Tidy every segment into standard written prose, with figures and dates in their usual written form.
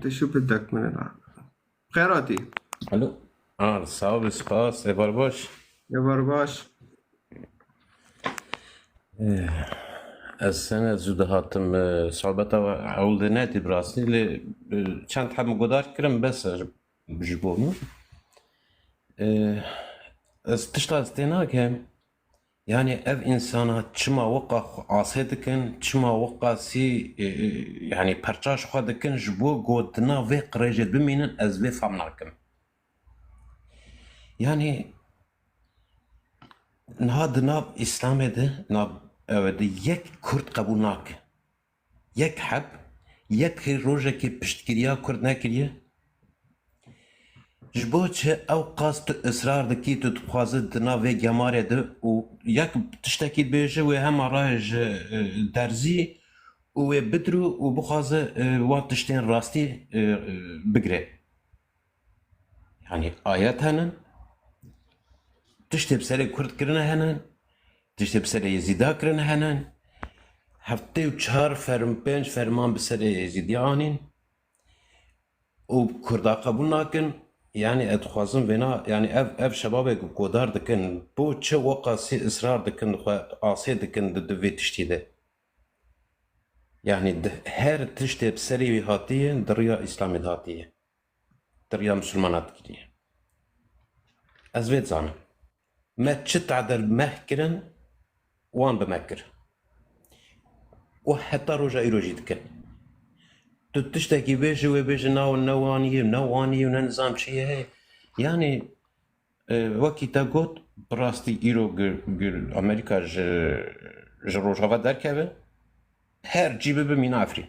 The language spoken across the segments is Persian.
انت شو بدك من العالم؟ خيراتي الو. صعب سپاس ابار باش. يا برباش. از سنة زوده هاتم صحبتا عولدناتي براسي اللي چند حد مقدار كرم بس بجبومو از تشتا استيناك هم يعني اف انسانا چما وقا عاصيدكن چما وقا سي يعني پرچاش خودكن جبو قودنا في قريجت بمينن از في فامناكم يعني نهاد ناب اسلامي ده ناب ده يك كرد قبول ناك يك حب يك روجه كي پشتگیریا کرد نکریه جبو چه او قاست اصرار دکی تو تخوازه دنا و گماره ده و یک تشتکی بیجه و هم راج درزی و بدرو و بخوازه وان تشتین راستی بگره يعني آيات هنن تشتي بسالي كرد كرنا هنن تشتي بسالي يزيدا كرنا هنن هفته و چهار فرم پنج فرمان بسالي يزيديانين و كردا قبول ناكن يعني اتخوازن بنا يعني اف شباب قدار دكن بو چه وقا سي اصرار دكن آسي دكن دوي تشتي ده يعني هر تشتي بسالي هاتيه دريا اسلامي هاتيه دريا مسلمانات كريه ازويت زانم ما تشت عدل مهكرن وان بمكر وحتى رجع يروجي دكن تشتكي بيجي وبيجي نواني وننظام شيء هي يعني وكي تاقوت براستي إيرو قل أمريكا جروجها در كبه هر جيبه بمين عفري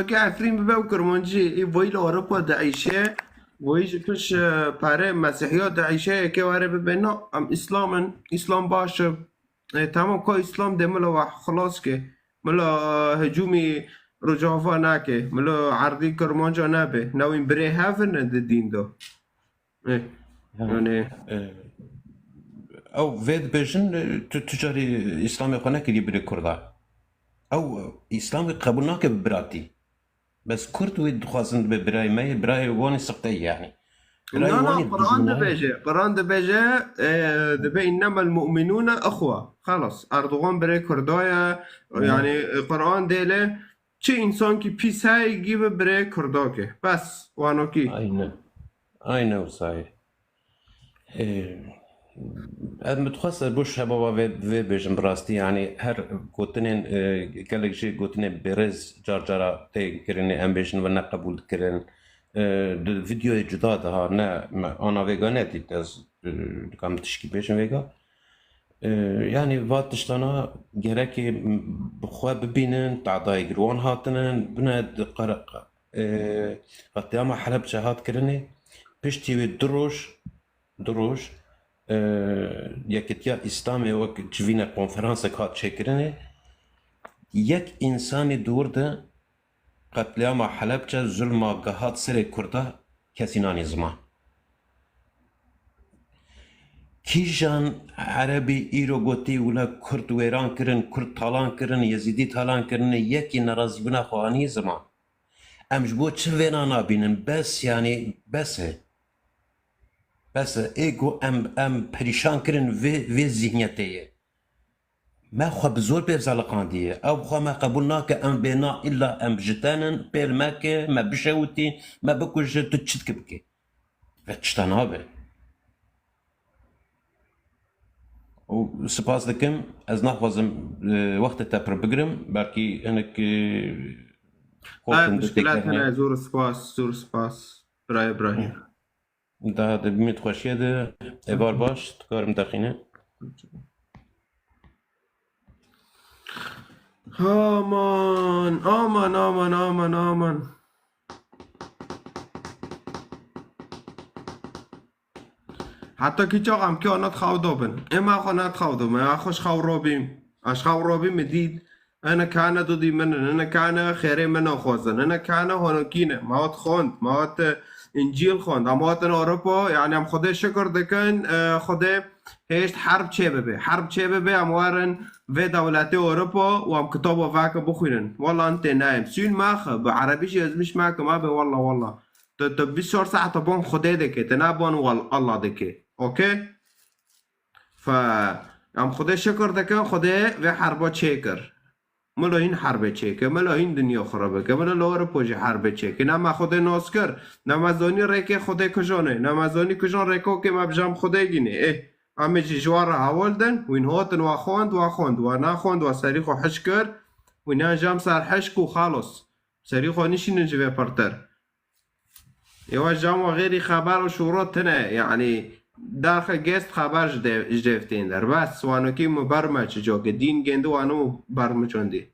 که عفرین بباو کرمانجی ای ویل اروپا دعیشه ویش کش پاره مسیحیات دعیشه که واره ببینا ام اسلام باشه تمام که اسلام ده ملا خلاص که ملا هجومی رجافا نکه ملا عرضی کرمانجا نبه نوین بره هفن ده دین دو يعني أو فيد بيجن تجاري إسلامي خنا كري بري كردا أو إسلامي قبولناك ببراتي بس كرد ويد خوازن ببراي ماي براي واني سقطي يعني براي لا واني قرآن ده بيجي ده إنما المؤمنون أخوة خلاص أردوغان برای کردایا يعني قرآن ديله چه انسان کی پیس های گیبه برای کردا که بس وانو کی I know صحيح متخصص بوش شبابا في بيجن براستي يعني هر قوتنين قالك شي قوتنين برز جارجارا تي كرني ام بيجن ونا قبول كرن فيديو جداد ها نا انا فيغانيتي تاز كم تشكي بيجن فيغا يعني وات تشتانا جركي بخوا ببينن تعضاي جروان هاتنن بناد قرق قتياما حلب شهات كرني پشتی دروش یکتیا اسلامی وقت جوینا کنفرانس کات چکرنه یک انسانی دورده قتلیام حلبچه ظلم گهات سر کرده کسی نانیزما کیجان عربی ایرو گوتی ولا کرد ویران کرن کرد تالان کرن یزیدی تالان کرن یکی نرازی بنا خوانی زمان امجبو چه وینا نابینن بس يعني بس ایگو ام پریشان کرن وی ذهنیتیه ما خو بزور بزلقاندیه او خو ما قبولنا که ام بنا الا ام جتانن بير ماكه ما بشوتي ما بكوش تتشتك بكي فتشتنابه و سپاس دکم از نخوازم وقت تپر بگرم بلکه انك مشكلات هنا زور سپاس برای ده بميت خوشيه ده ابار باش تكارم دقينه آمان حتی که چاقم که آنات خواهدو بن اما خواهد خواهدو من اخوش خواهرابیم مدید انا كان دودي من انا كان خيري من خوزن انا كان هونكينه ماوت خوند ماوت انجيل خوند ماوت اوروبا يعني ام خدا شكر دكن خدا هيشت حرب شبابه حرب شبابه اموارن في دولات اوروبا وام كتابه فاك بخوينن والله انت نايم سين ماخ بعربيش يزمش معك ما به والله ت 24 ساعه تبون خدي دك تنابون والله دك اوكي ف ام خدي شكر دك خدي في حرب شكر ملو این حرب چیکه ملو این دنیا خرابه که ملو لور پوجی حرب چیکه نما خود ناسکر نمازانی ریکه خود کجانه نمازانی کجان ریکو که مبجام خود گینه همه چی جوار هاولدن و این هاتن و خواند و نخواند و سریخو حش کر و این انجام سر حشک و خالص سریخو نشینن جوه پرتر یوا جام و غیری خبر و شورات تنه یعنی داخل گست خبر جدفتین در بس وانو کی مبرمج جو که دین گنده وانو برمجوندی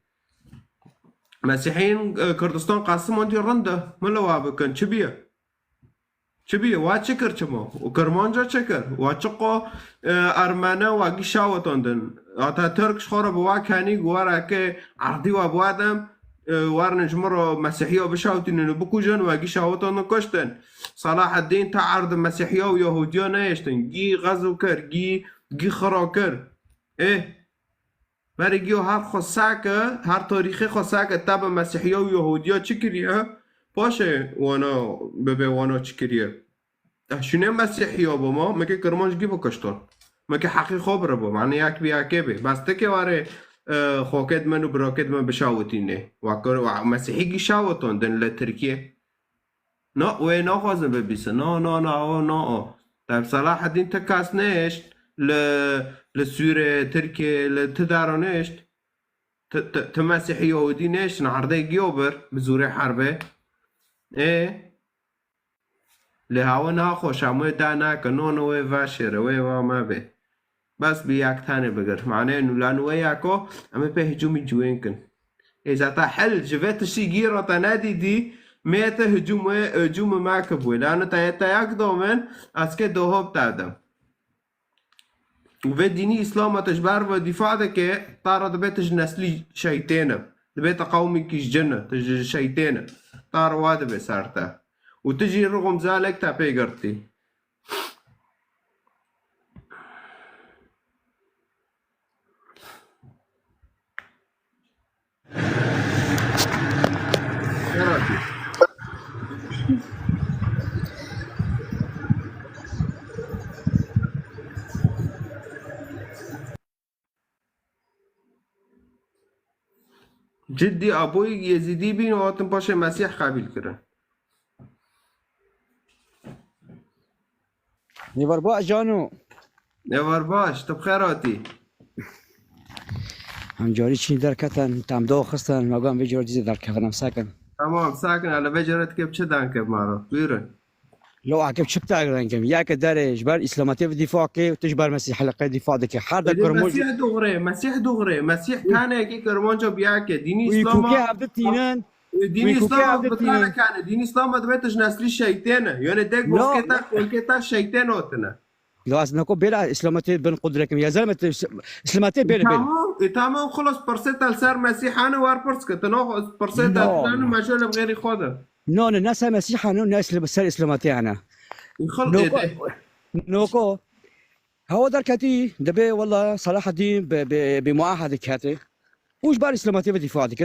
مسیحیین کردستان قاسم اندی رنده ملوا بکن چه بیه وا چکر چما و کرمانجا چکر وا چقا ارمنه واگی شاوتاندن اتا ترکش خورا بوا کنی گوارا که عردی و بوادم وارن جمرو مسيحية بشاوتين بكوجن واجي شاوتون كشتن صلاح الدين تعرض مسيحية ويهودية نيشتن جي غزو كر جي خرا كر بريجيو هر خساكه هر تاريخي خساكه تبع مسيحية ويهودية چكريه باشه وانا ببه وانا چكريه شنو مسيحية بما مكي كرمانج جي بكشتن مكي حقيقي خبره بما معنی یک بیا که بس تكي واره خوکت من و براکت من بشاوتینه و مسیحی شاوتون دن لترکیه نه و نخوازم ببیسه نه در صلاح الدین تکاس نشت لسوره ترکیه لتدارانشت تمسيحي يهودي نشت نعرضي جيوبر بزوري حربه لهاونا خوش عمو دانا کنون و واشره و ما به بس بياك تاني بقر معناه انه لانه وياكو اما به هجوم جوين كن اذا تحل جفت الشي جيرو تنادي دي ميت هجوم معك بوي لانه تاياك دومن اسكي دوهوب تادم وفي ديني اسلام تجبر ودفاع دكي طار دبيتج نسلي شيطانه دبيت قومي كيش جنة تجي شيطانه طار واد بسارته وتجي رغم ذلك تابي قرتي جدي ابوي يزيدي بين واتن باشه مسيح قبول كرن نيفر بقى جانو نور باش طب خيراتي هم جاري چی در کتن تام دو خستن مگام وی جوردی در کفنم ساکن تمام ساكن على بجرت كيف شدان كيف معروف بيرن لو عقب شو بتاعك كم ياك دار جبر اسلاماتي في دفاع كي وتجبر مسيح حلقه دفاع دك حد كرموج مسيح دغري مسيح كان يجي كرمونجو بياك ديني اسلام ويكوكي عبد التينان ديني اسلام بتاعنا كان ديني اسلام دبيتش نسلي شيطان يعني ديك بوسكتا شيطان وتنا لو أصنعكم بلا إسلاماتي بين قدركم يا زلمة إسلاماتي بين تمام خلص برسيت السر مسيح أنا واربرس كتنو برسيت أنا مشغول بغير خاطر نو الناس مسيح أنا الناس اللي بسال إسلاماتي أنا نوكو هو دركتي دبي والله صلاح الدين بمعاهدة كاتي وش بار إسلاماتي في دفاع دي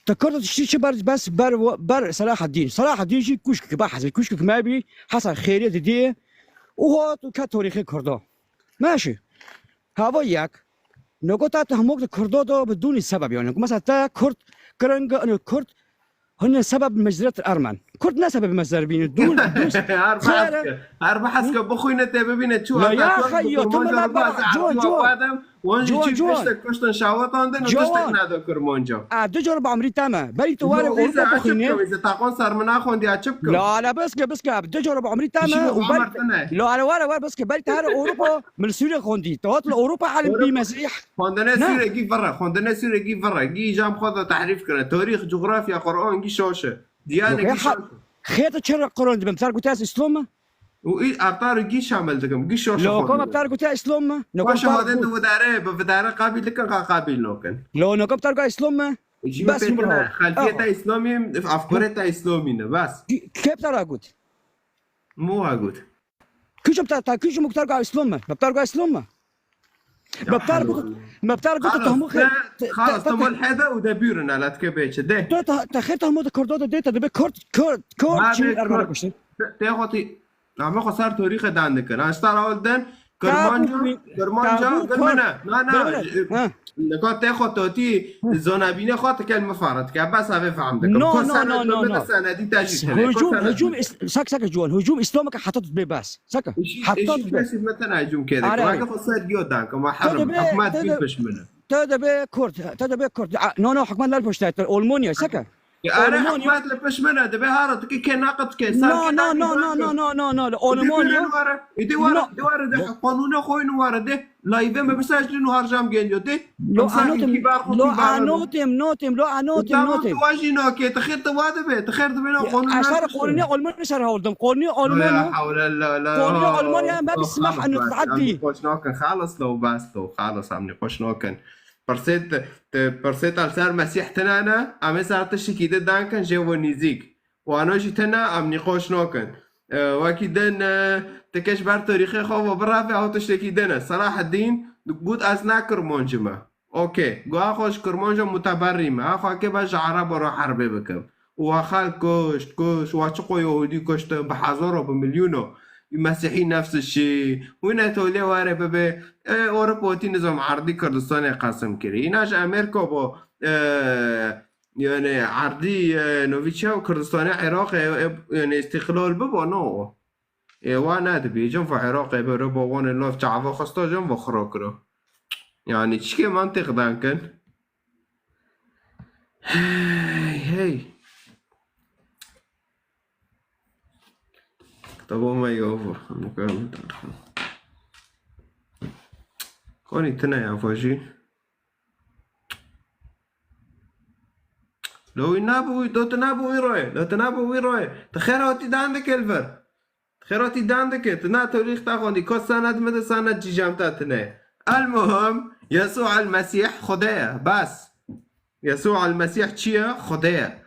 تكرده شي بس بر صلاح الدين شي كشك بحث كشك ما بي حصل خيرية دي وهو كتاريخي كردا ماشي هوا يك نقول تهمك كردا ده بدون سبب يعني مثلا تا كرد كرنج أنا كرد هن سبب مجزرة الأرمن كرد لا سبب مجزرة بين دون أربع حسك بخوينا تبين شو لا يا خي جو كشتن شاوات عندنا وكشتن نادو كرمانجو دو جرب عمري تمام بري تواري أوروبا بخيني إذا تاقون صار من أخون دي أشبكم لا بس دو جرب عمري تمام لا على ولا بس بري تهار أوروبا من سوريا خوندي توات أوروبا عالم بمسيح خوندنا سوريا جي برا جي جام خذ تعريف كنا تاريخ جغرافيا قرآن جي شاشة ديانة جي شاشة خيط شر القرآن دي بمثال قلت إسلام وإيه أبطار جيش عمل دكم جيش شاشة لو كم أبطار قلت إسلام باش هذا أنت بداره قابل لك قابل لكن لو نكم أبطار قلت إسلام بس خلفية إسلامي أفكارها إسلامية بس كيف ترى قلت مو قلت كيجم تا كيجم مكترقع اسلام مبترقع اسلام مبترقع تهمو خير خلاص تمول حدا ودبيرنا لا تكبيش ده تخير تهمو كردو ديتا دبي كورد شي اربعه كشتي تاخذي عم خسر تاريخ دندك انا اشتغل اولدن كرمانجا قلنا لا نكون تاخذ توتي زونابينه خاطر كلمه فارت كبس هذا فهمتك نو السنه دي تاجي هجوم ساك جوان هجوم اسلامك حطت بباس ساك حطت بس مثلا هجوم كذا ما خسرت جودانك ما حرم حكمات فيش منه تدبي كورد نو حكمان لا البوشتات المونيا ساك انا حكمات لبش منها دبي هارت كي ناقد كي نو المونيا يدي ورا ده قانون خوين ورا ده لايفه ما بساج لانه هرجام جندو ده لو انوتم واجي نوكي تخيل توادبه تخيل بينه قانون اشار قانوني المانيا شر هولدم قانوني المانيا لا حول لا قانوني المانيا ما بيسمح انه تعدي خوش نوكن خالص لو باستو خالص عمني خوش نوكن برسيت على سار مسيح تنانا عم صار تشكي ده دانكن جو نيزيك وانا جيتنا عم نقاش نوكن واكيدن تكش بار تاريخي خوف برافع او تشتكي دنا صلاح الدين قد اسنا كرمونجما اوكي قوا خوش كرمونجا متبرمه اخو كي باش عرب وراح حرب بكم وخال كوش واشقو يهودي كشت بحزارة بمليونه مسيحي نفس الشيء وين تولي واره ببه اوروبا نظام عرضي كردستان قسم كري ناش امريكا با يعني عرضي نوفيتشا وكردستان عراق يعني استقلال ببا نو وانا دبي جنب عراق بربا وانا لوف تعرف خستا جنب خراكرو يعني تشكي منطق دانكن هي طب ما يوفر مكان كوني تنا يا فوجي لو ينابو لو تنابو ويروي تخيراتي داندك الفر تخيراتي داندك تنا تاريخ تاخذي كل سنة مدى سنة جامتاتنا المهم يسوع المسيح خدايا بس يسوع المسيح تشيا خدايا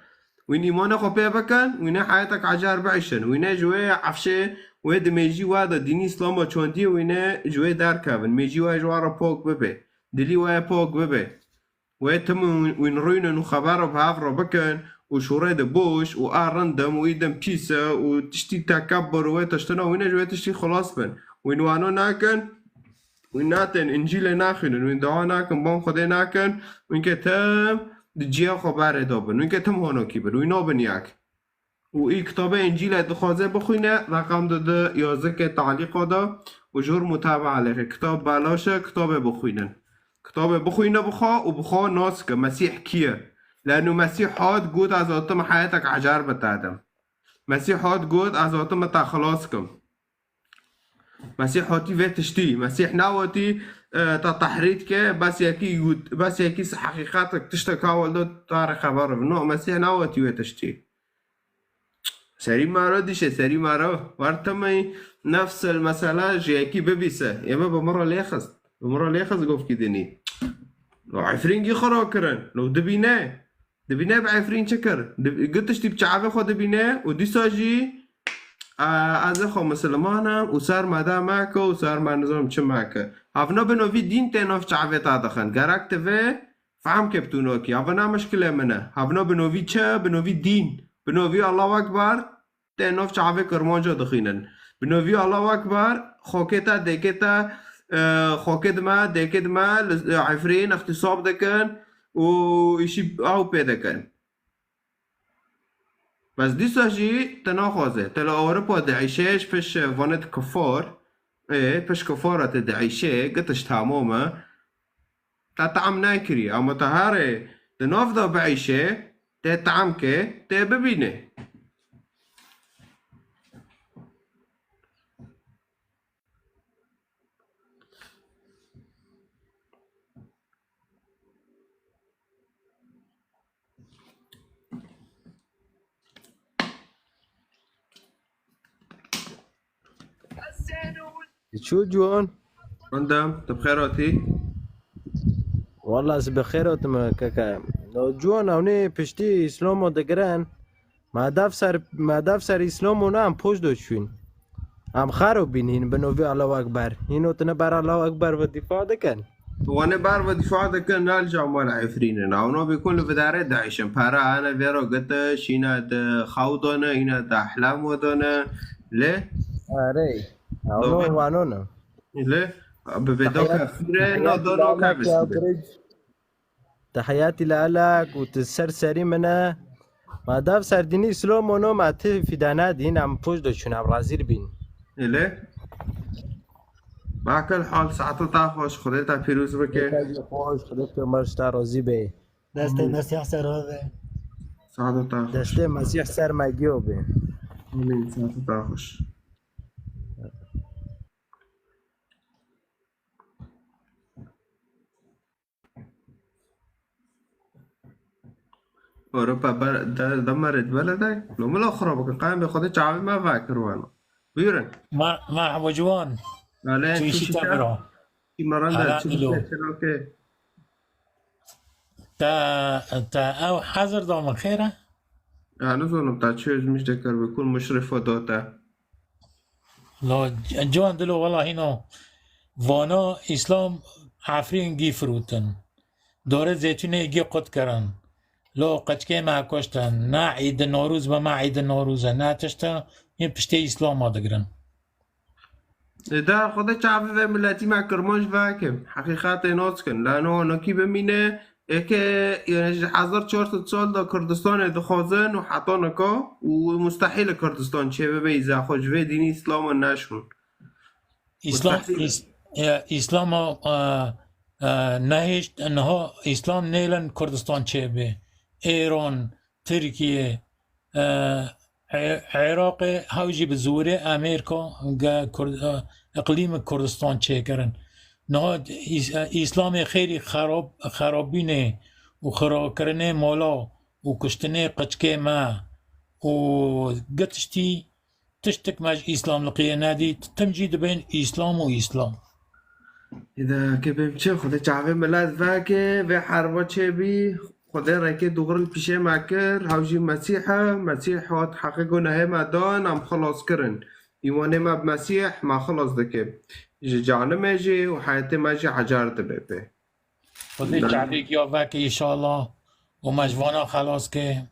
وين إيمانك خبيه بكن وين حياتك عجار بعيشن وين جوي عفشة وين ميجي وادا ديني إسلام وشوندي وين جوي دار كابن ميجي واي جوارا بوك ببي دلي واي بوك ببي وين تم وين روينا نخبار بهافرو بكن وشوريد بوش وآرندم ويدم بيسا وتشتي تكبر وتشتنا وين جوي تشتي خلاص بن وين وانو ناكن وين ناتن إنجيل ناخن وين دعا ناكن بان خده ناكن وين كتم دجيا خبر دابن وين كتم هونو كيبر وين نابنياك وإي كتاب إنجيل ادخازه بخوينه رقم داده 11 که تعلیق دا و جور متابعه له کتاب بالاشه کتاب بخوینه بخوا و بخوا ناس که مسیح کیه لانه مسیح هاد گود از آتم حیاتك عجر بتادم مسیح هاد گود از آتم تا خلاص کم مسیح هاتی و تشتی مسیح نواتی تا تحرید که بس یکی حقیقتك تشتك اول دو تار خبر نو مسیح نواتی و تشتی سری مرا دیشه سری مرا ورتمای نفس المسألة جاكي ببيسه يما بمرة ليخز قف كدني لو عفرين خراكرن لو دبيناه بعفرين شكر قلتش تي بتشعبه خو دبيناه ودي ساجي از خو مسلمانه وصار مادا معك وصار مع نظام چه معك هفنا بنوفي دين تنوف شعبه تادخن گرک تفه فهم كبتونو كي هفنا مشكله منه هفنا بنوفي چه بنوفي دين بنوفي الله اكبر تنوف شعبه کرمانجا دخینن بنوفي الله اكبر خوكتا ديكتا خوكد ما ديكد ما عفرين اختصاب دكن و اشي او بيدكن بس دي ساجي تناخذه تلا اوروبا دعيشش فش فانت كفار ايه فش كفارة دعيشه قتش تامومه تطعم ناكري او متهاري تنافذه بعيشه تطعمك تببينه شو جوان؟ عندهم بخيراتي والله بخيرات ما كاكا لو جوان اوني پشتی اسلامو دگرن ما دف سر اسلامو نام پوش دوشوین هم خراب بینین بنوی الله اکبر اینو تنه بر الله اکبر و دفاع دکن وانا بعرف دفاع ذاك نرجع مال عفرين او بيكون في دار داعش بارا انا فيرو قلت شينا خوضنا هنا احلام ودنا ليه آره اونو وانونا ليه ببدوك عفرين نضلوا كابس تحياتي لك وتسرسري منه ما داف سرديني سلوم ونو ما في دانات هنا عم بوش دو شنا برازيل بين ليه باكل حال ساعته تاخوش خديتها فيروز بكي خوش خدت مرشتا روزي بي دسته مسیح سراغه ساعته تاخوش دسته مسيح سر ماجيو بي امين ساعته تاخوش اوروبا دمرت بلدك لو من الاخرى بك قايم بخدت شعبي ما فاكر وانا بيرن ما وجوان عليه شي تبرو في مرندة على إلو. اوكي تا او حذر دوم خيره انا ظن بتاع تشيرز مش ذكر بيكون مشرف ودوتا لو جوان دلو والله هنا وانا اسلام عفرين جي فروتن دوره زيتونه جي قد کرن لو قچکه ما کشتن نه عید نوروز به ما عید نوروز نه تشتا این پشته اسلام ها دگرن ده خدا شعبي في ملاتي مع كرماش فاكم حقيقات ناسكن لانه نكي بمينه اكي يعني حضر شورت سال دا كردستان دخوازن وحتى نكا ومستحيل كردستان چه ببي اذا خوش في دين اسلام نشون اسلام مستحيل. اسلام نهشت انها اسلام نیلن کردستان چه به ایران ترکیه عراق هاوجی به زوره امریکا اقلیم کردستان چه کرن نه اسلام خیلی خرابینه و خراب کرنه مولا و کشتنه قچکه ما و گتشتی تشتك ماج اسلام لقيه نادي تمجيد بين اسلام واسلام اذا كيف چه خدا شعبي ملات فاكه في حربه چه بي خدا ركي دغر البيشه ماكر هاوجي مسيح وات حقيقه نه ما دان ام خلاص كرن ايوانه ما بمسيح ما خلاص دكه جعنا ماجي وحياتي ماجي حجار دبيبه خدا شعبي كيا فاك ان شاء الله ومجوانا خلاص كه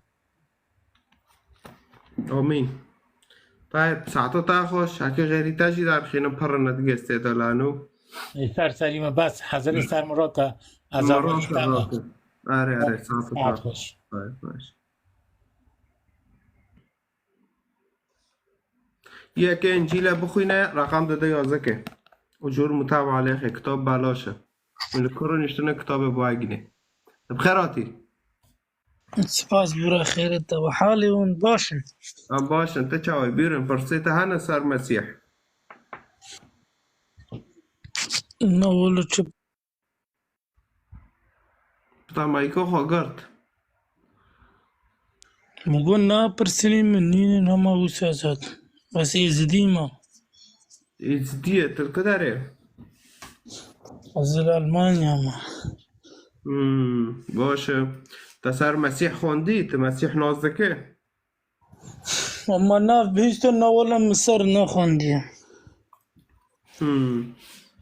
امين طيب ساعته تاخوش هكي غيري تاجي دار خينا برنا دقستي دلانو سر سليمه بس حضر سر مراكا از اولی تمام اري ساعته تاخوش خوش طيب ماشي ياكي انجيلا بخوينا رقم داده يازكي وجور متابعة عليه كتاب بلاشه من الكورون يشتري كتاب باقني بخيراتي سپاس برای خیرت و حالی اون باشن باش انت چاوي بيرن فرصيته هنا صار مسيح نه ولو چه بتاع مايكو خاقرت مگو نه پرسنی من نین نما او سیاست بس ایزدی ما ازديه الكداري از المانیا ما باشه تسر مسيح خوندي مسيح نازدكه اما نه بیشتر نه ولا مصر نخوندی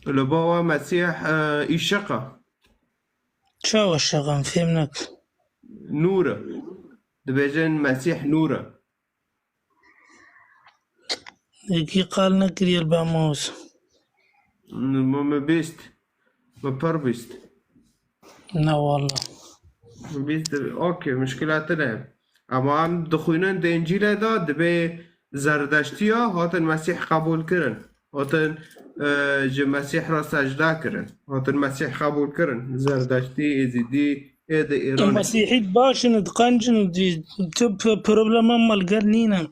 اللي بابا مسيح الشقة چه و شغم فهم نک نورة دبيجن مسيح نورة یکی قال نکری الباموس ما بيست ما بربست نه والله بيست اوكي مشكلاتنا اما هم دخوينن ده انجيل دا دبي زردشتيا هاتن مسيح قبول كرن هاتن جو مسيح را سجده کرن هاتن مسيح قبول کرن زردشتی ازیدی اید ایران مسیحیت باشن دقنجن دی تو پروبلم ملگر نینم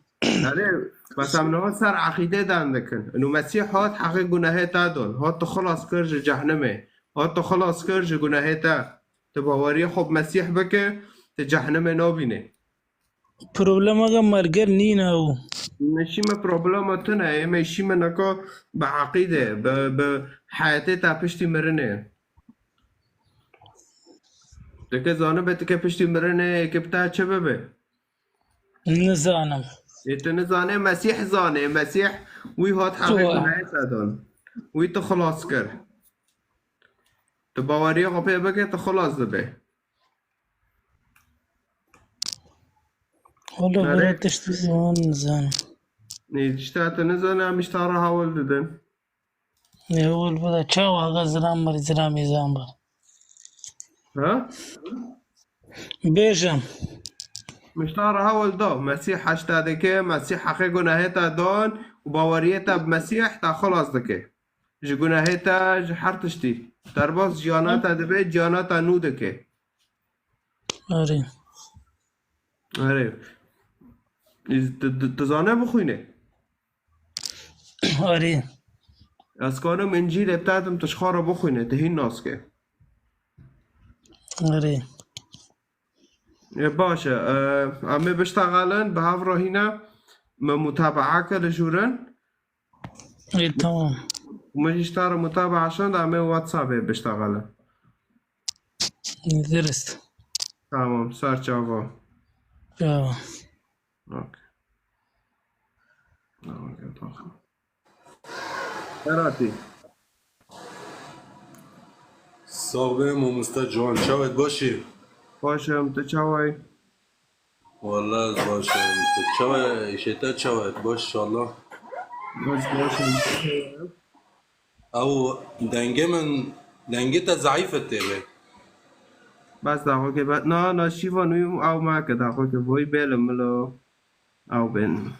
بس هم سر عقیده دندکن انو مسیح هات حقی گناهی تا دون هات تو خلاص کر جو جهنمه هات تو خلاص کر جو گناهی تا تو باوری خوب مسیح بکه تو جهنم نابینه پروبلم اگه ملگر نینه او نشيما بروبلماتنا يا ما يشيما نكا بعقيدة بحياتي تابشتي مرنة دكا زانا بتكا بشتي مرنة كبتا شبابه نزانم تو نزانه مسیح زانه مسیح وی هات حقی تو گناهت دان وی تو خلاص کرد تو باوری خو پی بکه تو خلاص دبه والله نره برات تشتغل زين نیشتا تو نزانه همیشتا را حول دادن يقول بدا تشاو غزران مرزرام يزامبا ها؟ بيجم مشتا را حول دا مسیح هشتا دکه مسیح حقی گناهت دان و باوریت مسیح تا خلاص دکه ji gunaheta ji her tiştî derbas ciyana te dibe ciyana te nû dike اري erê tu zane bixwîne اري ez karim İncîl ê bitetim tu ji xwe re bixwîne tu hîn naske اري baş e em ê biştegelin bi hev re hîne me mutebaa kir li jûrin اي تمام û me jî ji te re mutebaa şand em ê WhatsAppê biştegelin درست tamam ser çava يا Serhatî صاحبه ماموستا جوان چاوت باشی başım tu çawayî والله از باشم تو چاوت ایشتا چاوت باش انشالله baş başım او دنگه من دنگه تا ضعیفه تیبه بس داخل که بعد نه شیفا نویم او ما که داخل که وی بیلم ملو او بین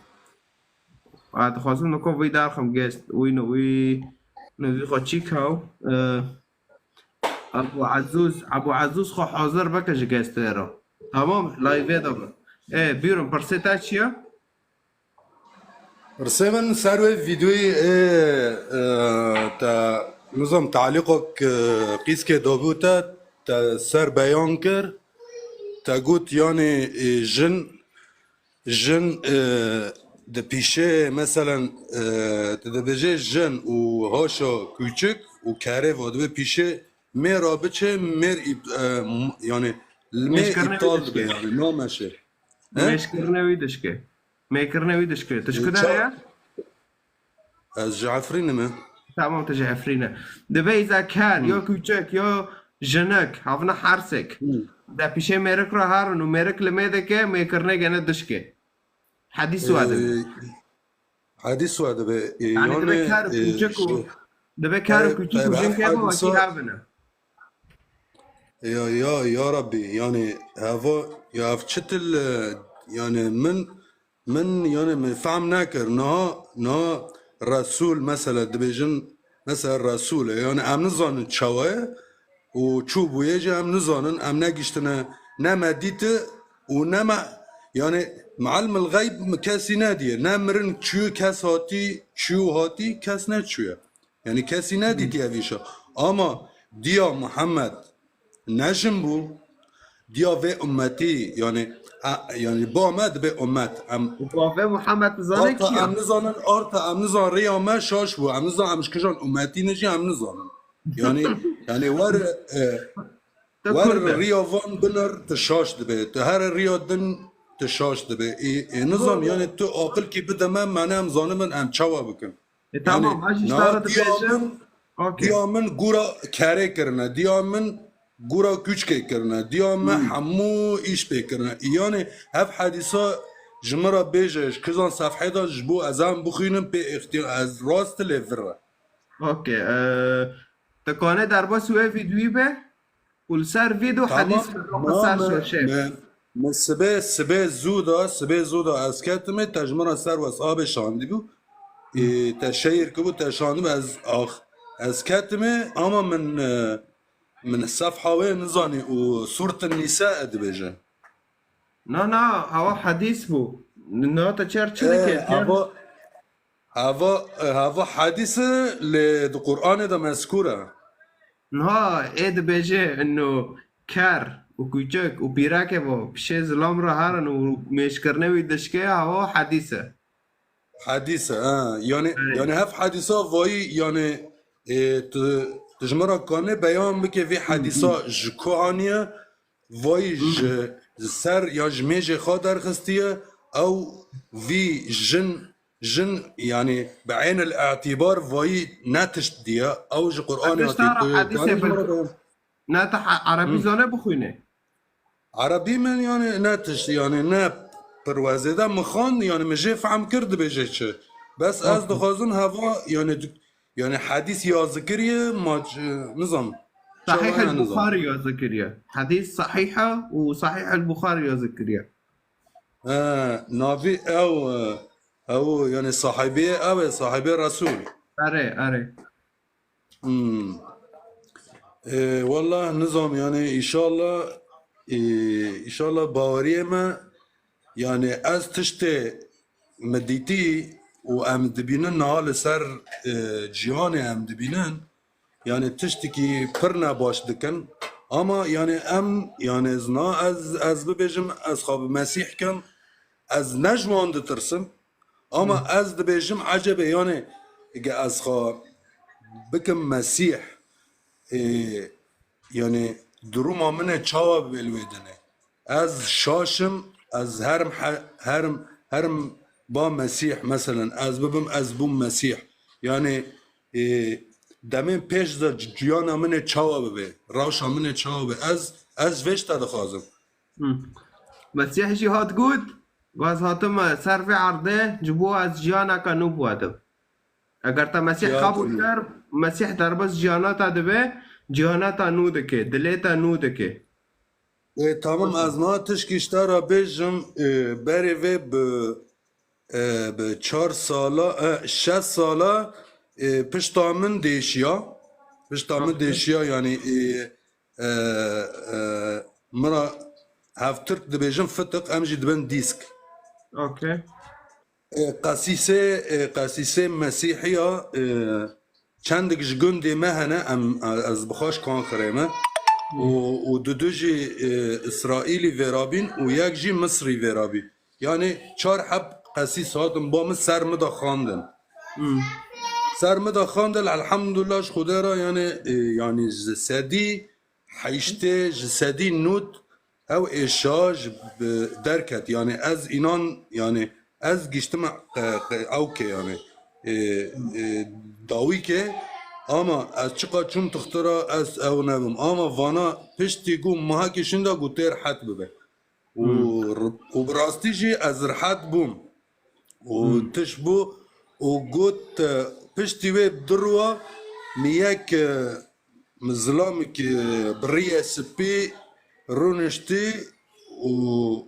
بعد خواستم نکو وی دارخم گست وی نوی خود چی کهو ابو عزوز خو حاضر بکش گست رو تمام لایوه دابا بیرون پرسیتا چیه؟ رسمن سروي فيديوي تا نظام تعليقك قيس كي دوبوتا تا سر بيان كر تا قلت يعني جن ده بيشه مثلا تدبجه جن و هاشا كوچك و كاره وادوه بيشه مير رابطه مير يعني المير مشكرنا ابطال بيدش به که يعني نامشه مشکرنه ویدش که میکرنه ویدش که تشکو داره؟ از جعفرين ما تمام تجعفرینه دبه ایزا کر یا کوچک یا جنک هفنا حرسک ده پیشه میرک را هارن و میرک لمیده که میکرنه گنه دشکه حدیث واده حديث هذا يعني دبه کر کوچک و دبه کر کوچک و جنکه با وکی هفنه يا ربي يعني هذا يا فتشتل يعني من يعني من فهم ناكر نها رسول مثلا دبيجن مثلا رسول يعني ام نزان تشاوه وشو بويجي ام نزانن ام ناقشتنا نما ديت ونما يعني معلم الغيب كاسي نادية نامرن شو كاس هاتي شو هاتي كاس ناتشويا يعني كاسي نادي تي افيشا اما ديا محمد نجم بو ديا في امتي يعني بامد به امت ام و بافه محمد زانه ارتا کیا؟ ام نزانن ارتا ام نزان ريا ما شاش بو ام نزان امش كجان امتي نجي ام نزانن يعني تا ور کرده ريا فان بنر تشاش دبي هر ريا دن تشاش دبي نظام يعني تو عاقل كي بده ما معناه ام زانمن ام چوا بكن تمام هاش اشتاره ديامن تبیشم اوکی ديامن گورا كاري کرنا ديامن گورا كوچ كي کرنا ديامن همو ايش بي کرنا يعني هف حديثا جمرا بيجش كزان صفحه دا جبو ازم بخوينم بي اختيار از راست لفر اوکی تکانه در باس وی ویدیوی به و سر ویدیو حدیث رو سر شو شیف من سبه زودا از کتمه تجمرا سر و اصحاب شاندی بو تشير كبو تشاندم از كتمه اما من الصفحه وين نزاني وسوره النساء دبجه نه هوا حدیث بو نه تا چر چه که هذا حديث للقرآن ده مذكورة نه اید بیجه انو کر و کوچک و پیراکه با پیشه زلام را هرن و میش کرنه وی دشکه هوا حدیثه حديثة يعني هف حديثة وي يعني تجمرة كانه بيان بك في حديثة جكوانية وي سر يا جميجي خادر خستية او في جن يعني بعين الاعتبار فاي ناتش ديا او جي قرآن حديث تعرف حديث ناتا عربي زانه بخوينه عربي من يعني ناتش يعني ناب پروازه دا مخان يعني مجي فهم کرد بجه چه بس از دخوازن هوا يعني حديث يا ذكرية ما نظام صحيح شو أنا نظام البخاري يا زكريا حديث صحيحة وصحيح البخاري يا زكريا نافي او يعني صاحبي او صاحبي رسول أري والله نظام يعني ان شاء الله باوريه ما يعني از تشتي مديتي وام دبينن نهال سر جيهان ام دبينن يعني تشتكي برنا باش دكن اما يعني ام يعني زنا از ببيجم از خواب مسيح كم از نجوان دترسم اما از دبيجم عجبه يعني از خواب بكم مسيح يعني دروما منه چاوا بلویدنه از شاشم از هرم با مسیح مثلا از ببم از بوم مسیح يعني دمین پیش دا جیانا منه چاوا ببه راشا منه چاوا ببه از وشتا دخوازم مسيح شي هات قود واز هاتم سر في عرضه جبوه از جيانا كانو بوادم اگر تا مسيح قبول كر مسيح در بس جيانا تا دبه جيانا تا نو دكه دلي تا نو دكه تمام از ما تشکیشتا را بیجم بری وی به 4 سالا 6 سالا پشتا من دیشیا یعنی مرا هفترک دبیجم فتق امجی دبن دیسک اوكي قسیسه مسیحیا چندک جگندی مهنه از بخواش کان خریمه و دو جی اسرائیلی ورابین و یک جی مصری ورابی یعنی 4 حب قسیس هاتم با من سرمدا خواندن سرمدا خواندن الحمدلله خدا را یعنی جسدی حیشته جسدی نوت او اشاج درکت یعنی از اینان یعنی از گشتم او که یعنی داوی که اما از چقدر چون تخترا از او نبم اما وانا پشتی گو ماه کشنده گو تیر حد ببه و براستی جی از رحت بوم و تش بو و گوت پشتی وی دروا میک مزلامی که بریه سپی رونشتی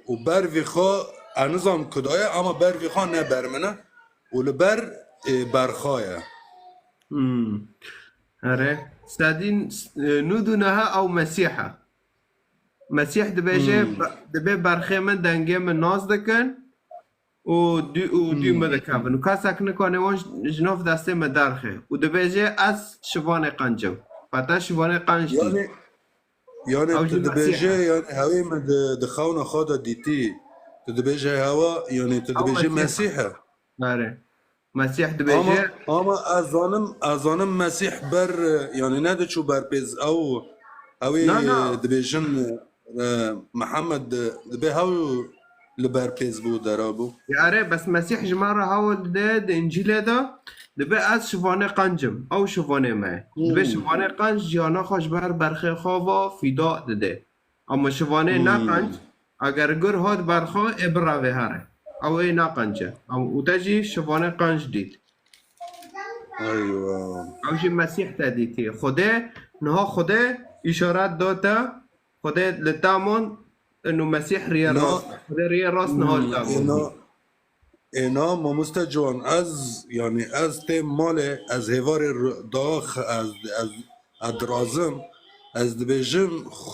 و بروی خواه انظام کدایه اما بروی خواه نه برمنه و لبر برخواه أري سادين نودنها أو مسيحة مسيح دبي برخي من دنجي من ناز دكن و دي مدكابن وكاسك نكون وانش جنوف دستي مدارخي ودبيجي أس شواني قنجم فتا شواني قنج يعني تدبيجي يعني هاوي من دخونا خادا ديتي تدبيجي هوا يعني تدبيجي مسيحة أري مسيح دبيجي اما ازانم مسيح بر يعني نده شو بر بيز او دبيجن محمد دبي هاو لبر بيز بو درابو يعني بس مسيح جمارة هاو ده انجيل ده دبي از شوانه قنجم او شوانه معه دبي شوانه قنج جانا خوش بر برخي خواوا فيدا ده اما شوانه نقنج اگر گر هاد برخوا ابراوه هره او ای نقنجه او تجي شوانه قنج دید ايوه او جي مسيح تديتي خده نها خده اشارات داتا خده لتامون انه مسيح ريا راس خده ريا راس نها اینا ماموستا جوان از يعني از تیم ماله از هوار داخ از ادرازم از دبیجم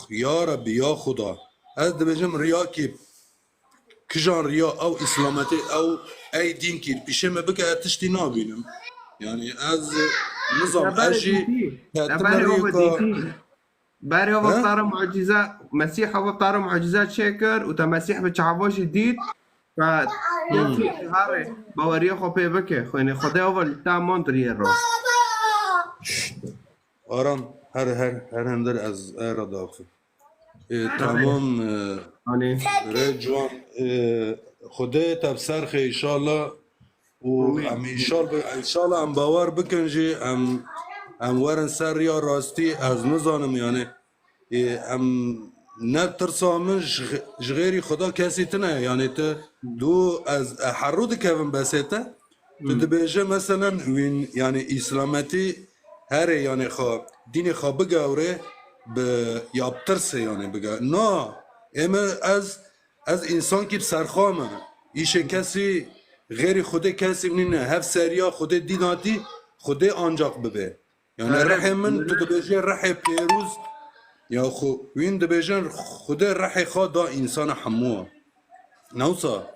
یا ربی یا خدا از دبیجم ریا کی کجان ریا او اسلامتی او ای دین کی پیشه ما بکه تشتی نابینم يعني از نظام اجي باري هو بطار معجزات مسيح هو بطار معجزات شكر وتا مسيح بتشعبوش جديد ف هاري باوريه خو بي بكي خويني خدي هو تا مونتري الراس آرام هر هندر از ارادافه تمام آنی ره جوان خدا تبسرخ ایشالله و ام ایشالله ام باور بکن جی ام ورن سر یا راستی از نزانم یعنی ام نه ترسا من جغیری خدا کسی تنه یعنی تو دو از حرود کبن بسیته تو دبیجه مثلا وین یعنی اسلامتی هر یعنی خواه دین خواه بگوره به یا بترسه یعنی بگه نه اما از انسان که بسرخوامه ایشه کسی غیر خود کسی منینه هف سریا خود دیناتی خود آنجاق ببه یعنی رح من تو دبیجه رح پیروز یا خو وین دبیجن خود رح خواه دا انسان حموه نوصا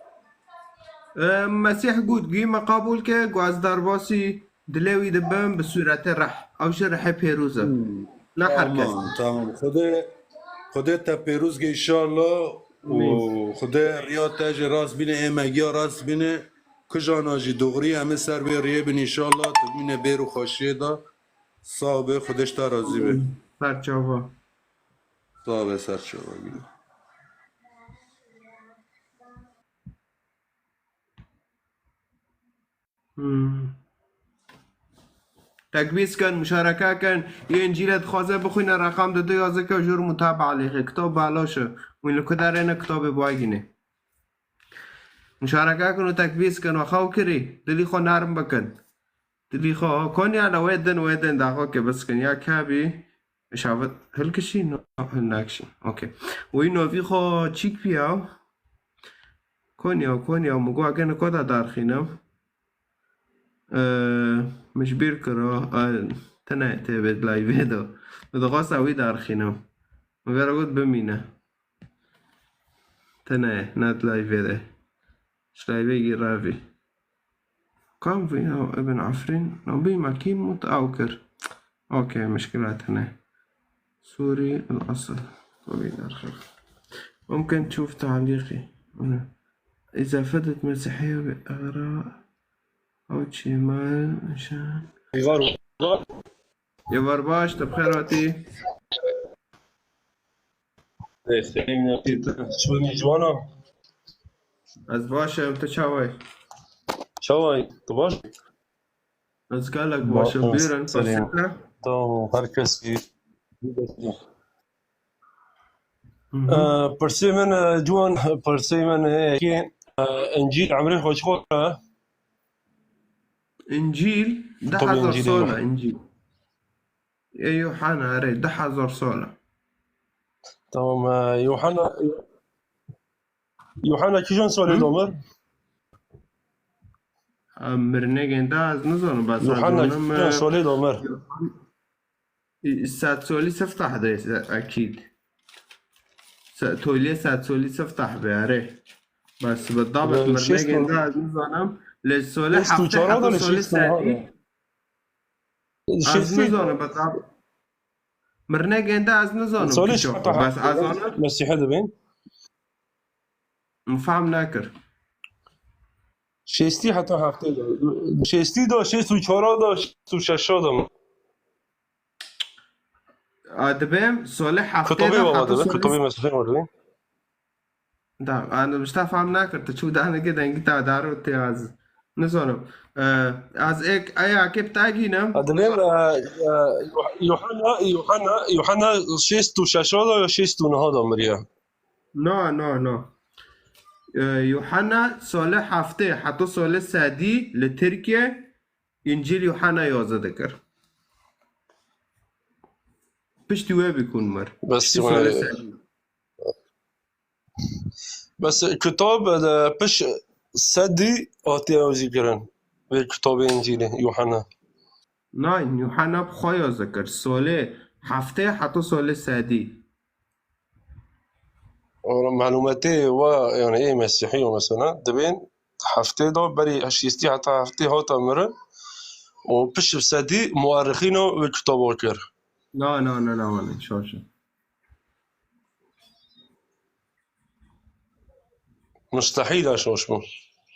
مسیح گود گیمه قبول که گواز درباسی دلوی دبن به صورت رح او رح پیروزه نه هر کس تمام خدا تا پیروز گه ایشالله و خدا ریا تاج راست بینه ایمگیا راست بینه کجانا جی دغری همه سر به ریه بین ایشالله تو بینه بیرو خوشیه دا صاحبه خودش تا رازی به سرچاوا صاحبه سر چوبه بینه تکبیس کن مشارکه کن یه انجیلت خوازه بخوینه رقم دو یازه که جور متابع علیه کتاب بالاشه و این لکه در اینه کتاب بایگینه مشارکه کن و تکبیس کن و خواو کری دلی خوا نرم بکن دلی خوا کنی انا ویدن داخوا که بس کن یا کبی شاوت هل کشی؟ نه هل نکشی اوکی و این نوی خوا چیک بیاو کنیا مگو اگه نکودا دارخینم مش بیر کرا تنه تبد لایوه دو دخواست اوی دارخینم مگر گود بمینه تنه ند لایوه ده شلایوه گی راوی كم في ابن عفرين نبي مكين متأوكر اوكي مشكلات هنا سوري الاصل طويل اخر ممكن تشوف تعليقي هنا اذا فدت مسيحية باغراء او شمال عشان يا برباش تبخيراتي شوني جوانا از باشه انت چاوي شوي طباش از قالك باشه بيرن فسكة تو هركسي برسي من جوان برسي من كين انجيل عمري خوش خوره انجيل ده طب حذر إنجيل صولة يوحنا. انجيل يا يوحنا ريت ده حذر صولة تمام يوحنا كيجون سؤال العمر مرنگن ده از نزانم بس يوحنا از اونم كيجون سؤال العمر ساعت سولی سفتح ده اكيد توليه ساعت سولی سفتح بياره بس بالضبط شيست مرنگن ده از نزانم لسوله شيست حفته وشارات حتى ولا سولی شيست سادي هذا از شيست نزانم بالضبط مرنگن ده از نزانم سؤالش كيشو حتى بس از انا مسيحي دبين مفهم ناكر شيستي حتى هفته شيستي دا شيست وشارات دا شيست وشاشات دا دبم سوله حفته كتابي ده بابا حتى دبين كتابي سولی مسيحي مردين ده انا مش تفهم ناكر تشو ده انا كده انجي دارو تي از نزانم از اك ايا كيف تاجينا دبين يوحنا شيست وشاشات دا شيست ونهادا مريا نه يوحنا سال هفته حتی سال سادی لترکیه انجیل يوحنا یازده دکر پشتی وی بکن مر بس پشتی سال سادی بس كتاب بش سدي آتي ذكرن في كتاب إنجيل يوحنا نه يوحنا بخواه یازده کر سال هفته حتی سال سادی معلوماتي و يعني إيه مسيحية مثلا دبين حفتي دو بري هشيستي حتى حفتي هاتا مرة وبش بسدي مؤرخينه بكتاب وكر نه شاشه مستحيل أشوشمو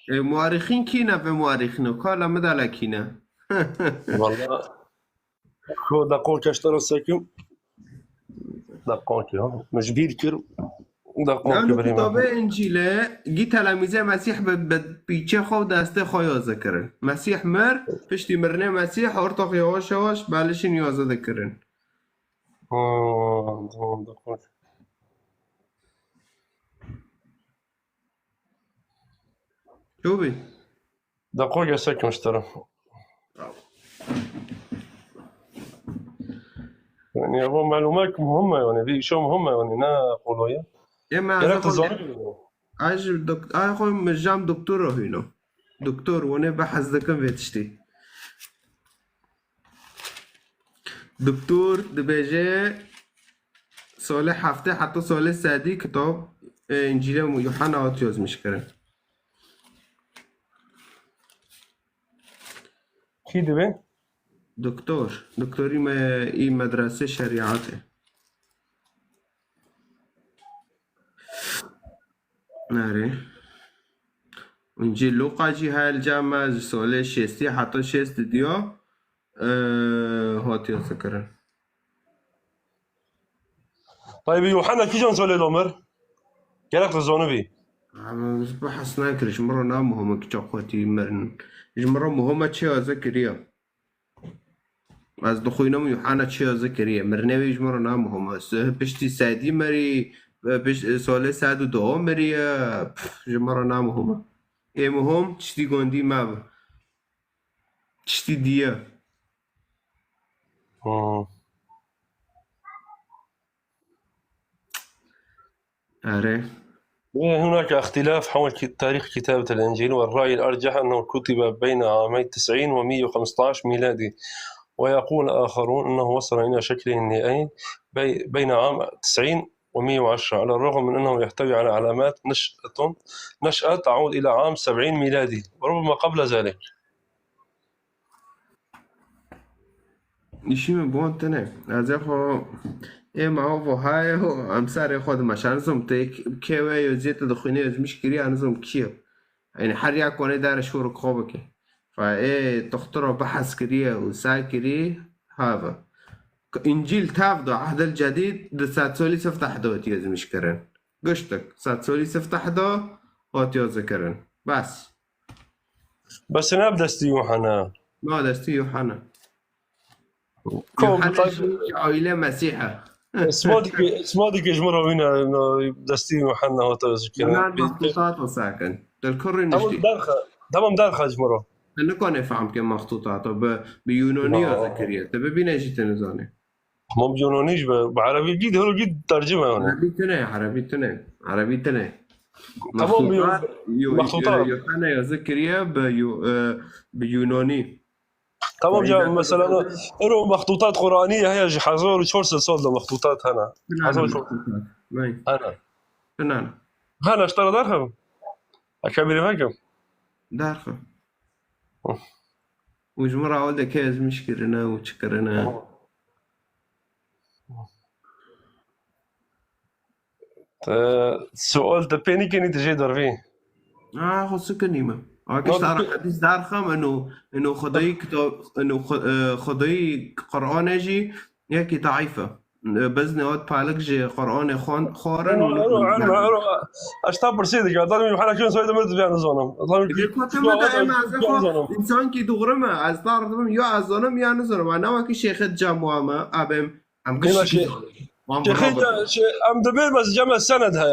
مؤرخین کینه به مؤرخینو کالا مدالا کینه والله خو دقول كشتر السكم دقوكي ها مجبير كير دقوكي لأنه بريمة كتاب انجیله گی تلاميذ مسيح بيچه خو دسته خو یازده کرن مسيح مر پشتی مرنه مسيح ارتاق یواش یواش بلشین یازده کرن دقوكي شو بي؟ دقوكي ساكن اشترى يعني هو معلومات مهمة يعني في شو مهمة يعني نا قولوا اما قرأت از الظاهر اج خو مجام دكتور رو هینو دكتور ونه بحث دکم ویتشتی دكتور دبیجه سال هفته حتی سال سدی کتاب انجیل یوحنا آتیاز میشکرن كي دبي دكتوري ما اي مدرسة شريعته ناري انجيل لوقا جي هاي الجامعة سولة شيستي حتى شيست ديو هاتيو سكرن طيب يوحنا كي جون سولي الأمر قرأت الزونبي بس بحث ناكرش مرة نامهم كتاقوتي مرن مرة مهمة چه ذكريا از دخوینم یوحنا چه ذکریه مرنویج مرا نامهم است پشتی سعدی مری پشت سال 102 مری مرا نامهم ای مهم چتی گندی ما چتی دیه آره هناك اختلاف حول تاريخ كتابة الإنجيل والرأي الأرجح أنه كتب بين عامي 90 و 115 ميلادي ويقول آخرون أنه وصل إلى شكله النهائي بين عام 90 و 110 على الرغم من أنه يحتوي على علامات نشأة تعود إلى عام 70 ميلادي وربما قبل ذلك. ایشی من بوند تنه از خو ما هو های امسر خود مشانزم که و یزیت دخینه از مشکلی انزم کیه يعني حر يكون دار شهور خوبك فايه تختار بحث كريه وساي كريه هذا انجيل تافضو عهد الجديد ده ساتسولي سفتح دو تيز مش كرن قشتك ساتسولي سفتح دو وتيز كرن بس نبدأ يوحنا ما دستي يوحنا كم عائلة مسيحة اسمادك يجمروا هنا دستي يوحنا وتيز كرن نعم مخطوطات وساكن الكل نشتي تمام دارخة يجمروا أنا كان أفهم كم مخطوطاته بيونانية ذكرية تبي بيناجي تنزاني مو بيونانيش بعربي جد هو جد ترجمة هنا عربي تنه مخطوطات يوحنا يا زكريا بيوناني تمام جا مثلا إنه مخطوطات قرآنية هي حزور شورس صوت مخطوطات هنا حزور شورس هنا اشترى دارخة أكبر فاكم دارخة وجمرة عودة كيز مشكلنا وشكرنا السؤال ده بيني كني تجي درفيه خصو كنيمة كش تعرف حديث دارخم انه خدي كتاب انه خدي قرآن اجي يكي ضعيفة بزني وقت بالك جي قرآن خارن أنا أشتغل برسيدك أضل يوحنا كيون سويت مرت بيان زونم إنسان كي دغرمه از طرفم يا از زونم يا نزونم أنا وكي شيخ الجامعة ما أبم أم كشي أم دبير بس جمع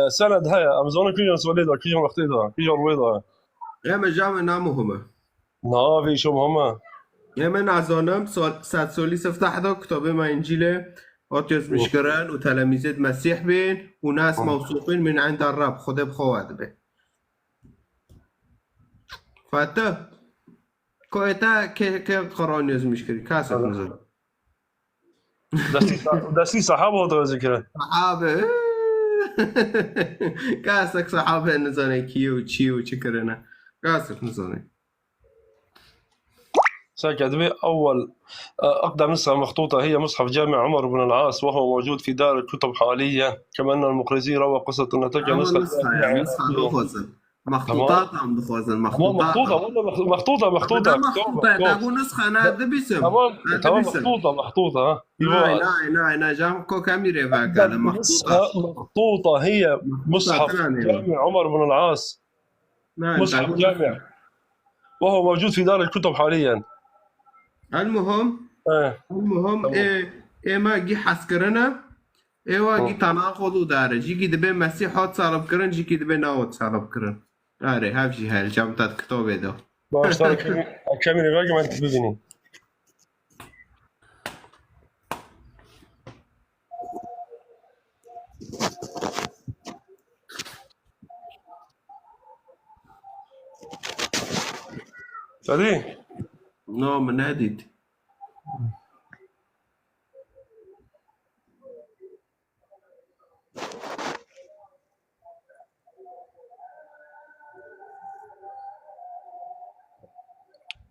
سند هاي أم زونم كيون سويت كيون وقتها كيون ويضا يا ما جامع نامهما نافي شو مهمة يا من عزانم سال سالي سفتح ده كتابه ما إنجيله أتيز مشكران وتلاميذ مسيح بين وناس موثوقين من عند الرب خده بخواد به فاتا كويتا كي قرآن يز مشكري كاسك نزل دستي صحابة ولا ذكره صحابة كاسك صحابة نزلنا كيو تشيو تشكرنا كاسك نزلنا ساكدبي أول أقدم نسخة مخطوطة هي مصحف جامع عمر بن العاص وهو موجود في دار الكتب حاليا كما أن المقرزي روى قصة أن تلك نسخة نسخة مخطوطات عم دخوزن تمام مخطوطات مخطوطة ولا مخطوطة بدها مخطوطة مخطوطة كتب تاقو نسخة أنا هذا باسم تمام هذا تمام باسم مخطوطة ها ناي يبقى ناي ناي ناي جام كو كاميري فاك أقدم هذا نسخة مخطوطة مخطوطة هي مخطوطة مصحف ثانية جامع عمر بن العاص ناي مصحف تاقو جامع نسخة وهو موجود في دار الكتب حاليا المهم تمام إيه ما جي حسكرنا إيه واجي تناقض وداره جيكي دبي مسيح هات صالب كرن جيكي دبي ناوت صالب كرن آره هفجي هاي جامتات كتابه ده باش ترى الكاميرا باقي ما انت ببني فدي نو من هديت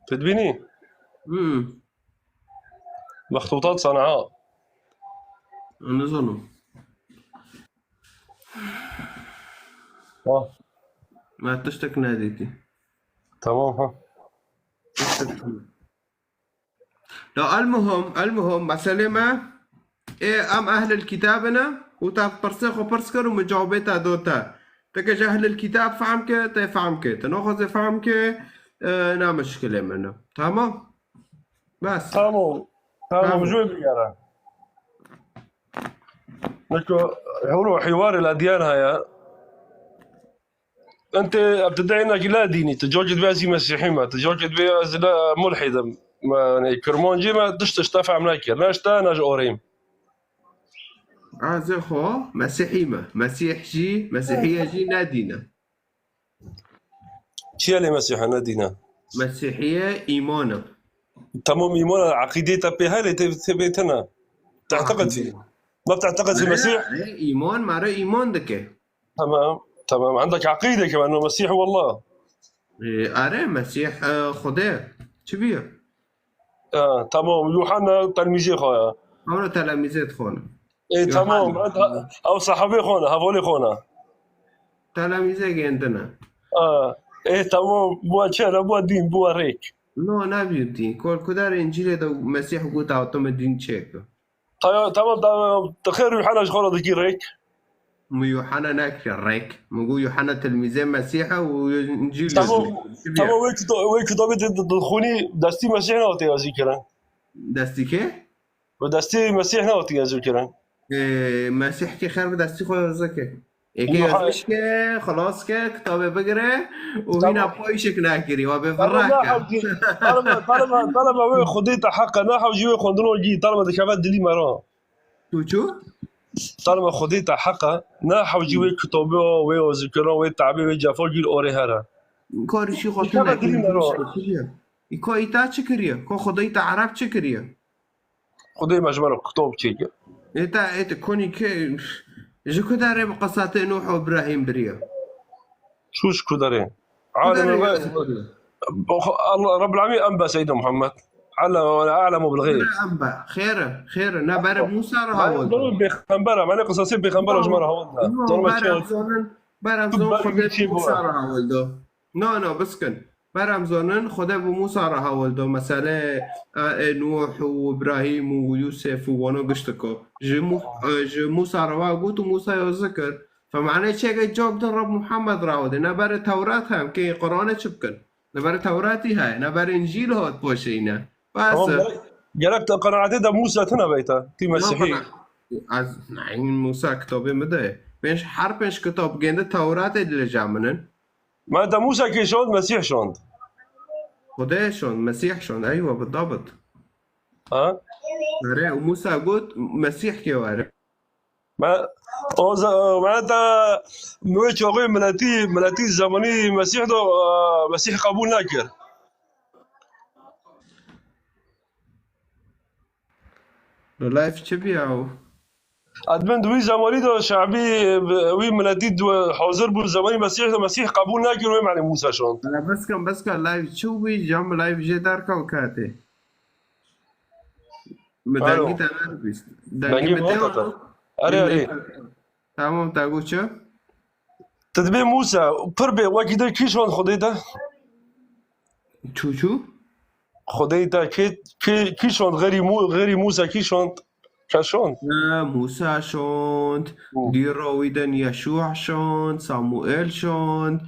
تدبيني امم مخطوطات صنعاء انا ظنم ما تشتك ناديتي تمام ها لو المهم مسألة ما إيه أم أهل الكتابنا وتا برسخ وبرسكر ومجاوبتا دوتا تكج أهل الكتاب فهم كه تفهم كه تناخذ فهم كه نا مشكلة منه تمام بس تمام تمام. جو بيارا نكو هو حوار الأديان هيا أنت بتدعي إنك لا ديني تجوجد بها زي مسيحي ما تجوجد بها زي لا ملحدة ما يعني كرمونجي ما تشتش تفع مناكر ناشتا ناج أوريم زي خو مسيحي ما مسيح جي مسيحية جي نادينا شيء اللي مسيحي نادينا مسيحية إيمانا تمام إيمان عقيدتها بها اللي تبيتنا تعتقد فيه ما بتعتقد في المسيح إيمان معناه إيمان دكه تمام عندك عقيدة كمان إنه مسيح والله أره مسيح خدا شبيه تمام يوحنا تلميذي خويا هون تلاميذات خونا ايه تمام او صحابي خونا هذول خونا تلاميذة عندنا ايه تمام بوا شر بوا دين بوا ريك نو نبيوتي كل كدار إنجيل ده مسيح قلت عطم الدين تشيك تمام تخير يوحنا شغله ذكي ريك مو يوحنا ناكر ريك مو يوحنا تلميذة مسيحة وإنجيل تمام ويك طبيت تدخوني دستي مسيحنا وتي ذكرا دستي كه؟ ودستي مسيحنا وتي ذكرا مسيح كي خير بدستي خواه زكي يكي يزمش كه خلاص كه كتابه بقره وهنا بويشك ناكري وبفراك طالما وين خديت حقا ناحو جيوي خندرو جي طالما دكافات دلي مرا شو؟ طالما خديت حقا ناحو جيوي كتابه وي ذكرا وي تعبي وي جافو جيل اوري هرا كاري شي خاطر يكو ايتا چكريا كو خديت عرب چكريا خدي مجمل كتاب تشيك ايتا كوني كي جو كداري بقصات نوح وابراهيم بريا شوش كدارين عالم الله رب العالمين انبا سيدنا محمد اعلم بالغيب انبا خير نبر موسى راه ضروري بخنبره معناها قصصي بخنبره جمره هولنا برام زون خدا موسى راه ولدو نو بسكن برام زونن خدا بو موسى راه ولدو مساله نوح وابراهيم ويوسف وانا قشتكو جو موسى راه قلت موسى يذكر فمعناه شيء جواب رب محمد راود نبر التوراة هم كي قرآن شبكن نبر توراتي هاي نبر انجيل هات بوشينا بس جربت قناعتي ده موسى تنا بيتا تي مسيحي از نعم موسى كتابي مده بيش حرفش كتاب جند تورات اللي جامنن ما انت موسى كي شوند مسيح شوند خدا شون مسيح شون ايوه بالضبط وموسى قلت مسيح كي وارد ما معناتها مويت وغير ملاتي الزمني مسيح دو مسيح قبول ناكر لايف تشبي او ادمن دوي زماني دو شعبي وي ملاتي دو حوزر بو زماني مسيح قبول ناكر وي معنى موسى شون انا بس كان لايف شو بي جام لايف جي داركا وكاتي مدانجي تمام بس دانجي اري تمام تاقول شو تدبي موسى بربي وكذا كيشون خديته چو خديته كيشون غير موسى كيشون كشون موسى شوند ديرويدن يشوع شوند صاموئيل شوند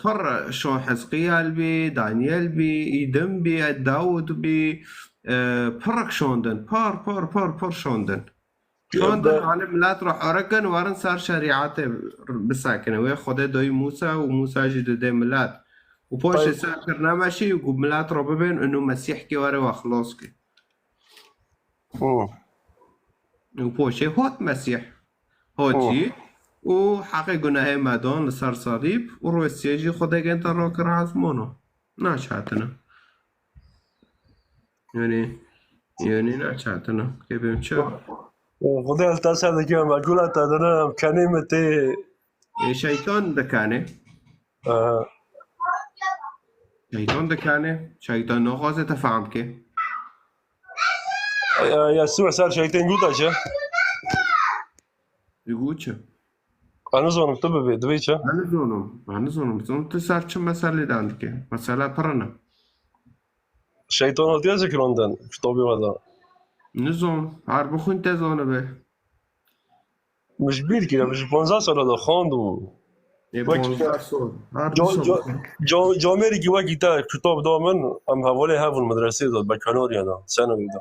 بر شون حزقيال بي دانيال بي إيدم بي داود بي برك شوندن بار شوندن شوندن على ملات روح أركن وارن صار شريعته بساكنه ويا خده دوي موسى وموسى جد دي ملات وبوش ساكر نمشي وملات رو ببين انه مسيح كي واري وخلاص كي وبوش هوت مسيح هوتي وحقي قناه مادون لصار صليب وروي السيجي خده جنت روك رعزمونه ناشاتنا يعني ناشاتنا كيف يمشي خدي التاسع ذكي ما أقول أتدرى كلمة شيطان دكانه شيطان دكانه شيطان نخواسته تفهم که يسوع صار شيطان قداشة يقول چه أنا زونم تبى دويشة أنا زونم بس صار چه مسئله داند که مسئله پرنا شيطان هاتي ذكرندن كتابي ولا نزون عرب خون تزونه به مش بير كده مش 15 سال هذا خاندو جامعه که وقتی تا کتاب دامن هم حواله هفون مدرسه داد بکانوریا دا ثانوی دا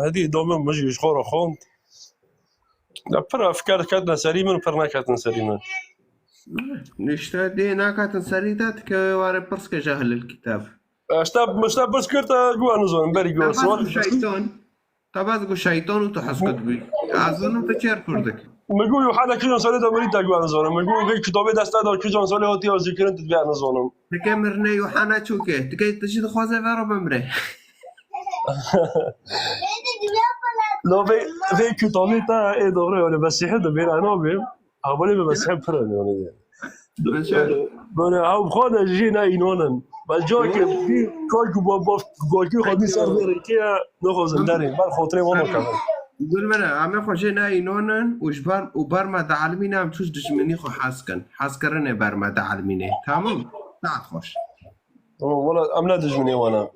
هدی دامن مش خورا خوند لا پر افکار کردن سری من پر نکردن سری من نشته دي ناكات سريدات كواري برسك جاهل الكتاب اشتاب بس كرتا جوا نزون بري جوا تبازقو شيطان تبازقو شيطان وتحسكت بي أظن تشير كردك مگو یوحنا کی جان ساله دامری تا گوان زانم مگو وی کتابه دست داد کی جان ساله هاتی از ذکرن تبیان زانم تكمرني يوحنا تشوكي تكي تشيد خوازه ورا بمره لا وی کتابه تا اداره ولی مسیح دبیر انا بیم اولی به مسیح پرن یعنی بله او خانه جینا اینونن بس جا که بی کار که با گاکی خودی سر بره که نخوزن داریم بر خاطر ما نکنم يقول منا عم خوشينا ينونن وبر ما تعلمينا عم توش دشمني خو حاسكرنا بر ما تعلمينا تمام تعال خوش ولا امنا دجمني وانا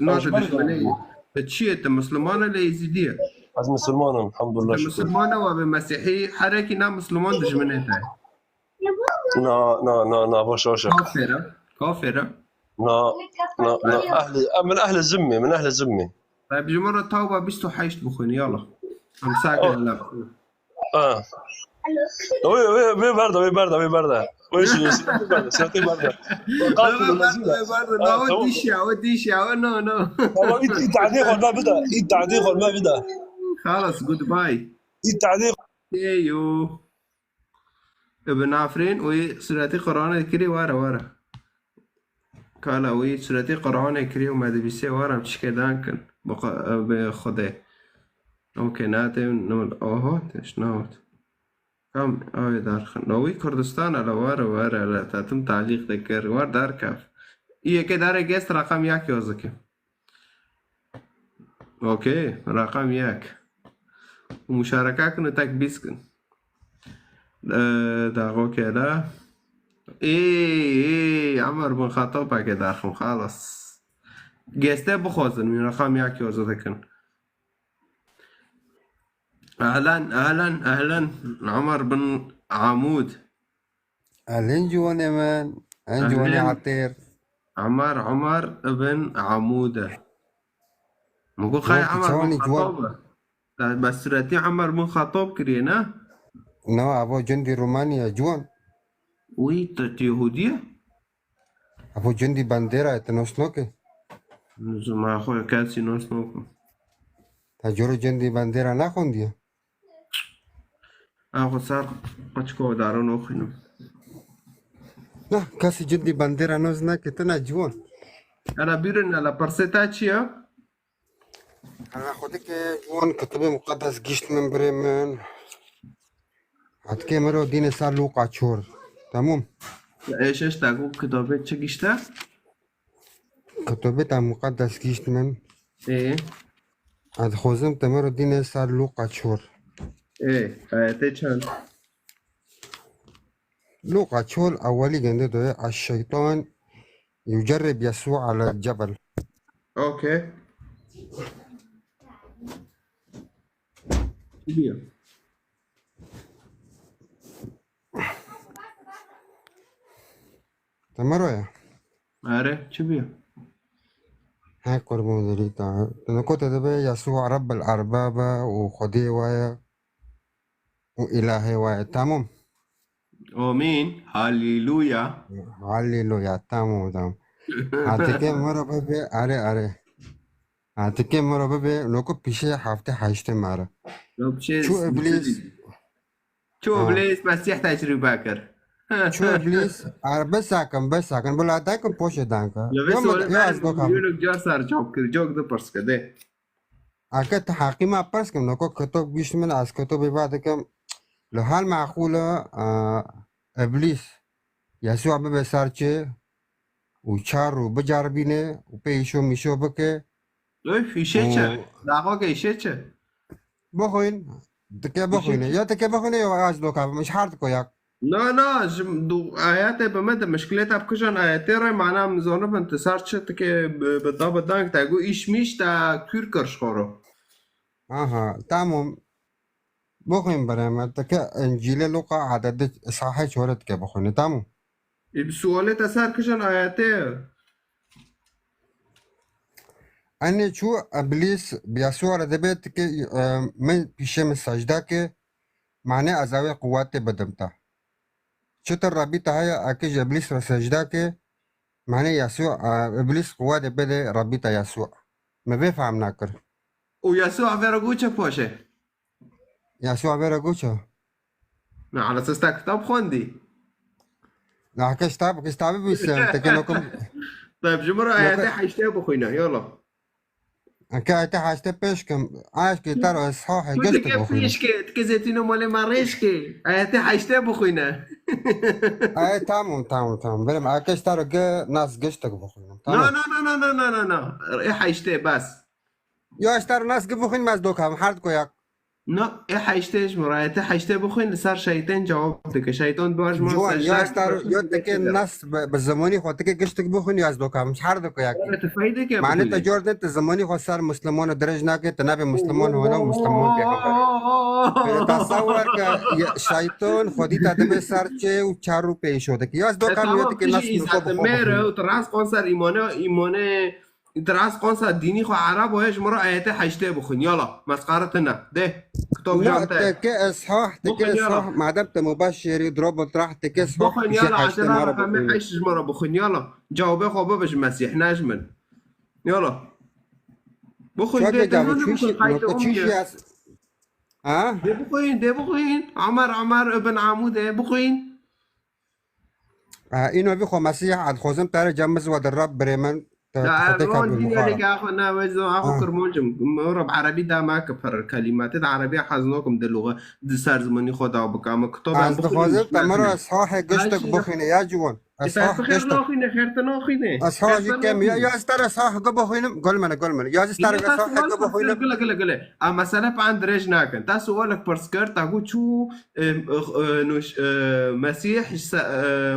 ناش دشمني تشي انت مسلمان ولا يزيديه از مسلمان الحمد لله شكرا مسلمان وبمسيحي حركي نا مسلمان دشمني تاعي نا باشا كافرة نا من اهل الذمه من اهل الذمه طيب جمرة توبة بيستو حيشت بخوني يلا امساك هلا وي برده ويش سيرتي برده وديشيا نو التعليق ما بدا خلاص جود باي التعليق ايو ابن عفرين وي سورتي قرآن كري ورا قال وي سورتي قرآن كري وما دبيسي ورا مش كدانكن بخده اوكي ناتم نمل اوهات نوت كم اوي دارخن نوي كردستان على ورا لا تتم تعليق ذكر ور دار كاف ايه كده جست رقم ياك يوزك اوكي رقم ياك ومشاركاك نتاك بيسكن داغو كده ايه عمر بن خطاب كده اخم خلاص جسته بخوزن من رقم ياك يوزك اهلا عمر بن عمود أهلين جواني من أهلين جواني عطير عمر بن عمودة مقول خاي عمر بن خطاب بس سورتي عمر بن خطاب كرينا نو أبو جندي رومانيا جوان وي يهودية أبو جندي بانديرا تنوسنوكي ما أخوي كالسي نوسنوكو تجورو جندي بانديرا ناخونديا أخو صار قشكو دارون أخينو لا كاسي جندي بانديرا نوزنا كتنا جوان أنا بيرن على برسيتاتشيا أنا خودك جوان كتب مقدس جيشت من بريمن عدكي مرو دين صار لوقا تشور تمام إيش تاقو كتابة تشكيشتا كتبت مقدس جيشت من إيه عد خوزم تمرو دين صار لوقا تشور ايه آياتي چند لوقا تشول أولي جنده الشيطان يجرب يسوع على الجبل. اوكي بيا تمرة عارف شو بيا هاي قربون دليتا تنكو تدبي يسوع رب الأرباب وخدي وايا وإلهي وايا تمام. امين هاليلويا هاليلويا تمام. هاتكي مرة ببي أري هاتكي مرة ببي لوكو بيشي حافتي حاجتي مرة لو بشي شو إبليس شو ابليس مسيح تجري باكر شو إبليس بس ساكن بلا دايكم بوشي دانكا لا بس يوم ولا يا أزدوك هم يقولك جا صار جوك ده برس كده أكيد حقي ما برسكم لوكو كتب جيش من أس كتب بعدكم لحال معقولة إبليس يسوع ببي سارچه وشارو بجاربينه وبيشو ميشو بكي اوف يشيتشه دعوة يشيتشه بخوين تكي بخوينه يا تكي بخوينه يا أزدوك مش حارتكو ياك لا دو آيات بمدى مشكلتها بكشان آيات رأي معناها مزونة بانتصار تشتك بالضبط دانك تاقو إيش ميش تا كيركرش خورو آها تمام بخوين برامة تكي إنجيل لوقا عدد صحيح شورت كي بخوينه تمام بسؤالي تسار كشان آيات أني شو إبليس بيسوع ردبت كي من بيشم السجدة كي معناه أزاوية قوات بدمتا شتر ربيتا هيا أكيد إبليس السجدة كي معناه يسوع إبليس قوات بدي ربيتا يسوع ما بيفهم ناكر ويسوع فيرغوچه پوشه يسوع بيرا قوشة نه على اساس تا كتاب خوندي لا كشتاب بيسم تكلكم طيب جمرة آيات حيشتي بخوينا يلا أكيد حاجة بيشكم عايش كي ترى إصحاح قلت قشت كيف بخوينا فيشكي تكزيتينو مالي ماريشكي آيات حيشتي بخوينا أي تمام برم أكيد ترى ناس قشتك بخوينا لا تمام لا لا لا لا لا لا ايه حيشتي بس يا اشتر ناس بخوين ما زدوك هم حردكو ياك لا ايه حيشتيش مرايته حيشتي بخوين صار شيطان جواب دك شيطان بواج ما جوان يا اشتر يودك الناس بالزماني خوتك قشتك بخوين يا زدوك هم مش حردكو ياك تفايدك يا معناتها جوردن الزماني خو صار مسلمون درجنا كي تنابي مسلمون هنا ومسلمون بيغمبر تصور شيطان خودي تدبي صار شيء وشارو بيشودك يا زدوك هم يودك الناس ميره وتراس قنصر ايمانه تراس قنصر ديني خو عرب وهيش مرة آيات حيشتي بخوين يلا مسقارتنا ده كتاب لا جامتك تكي اصحاح بخن يلا. ما دمت مباشر يضرب راح تكي اصحاح بخن يلا عشان اعرف ما حيش مرة بخن يلا جاوبي خو بابش مسيح نجمن يلا بخن ده ده بخن عمر ابن عمود بخن اینو بخو مسیح عد خوزم تر جمز ود الرب بريمن لا رون دي لك اخونا وزو اخو كرمونجم مرب عربي دا ما كفر الكلمات العربية حزنوكم ده اللغة دي صار زماني خدا وبكام كتاب از خوزم تمر اصحاح قشتك بخينه يا جوان اصحاح قشتك خير تنوخينه اصحاح كم يا استر اصحاح قبخينه قول من يا استر اصحاح قبخينه قل اما سلف عند رجناكن تا سؤالك برسكر تاقول شو نوش مسيح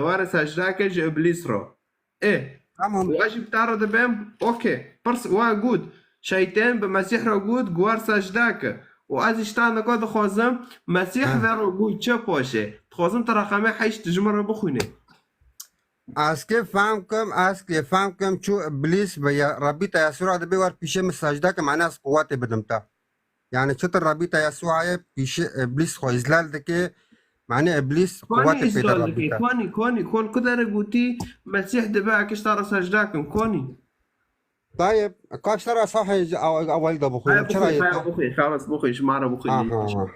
وارث اجراكج ابليس رو ايه تمام واجب تعرض بهم اوكي برس واجود شيطان بمسيح رجود جوار سجداك وאז اشتانا قد خوزم مسيح ورجود چه باشه خوزم ترقمه حيش تجمر بخونه اسكي فهمكم شو ابليس بيا ربي يسوع ده بيور بيشه مسجدا كمان اس قوات بدمتا يعني شو ربي يسوع بيشه ابليس خو ازلال دكي معنى ابليس قوات بيد ربي كوني كون كده رجوتي مسيح دبا كشتار سجداكم كوني طيب كاش ترى صح اول ده بخوي بخوي خلاص بخوي شمارة بخوي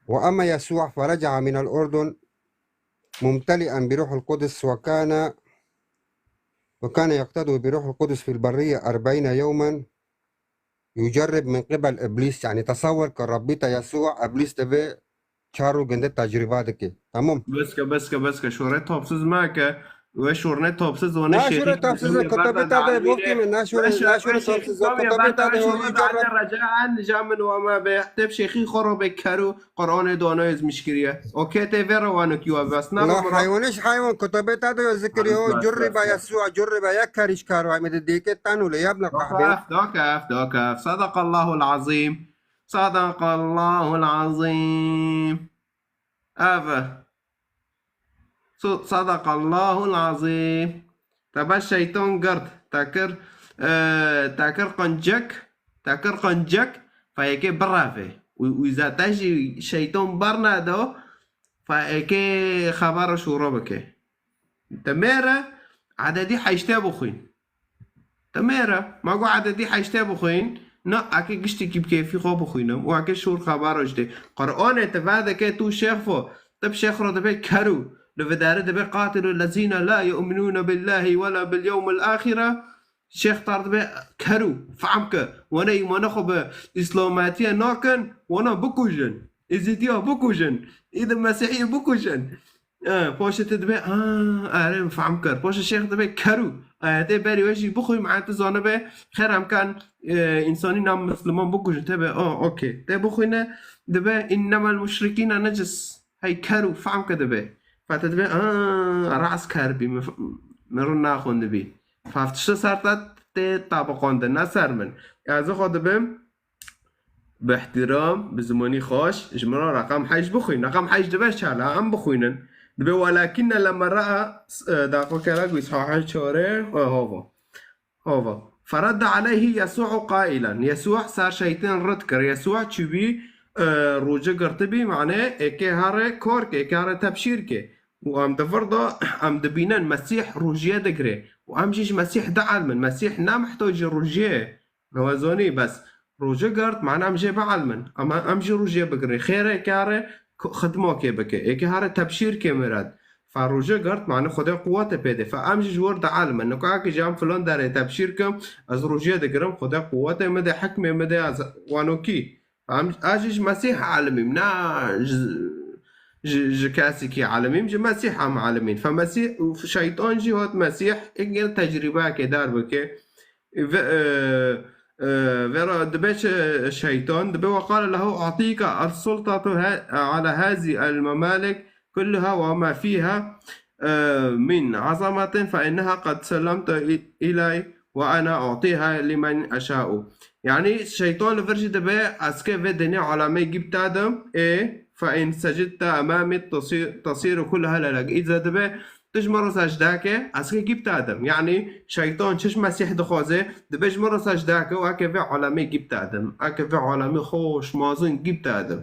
واما يسوع فرجع من الاردن ممتلئا بروح القدس وكان يقتدي بروح القدس في البرية 40 يوما يجرب من قبل إبليس يعني تصور كربيت يسوع إبليس تبي شارو جند تجرباتك تمام بس شورتها بسز ماك وشورنه تابسز ونه ناشور شيخي تابسز كتب تاده بوقتي من ناشور تابسز كتب تاده هو يجرب رجاء جامن وما بيحتب شيخي خرب كرو قرآن دانايز مشكريه اوكي تفر وانو كيو بس لا حيوانش حيوان كتب تاده ذكر هو جرب يسوع جرب يكرش كارو عمد ديك تانو لي ابن قحبين دوكاف صدق الله العظيم صدق الله العظيم افا صدق الله العظيم تبا الشيطان قرد تاكر قنجك فهيك برافي وإذا تجي شيطان برنادو فهيك خبر شوربك تميرة عددي حيشتابو خوين تميرة ما قو عددي حيشتابو خوين نا اكي قشتي كيف خوب خوينم واكي شور خبر اجدي قرآن تفاده كي تو شيخفو طب شيخ رو دبي كرو لفدار دبي قاتلوا الذين لا يؤمنون بالله ولا باليوم الآخرة شيخ طار دبي كرو فعمك وانا خب إسلاماتيا ناكن وانا بكوجن إزيديا بكوجن إذا مسيحي بكوجن باشا تدبي آرم فعمكر باشا الشيخ دبي كرو تي بري وشي بخوي معناته زانبه خير هم كان إنساني نام مسلمان بكوجن تبي أوكي تبي بخوينا دبي إنما المشركين نجس هاي كرو فعمك دبي فتدبي رأس كربي مرنا خون دبي فافتش سرتت طبقان ده نسر من يعني خود بهم باحترام بزماني خاش اجمرا رقم حيش بخوين رقم حيش دبش هلا عم بخوينن دبي ولكن لما رأى داقو كلاك بيصحاح شوره هوفا فرد عليه يسوع قائلا يسوع صار شيطان رد كر يسوع تشبي روجه قرطبي معناه اكي هاره كورك اكي هاره تبشيرك وام دفرضه ام دبينان مسيح روجيه دقري وام جيش مسيح دعال من مسيح نا محتاج روجيه نوازوني بس روجه قرط معناه ام جي بعلمن اما ام جي روجيه بقري خيره كاره خدمه كي بكي اكي هاره تبشير كي مراد فروجه قرط معناه خدا قوته بده فام جي جور دعال من نكاك جام فلان داره تبشير كم از روجيه دقرم خدا قوته مده حكمه مده از وانوكي اجيش مسيح عالمي منا كاسكي عالمين جي مسيح عم عالمين فمسيح شيطان جي هات مسيح اجل تجربة كدار بكي فرا دبش الشيطان دبي وقال له أعطيك السلطة على هذه الممالك كلها وما فيها من عظمة فإنها قد سلمت إلي وأنا أعطيها لمن أشاء يعني الشيطان الفرش دبي أسكي في الدنيا على ما جبت آدم فإن سجدت أمامي تصير كلها لك إذا دبي تجمر سجداك أسكي جبت آدم يعني شيطان شش مسيح دخوزه دبي جمر سجداك وأكي في علامي جبت آدم أكي في علامي خوش مازن جبت آدم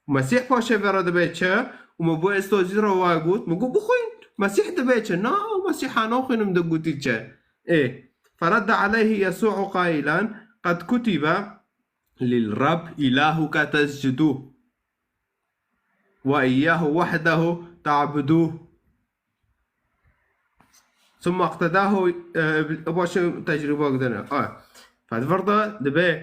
مسيح باشا فرا دبي چه ومبو استوزي رو واقوت مقو بخوين مسيح دبي چه نا مسيح ناخوين مدقوتي چه فرد عليه يسوع قائلا قد كتب للرب إلهك تسجدوه وإياه وحده تعبدوه ثم اقتداه باش تجربة قدنا فالفرضة دبي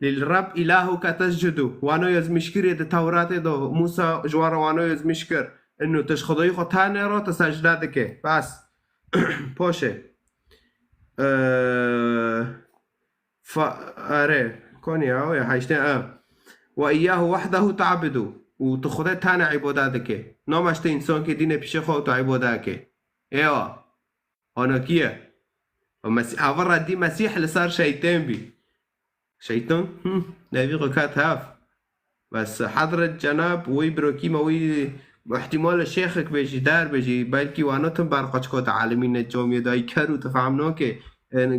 للرب إلهك تسجدوه وانو يزمشكر يد التوراة دو موسى جوار وانو يزمشكر انو تشخضي خطاني رو تسجداتك بس باشه فأري كوني يا حيشتين وإياه وحده تعبدوا وتخذ تانا عبادتك نامشت إنسان که دین پیش خود تو عبادتك ايوه انا كيه اول ردي مسيح اللي صار شيطان بي شيطان نبي قكات هاف بس حضرة جناب وي بروكيما وي احتمال الشيخك بيجي دار بيجي بلكي وانا تنبرقش كود عالمين الجامعة داي كارو تفهمنا که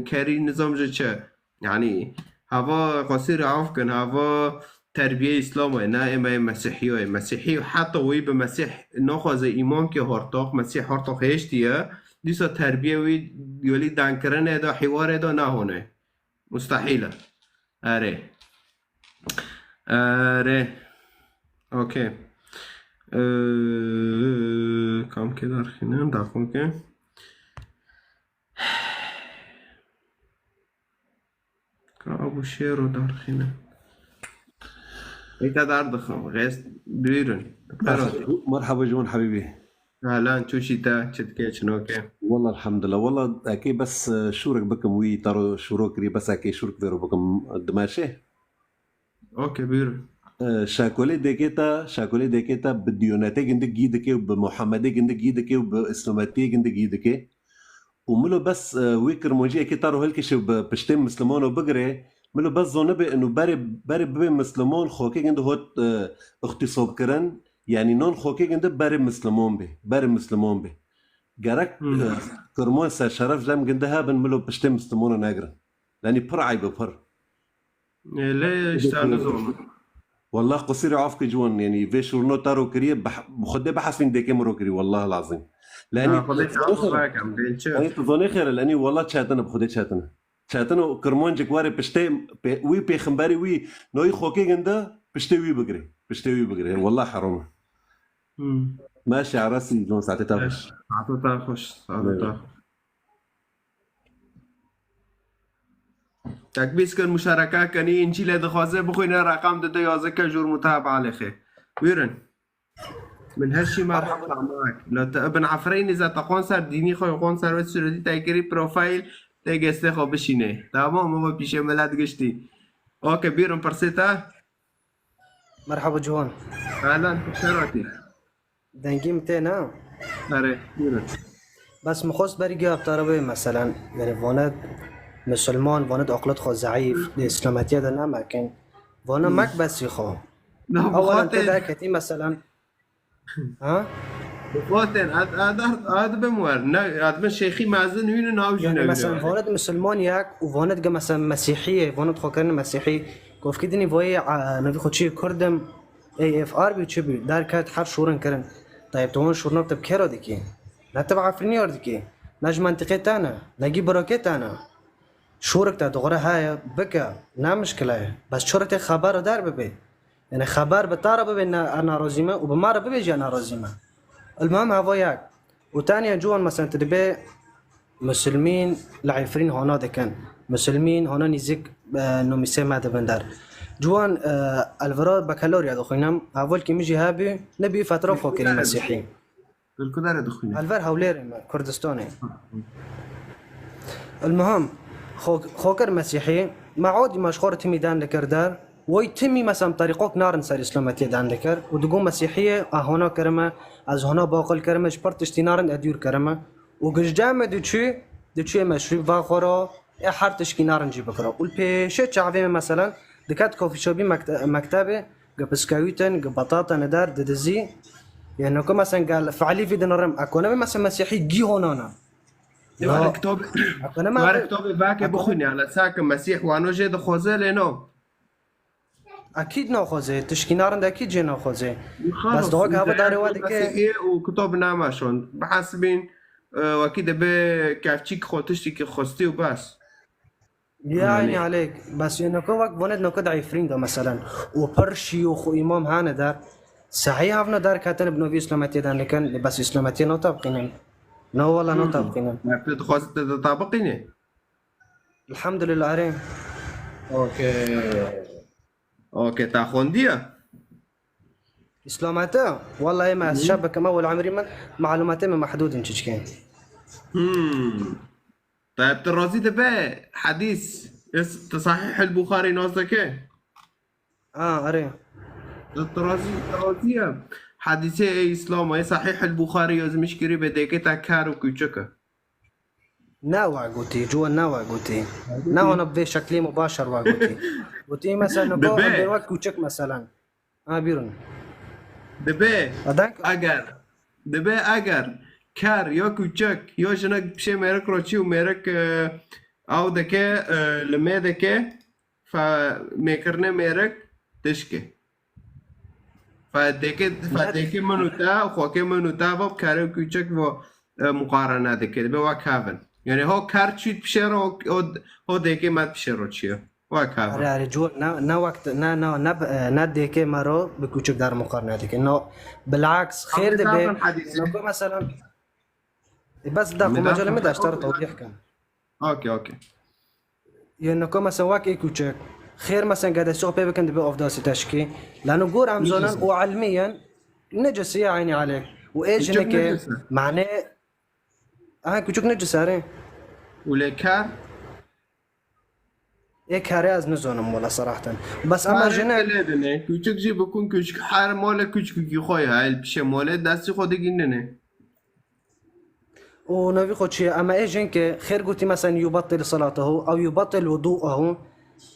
كاري نظام جه يعني هوا قصير عفكن هوا تربیه اسلام نه اما مسیحی حتی وی به مسیح نخواهد ایمان که هرتاق مسیح هرتاق هشتیه دیسا تربیه وی یولی دنکرنه دا حواره دا نهونه مستحیله اره اوکی کام که در خینم دخون که ابو شيرو دار خينا ايتا دار دخم غيس بيرن مرحبا جون حبيبي اهلا شو شيتا شتكي شنوكي والله الحمد لله والله اكيد بس شورك بكم وي ترى شوروكري بس اكيد شورك بيرو بكم دماشي اوكي بيرو شاكولي ديكيتا بالديوناتي جندك جيدكي وبمحمدي جندك جيدكي وباسلاماتي جندك جيدكي وملو بس ويكر موجي اكيد ترى هلكي شو بشتم مسلمون وبقري ملو بس ظنبي انه باري بي مسلمون خوكي جند هوت اختصاب كرن يعني نون خوكي جند باري مسلمون بي جارك كرمون سا شرف جام جندها بن ملو بشتم مسلمون ناقرن لاني بر عيب بر ليش تعال زوم والله قصير عافك جوان يعني في شورنو تارو كريه بخدي بحث فين ديكي مرو كري والله العظيم لاني خليك معك عم بينشوف يعني تظني خير لاني والله شاتنا بخدي شاتنا كرمون جكواري بشتي وي بيخمباري وي نوي خوكي جندا بشتي وي بقري والله حرام ماشي على راسي جون ساعتي تاخش عطوتا خوش عطوتا تكبيس كان مشاركة كاني انجيل دخوازه بخوينا رقم ده 11 كجور متابعة لخي ويرن من هالشي ما راح اطلع معك لو ابن عفرين اذا تقون صار ديني خو يقون صار وسردي تايكري بروفايل تيجي خو بشينه تمام ما بيش ملات قشتي اوكي بيرن برسيتا مرحبا جوان اهلا شراتي دنگی متنا اره بيرن بس مخص برگه بطربه مثلا يعني واند مسلمان واند عقلت خو ضعيف الاسلامتيه ده نمكن وانا مك بس خو اولا انت ده كتي مثلا ها بخاطر هذا بمور هذا من شيخي مازن وين ناوج يعني مثلا واند مسلمان ياك وواند مثلا مسيحيه واند خو كان مسيحي كوف كدني وي نبي خو شي كردم اي اف ار بي تشبي دار كات حر شورن كرن طيب تون شورن بتبكيرو ديكي لا تبع عفرني وردكي ناج منطقه تانا نجي بروكيت انا شورك تا دغره هاي بكا نا مشكله بس شورت خبر دار ببي يعني خبر بتعرف بان انا رزيمه وبمره بيجي انا رزيمه المهم هذا ياك وثانيا جوان مثلا تدبي مسلمين لعفرين هنا كان مسلمين هنا نزيك انه مسمى بندر جوان الفراد بكالوريا دخينم اول كي ميجي هابي نبي فتره فوق المسيحيين الكدار دخينا الفر هولير كردستاني المهم خوكر مسيحي معود مشغور تمي دان لكردار ويتمي مثلا طريقوك نار سر اسلامتي دان لكر ودقوم مسيحيه هنا كرمه از هنا باقل كرمه شبرتشتي نارن اديور كرمه وقجدام دچي مشروب واخورا احر تشكي نارن جي بكرا والبيشه تعوي مثلا دكات كوفي شوبي مكتبه قبسكاويتن قبطاطا ندار ددزي يعني كما مثلا قال فعلي في دنرم اكون مثلا مسيحي جي هونانا وارك توبي باكي بخوني على ساكن مسيح وانو جيد خوزه لينو اكيد ناخذه تشكينارن اكيد جي ناخذه بس دوك هذا داري وادي مسيحي وكتب نامشون بحسبين واكيد بكافتشيك خوتشتي كي خوستي وبس يا عيني عليك بس انه كوك بند نكد عفرين ده مثلا وبرشي وخو امام هانا دار صحيح هفنا دار كاتن ابن في اسلامتي دان لكن بس اسلامتي نو طابقين نو والله نو طابقين تخوز تطابقين الحمد لله عليه اوكي تاخونديا اسلامته والله ما شابك ما اول عمري من معلوماتي محدود انتشكين طيب ترازي ده حديث تصحيح البخاري نوزك اري ترازي حديثي اسلام اي صحيح البخاري يزمش كري بديك تكارو كوچك ناوع قوتي جوا ناوع قوتي ناوع بشكل شكلي مباشر واقوتي قوتي مثلا نقول بوقت كوچك مثلا بيرون دبي اگر کار یا کوچک یا جنگ بشه مرک روچی و مرک او دکه لمه دکه فمیکرنه مرک تشکه فدکه منوتا و خواکه منوتا و کار کوچک و مقارنه دکه به وکاون یعنی ها کار چید بشه رو ها دکه مد بشه رو چیه وکاون آره جو نه وقت نه دکه مرو به کوچک در مقارنه دکه نه بالعکس خیر ده به مثلا بس دقيقة مجال مدى اشترى توضيح كان اوكي يعني كما سواك ايكوتشك خير مثلا قاعد السوق بيبي كان دبي اوف داسي تشكي لانه قور عم زونن وعلميا نجس يا عيني عليك وايش كوچك هناك نجسة معناه كوچك نجس اره ولا كار هيك هاري از نزونم والله صراحة بس اما کار جنك دلدنه کوچک جی بکن کوچک هر مال کوچک کی خواه های پیش مال دستی خود گیننه ونبي خد شيء اما ايش هناك خير قلتي مثلا يبطل صلاته او يبطل وضوءه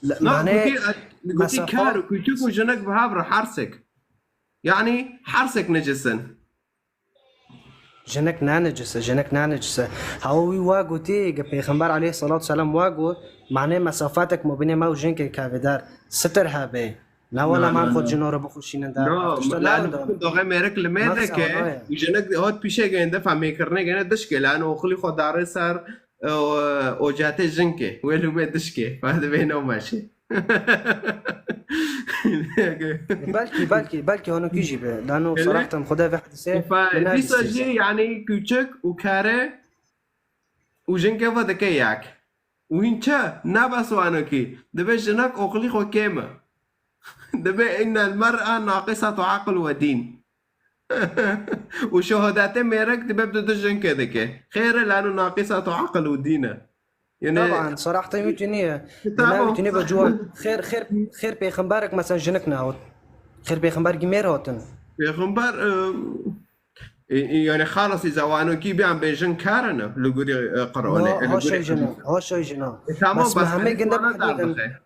لا نه معناه گوتی مسافات کار کوچک و جنک به هبر حرسک یعنی حرسک نجسن جنك نانجسة جنك نانجسة هاوي واقو تي پیغمبر عليه الصلاة والسلام واقو معناه مسافاتك ما بين ما وجنك كافدار سترها به لا ولا نه ما نه نخد نه جنورة بخوشين دار نه اشتا لا لانه ده بكون دوغه میرک لمده مغزى که والله جنک هات پیشه گنده فهمیکرنه گنده دشکه لانه اخلی خود داره سر اوجات جنکه ولو ما دشکه بعد بینه ماشي بلكي هونو كيجي به لانه صراحة خدا في حدثه فديسا لناجسي جي يعني كوچك وكاره وجنكه ودكياك وينچا نبس وانكي دبي جنك اقلي خو كيما دبي ان المرأة ناقصة عقل ودين وشهادات ميرك دبي بدو جنكه دكي خير لانه ناقصة عقل ودين يعني طبعا صراحة يمكن كتابه يمكن بجوان خير بيغمبرك مثلا جنك ناوت خير بيغمبر جمير هوتن پیغمبر يعني خالص اذا وانو كي بيعم بيجن كارنا لغوري قرآن لا هو شيء جنا تمام بس بس مهمة حديث جدا وانا دار حقيقة بخير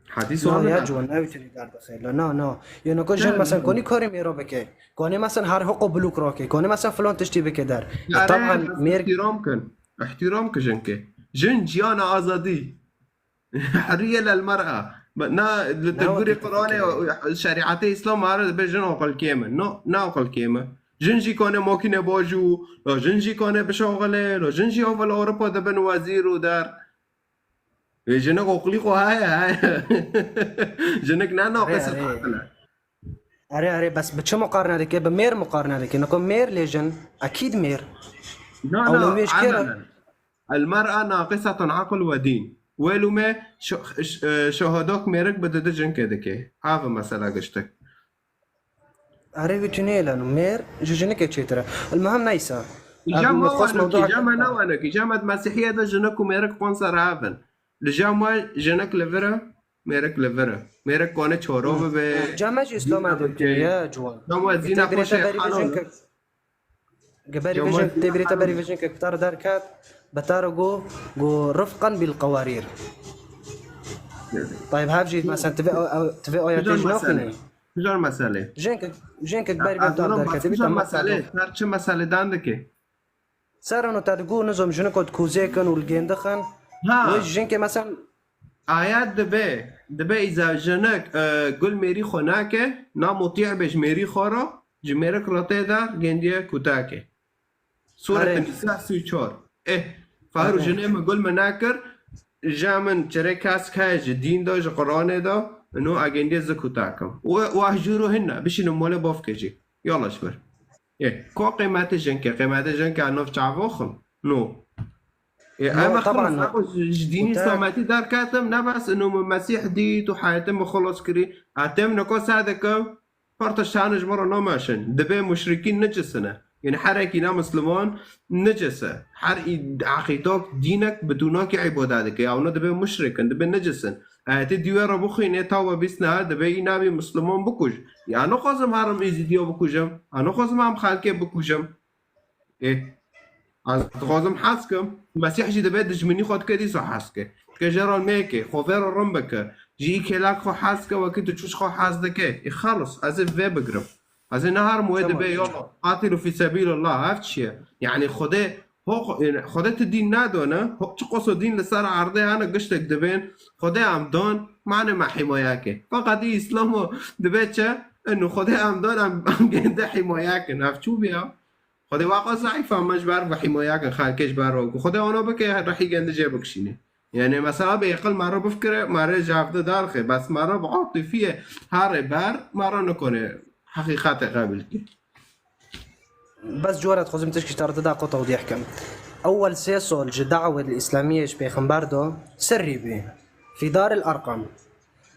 حديث لا وانا يا دار جوان ناوي تري دار بخير لا يعني كل جن مثلا كوني كوري ميرو بكي كوني مثلا هار حقوق بلوك روكي كوني مثلا فلان تشتي بكي دار طبعا بس مير احترامك جنكي جن جيانا ازادي حرية للمرأة نا لتقولي قرآن شريعة الإسلام عارض بجن أقل كيمة نا أقل كيمة جنجي كونه ماكينة باجو لا جنجي كونه بشغله لا جنجي أول أوروبا دبن وزير ودار جنك أقليقو هاي جنك نا ناقص العقل أري بس بتش مقارنة لك بمير مقارنة لك نكون مير ليجن أكيد مير لا أولوية كيرا علنا المرأة ناقصة عقل ودين ولو ما شهادوك ميرك بدد جن كدكي هذا مسألة قشتك أري بتشني لأنه مير جنك تشيترا المهم نيسا جامع خص موضوع جامع نوانك جامع مسيحية ده جنك وميرك قنصر هافن لجامع جنك لفرا ميرك لفرا ميرك كونه چورو به جامع إسلام هذا يا جوان نو زينة خوشه حلال قبل فيجن تبري تبري فيجن كتار داركات بتارجو جو رفقا بالقوارير طيب هاجي مثلا تبي آيات جنوخني شجار مسألة جنك كباري بتار داركات تبي شجار مسألة صار چه مسألة داندكي صار انه تارجو نظام جنكود كوزيكن والجندخن ها ويش جنك مثلا آيات دبي إذا جنك قل ميري خناكه نا مطيع بش ميري خورا جميرك راتي دار جندية كوتاكه سورة النساء سويتشور فهرو جنة قل مناكر جامن چرا کس که دین دا قرآن دا انو اگندی زکوتاکم و احجورو هنه بشینو مولا باف کجی یالا شبر کو قیمت جنکه انوف چعواخم نو اما طبعا خلص ديني اسلاماتي دار كاتم نبس انه مسيح ديت وحياتم خلص كري هاتم نكو سادك فرتشان جمرة نماشن دبي مشركين نجسنا يعني حركينا مسلمان نجسة عقيدتك دينك بدونك عبادتك او نه دبي مشرك دبي نجسن هاتي ديوار بخي نه تاوا بيسنا دبي نبي مسلمان بكوج يعني خازم هرم ايزيديو بكوجم انا خازم هم خالك بكوجم خازم حاسكم مسيح جي دبي دجمني خود كدي صح حاسك كجرال ميكي خوفر رمبك جي كلاك خو حاسك وكنت تشوش خو حاسدك خلص از في بقرب از نهار موعد بي يلا قاتلوا في سبيل الله عرفت شيء يعني خده خودت الدين نادونه چه قصدين لسر عرضه انا قشتك دبين خده عمدان معنى مع حماياك فقط اسلام دبيتشه انه خده عمدان عم قنده حماياك عرفت شو بيها خده واقع ضعيفه مش بعرف حماياك خالكش بعرف خده انا بك راح يقند جيبك شيني يعني مثلا بيقل مرة بفكره مرة جافده دارخه بس مرة بعاطفيه هاري بار مرة نكونه حقيقات قابل بس جوارات خزم تشكي ترى دا توضيح كم اول سيسول الدعوه الاسلاميه بيغمبر دو سري بي في دار الارقام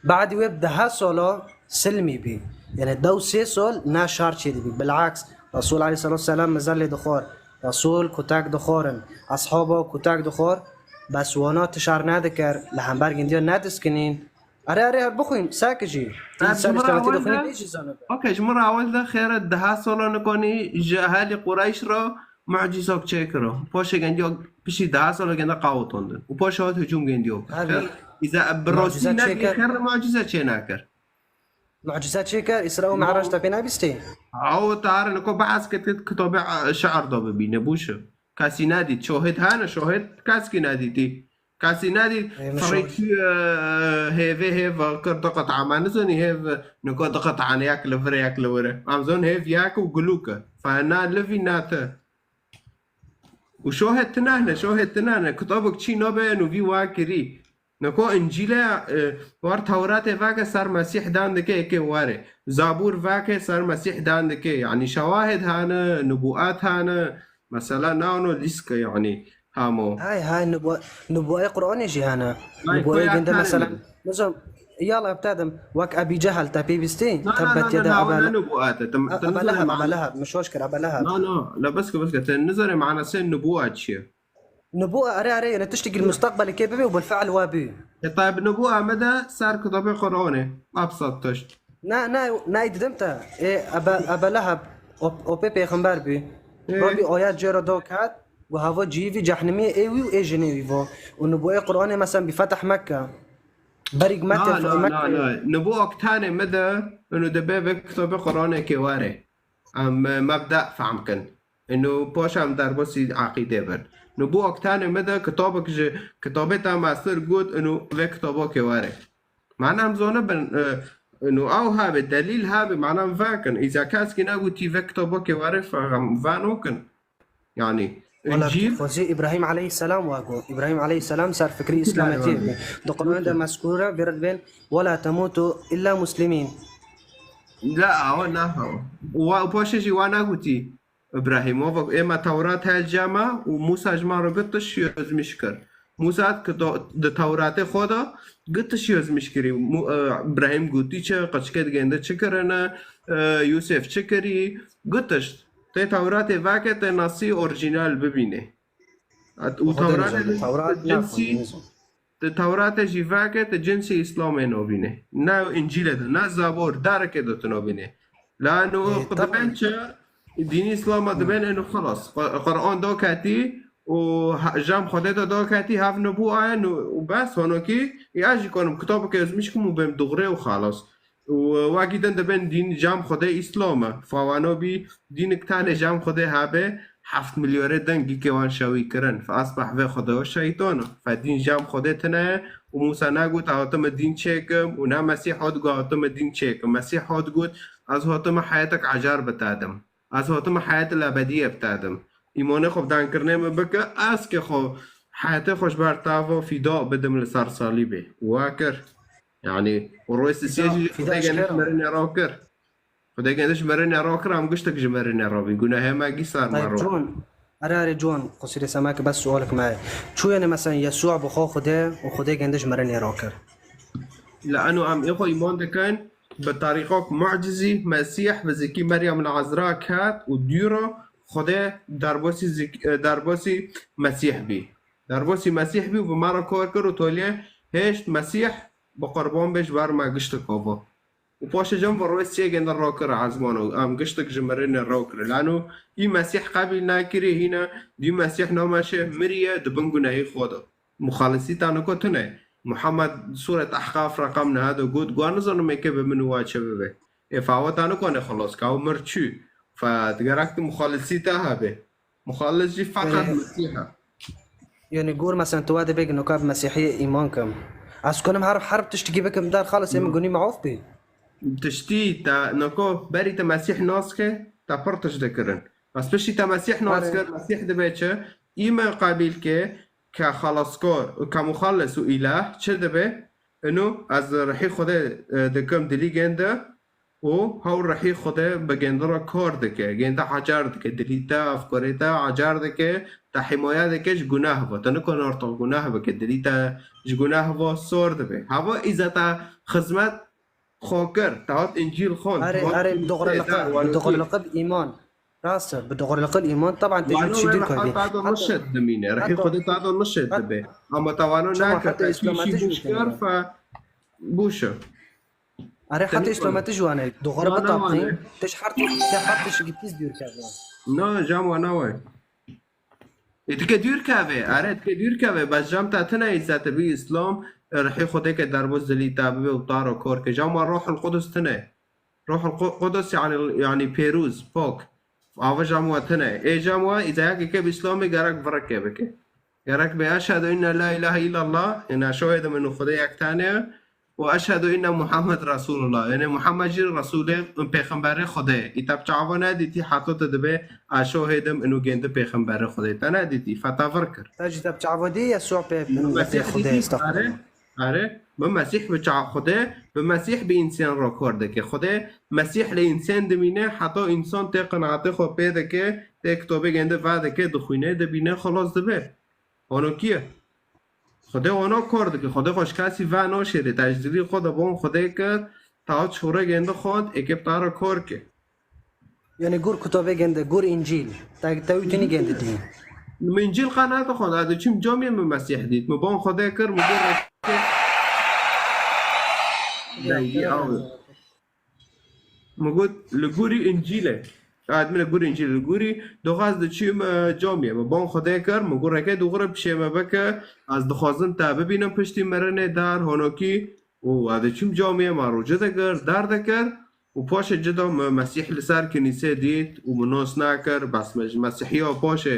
بعد يبدا هاسولو سلمي بي يعني دو سيسول ناشار بي بالعكس رسول عليه الصلاة والسلام مزل دخار رسول كتاك دخارن أصحابه كتاك دخار بس وانا تشعر نادكر لهم برگن ديو نادسكنين أره بخوين ساكجي تنسان اشتغلتي دخوني بيجي زانو اوكي جمرة اول ده خير ده سالا نکنی جهال قریش را معجزات چه کرو پاشه گندیو پیشی 10 سال گنده قاوتوندن و پاشه هات هجوم گندیو اذا براستی معجزات چه نبی کرد؟ خیر معجزه چه نکر معجزات شيكر إسراء ومعراج تبينا بيستي او تعرف نكو بعض كتاب شعر دا ببینه بوشه کسی ندید شاهد هنه شاهد کسی ندیدی کسی ندید فريتي هيف كرد قطعة ما نزوني هيف نكو قطعة ياكل فري ياكل ورا امزون هيف ياكل وقلوكا فانا لفي ناتا وشاهد تنانه كتابك چي نوبه نوفي واكري نكو انجيل وار تورات واك سر مسيح داندكه كي واره زابور واك سر مسيح داندكه يعني شواهد هانا نبوءات هانا مثلا نانو ليسك يعني هامو هاي نبوء قرآن يجي هنا نبوء يكوي جنده أكثر مثلا نزوم يلا ابتدم وك أبي جهل تبي بيستي لا تبت لا يدا لا أبا ولا نبوءات أبا لهب مش وشكر أبا لهب لا بس تنظر معنا سن نبوءات شيء نبوءة أري أنا تشتكي المستقبل كيف بي وبالفعل وابي طيب نبوءة مدى صار كتاب قرآني أبسط تشت نا يدمتا إيه أبا لهب أو بيبي خمبار بي إيه. ربي آيات جيرو دوكات وهذا جيفي جهنمية إيوي وإيه جنيوي فو ونبوءة قرآني مثلا بفتح مكة بريق مكة في مكة لا نبوءة تاني مدى إنه دبابة كتاب قرآني كواري أم مبدأ فهمكن إنه باش أم دربسي عقيدة بر نبوءة تاني مدى كتابك كتابتها ماستر جود إنه في كتابه كواري معناه مزونة إنه أو هذا الدليل هذا معناه فاكن إذا كاس كنا قلتي في كتابه كواري فانوكن يعني إنجيل وزي إبراهيم عليه السلام واقو إبراهيم عليه السلام صار فكري إسلامتي دقنا عند مذكورة بيرد بين ولا تموتوا إلا مسلمين لا هو نافع وباشجي وانا قلتي ابراهيم وفق اما تورات هاي الجامعة وموسى جمع رو قطش يوز مشكر موسى ده تورات خدا قطش يوز مشكري ابراهيم قلتي چه قشكت گنده چه کرنه يوسف چه كري قطش ته تورات واقع ته نصي اورجينال ببينه وتورات جنسي تورات جيفاكة جنسي إسلامي نوبينه نا إنجيل ده نا زابور دارك ده تنوبينه لأنه دبنش دين إسلام دبن إنه خلاص قرآن دو كاتي وجام خدته دو كاتي هاف نبوءة إنه وبس هنوكي يأجي كونم كتابك يزمشكم وبهم دغري وخلاص وواجدا دبن دين جام خده إسلامه فوانو بي دين كتان جام خده هابه 7 مليار دنگی که وان شوی کرن فاصبح به خدا و شیطانه فدین جام خودتنه و موسی نگوت هاتم دین چکم و نه مسیح هات گو هاتم دین چکم مسیح هات گوت از هاتم حیاتک عجار بتادم از هاتم حیات الابدیه بتادم ایمان خوب دان کرنه مبکه از که خو حیات خوش برتاو فدا بدم لسر صلیبه واکر يعني ورويس السياجي خدای مرن راکر خدای گندش مرن راکر هم گشتك جمرن رابي قلنا هما قي صار طيب مرة جون أراري جون قصير سماك بس سؤالك معي شو يعني مثلا يسوع بخو خده وخده قندش مرن راكر لأنه عم إخوة إيمان ده كان بطريقة معجزة مسيح بزكي مريم العذراء كات وديرة خده درباسي مسيح بي درباسي مسيح بي وبمرة كور كرو توليه هشت مسيح بقربان بيش بار ما قشتك كوفا وباش جنب الرئيس يجي الراكر عزمانه ام قشتك جمرين الراكر لانه اي مسيح قبل ناكري هنا دي مسيح نوماشه مريا دبنغنا هي خدا مخالصي تانو كتنه محمد سورة احقاف رقمنا هذا قد قوانزانو ميكي بمنو واجبه افاوة تانو كونه خلاص كاو مرچو فتقرأت مخالصي تاها به مخالصي فقط مسيحة يعني قول مثلا توادي بيك انه كاب مسيحية ايمانكم عايز كونم عارف حرب تشتكي بكم دار خالص يا من قوني معوف بي تشتي تا نكو بري تا مسيح ناسكه تا برتش دكرن بس بشي تا مسيح ناسكه مسيح دبيتشه إما قابل كخلاصكار كمخلص وإله چه دبي إنه از رحي خدا دكم دلي جنده و هاو رحي خدا بجندرا كار دكه جنده حجار دكه دليتا أفكاريتا عجار دكه تا حماية دكه جناه و تنكو نارتو جناه بكه دليتا جناه و صور دبي هوا إذا تا خدمت خاكر تعال انجيل خان اري دغري لقب ايمان راسه بدغور القل ايمان طبعا تجي وانو تشدي رح كويدي تعطوا نشط دمينه رح ياخذ تعطوا نشط دبي اما طبعا شما هناك حتى في إسلامات شيء تجوا مشكل ف بوشة اري حتى اسلام تجوانا دغور لا، لا، بطاقين لا. تشحرت تحرت شقيتيز ديور كذا نو جامو نوي تكدير كافي عرفت كدير كافي بس جام تاتنا إذا تبي إسلام رح ياخذ هيك دربوز زلي تابي وطارو كورك جام الروح القدس تنا روح القدس يعني بيروز فوق عوا جامو تنا إيه جامو إذا هيك كيف إسلامي جرك بركة بك جرك بأشهد إن لا إله إلا الله إن شهد من خديك تانية وأشهد إن محمد رسول الله يعني محمد جل رسول پیغمبر خدا إتاب چاوانا ديتي حتى تدبي أشهدم إنه جند پیغمبر خدا تنا ديتي فتافركر تاجي تبع عودي يسوع مسيح خدای ديتي استغفر آره مسیح بچه خدا به مسیح به انسان را کرده که خدا مسیح لانسان دمینه حتی انسان تا قناعت خود پیدا که تا کتابه گنده وعده که دخوینه دبینه خلاص دبه آنو کیه خدا آنها کرده که خدا خوش کسی و ناشده تجدیدی خود با اون خدا کرد تا چوره گنده خود اکیب تارا کار که يعني قور كتابه جنده قور انجيل تاويتني جنده دي من انجیل قناعت خود هذا چیم جامعه به مسیح دید مبان خدا کرد مگر موجود لجوري انجيله قاعد من لجوري انجيل لجوري دخاز دچیم جامعه و بان خدای کر مگر رکه دوغره بشه مبکه از دخوازن تا ببینم پشتی مرنه در هنوکی و دچیم جامعه ماروجه دکر در دکر و پاش جدا مسیح لسر کنیسه دید و مناس نکر بس مسیحی ها پاش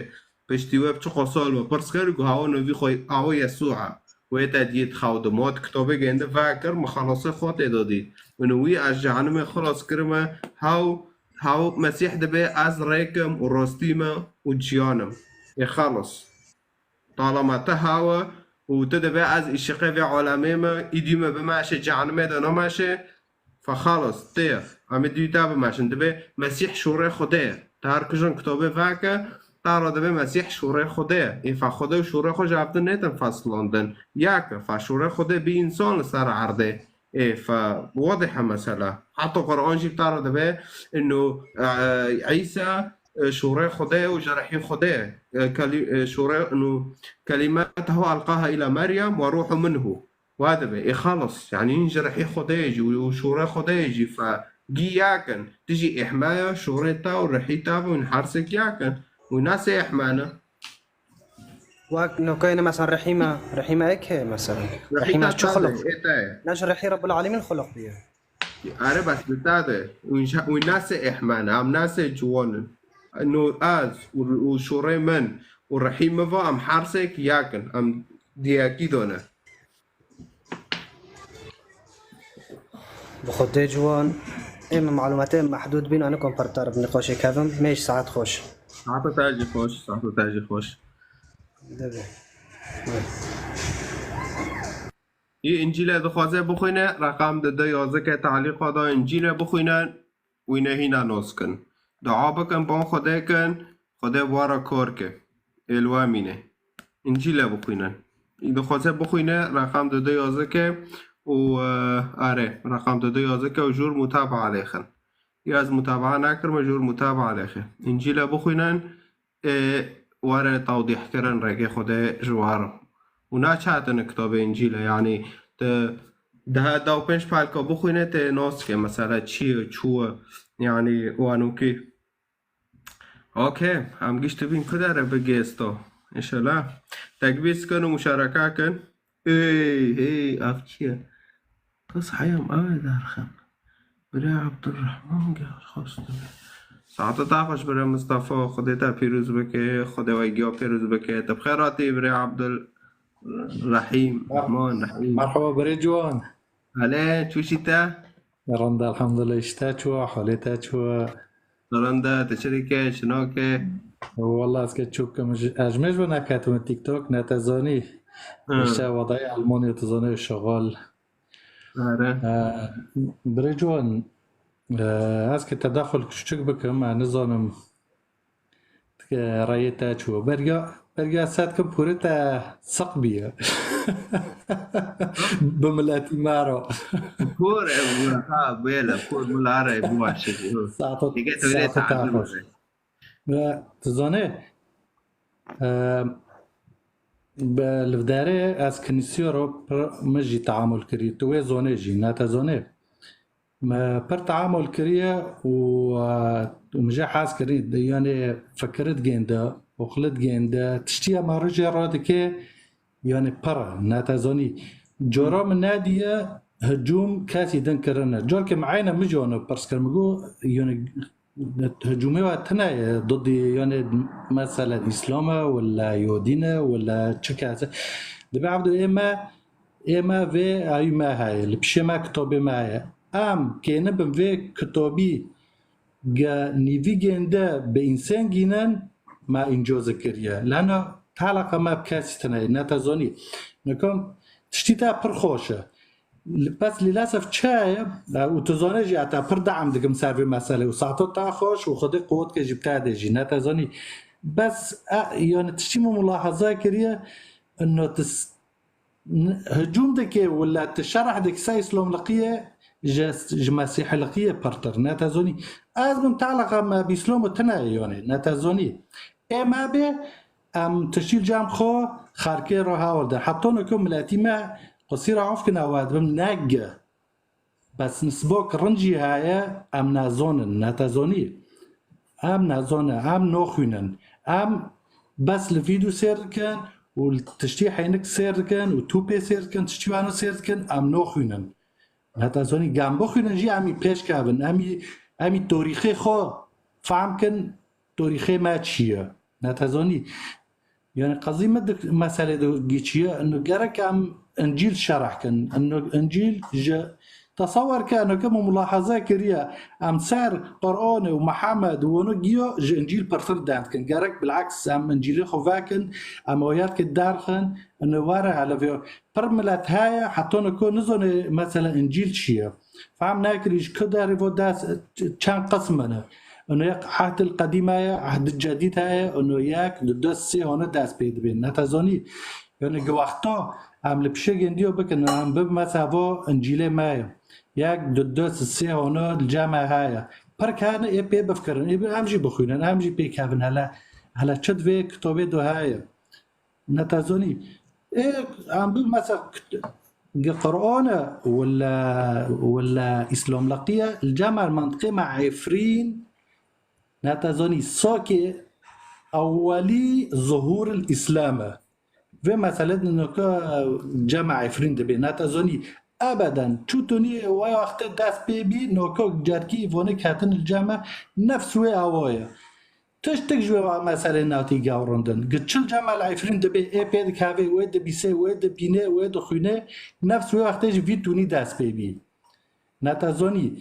پشتی وب چه قصال و پرس کرد و هوا نوی خوی هوا یسوع و دید خودمات کتابه گنده فکر مخلص خود دادید و نوی از جهنم خلاص کرمه هاو مسيح دبي از ريكم وراستيما وجيانم يخلص طالما تهاوى وتدبي از الشقي في عالميما يديما بماشي جهنم دانا ماشي فخلص تيخ عم ديتا بماشي دبي مسيح شوري خده تهر كجن كتابه فاكا تارا دبي مسيح شوري خده إفا خده وشوري خو جابتن نيتن فصلاندن ياك فشوري خده بي إنسان لسر عرده إيه فواضحة مسألة حتى قرآن جيب ترى دبي إنه عيسى شورى خداه وجرحي خداه شورى إنه كلماته ألقاها إلى مريم وروح منه وهذا بي خلص يعني ينجرحي خداه يجي وشورى خداه يجي فجي ياكن تجي إحماية شوريتا ورحيتا ونحرسك ياكن وناس إحمانا لو كان مثلا رحيمة هيك مثلا رحيمة شو خلق ناش رحي رب العالمين خلق بيها عارف بس بتاعته والناس إحمانا هم ناس جوانن إنه آز وشوري من والرحيمة فا هم حرسك ياكن هم دياكيدونا بخدي جوان إما معلوماتين محدود بين أنا كمبرتر بنقاش كذا ماشي ساعات خوش ساعات تاجي خوش این انجیل دخوازه بخوینه رقم ده 11 که تعلیق دا انجیل بخوینن وینه هینا نوز کن دعا بکن بان خدا کن خدا وارا کار که الوامینه انجیل بخوینن این دخوازه بخوینه رقم ده 11 که و آره رقم ده 11 که و جور متابعه علیخن یا از متابعه نکرم جور متابعه علیخن انجیل بخوینن وارا توضيح كرن رجع خدا جواره ونا چاتن كتاب انجيل يعني ده دو پنج پالکا بخوینه ته ناس که مثلا چی چو يعني وانو کی اوكي هم گشت بین کدره بگیستا انشالله تکبیس کن و مشارکه کن ای اف چیه قص حیم درخم برای عبدالرحمن گه خواسته ساعت تاخش برای مصطفى خديتا پیروز بکه خدا ویگیا پیروز بکه تب خیراتی برای عبدالرحیم رحمان رحیم مرحبا برای جوان هلا چوشیتا رندا الحمد لله اشتا چوا حالتا چوا رندا تشریکه شناکه والله اسكت تشوف كم اجمج ونكاتم التيك توك نتزاني اشتا وضعي المانيا تزاني شغال برای جوان از که تداخل کشک بکم مع نظام رایتا چو برگا ساعت کم پوره تا سق بیه بملاتی مارو پوره ها بیله پور ملاره بواشی ساعت تاخش و تزانه بالفداره از کنیسیو رو پر مجی تعامل کری توی زونه جی نتا زونه ما پر تعامل کریه و مجا حاس کری یعنی فکرت گنده و خلط گنده تشتیه مارجه را دکه یعنی پر نتا زونی جورا من نادیه هجوم كاسي دنكرنا جورك معانا مجونا برسكر مجو يعني هجومي وقتنا ضد يعني مثلا اسلاما ولا يودينا ولا تشكاسه دابا عبدو اما في اي ما هاي اللي بشي ما كتبي معايا كاين بن في كتبي جا نيفي جندا بانسان جينان ما انجو ذكريا لانه تعلق ما بكاسي تناي ناتازوني نكم تشتيتا برخوشه بس للاسف تشاي وتزوني جي اتا بردعم دقم سافي مسألة وساعته تاخوش وخدي قوت كي جبتها دي ناتا زوني بس يعني تشتيمو ملاحظة كريه انه هجوم دكي ولا تشرح دك سايس لوم لقيه مسيح لقيه برتر ناتا زوني ازم تعلق ما بيسلوم تناي يعني ناتا زوني ما به تشيل جام خو خاركي رو هاولده حتى نكم ملاتي ما قصير عفكنا اواد بمناقة بس نسبوك رنجي هاي نازونن ناتازوني نازونن نوخونن بس الفيديو سير كان والتشتي حينك سير كان وتوبي سير كان تشتيوانو سير كان نوخونن ناتازوني قام بخونن جي بيش كابن امي تاريخي خو فهم كان تاريخي ما تشيه ناتازوني يعني قضية مسألة دو جيتشيه انه جرك انجيل شرح كان انه انجيل تصور كانه كم ملاحظه كريه سار قرآن ومحمد ونجيو انجيل برفردان كان جارك بالعكس انجيل خوفاكن اويات كدارخن انه واره على فيو برملت هاي حتى نكون نزون مثلا انجيل شيء فهم ناكريش كده ريفو داس كان قسمنا انه عهد القديمه عهد الجديد هاي انه ياك دوسي هون داس بين نتازوني يعني وقتا لبشه گندیو بکن بب مثلا انجیل مایا یک دو سه هونا الجامعه هاي پر كان اي بي بفكرن اي امجي بخوينن امجي بي كافن هلا تشد في كتابه دو هاي نتازوني ايه بب مثلا قرآن ولا اسلام لقيه الجامعه المنطقيه مع عفرين نتازوني ساكي اولي ظهور الاسلام في مثلا انه جمع عفرين دبي ناتازوني ابدا تشوتوني وقت داس بيبي نوكو جاركي فونك هاتن الجامع نفس وي اوايا تشتك جوا مثلا ناتي جاوروندن قلت شو الجامع العفرين دبي اي بي كافي ويد بي سي ويد بيني ويد خونه نفس وي وقت فيتوني داس بيبي ناتازوني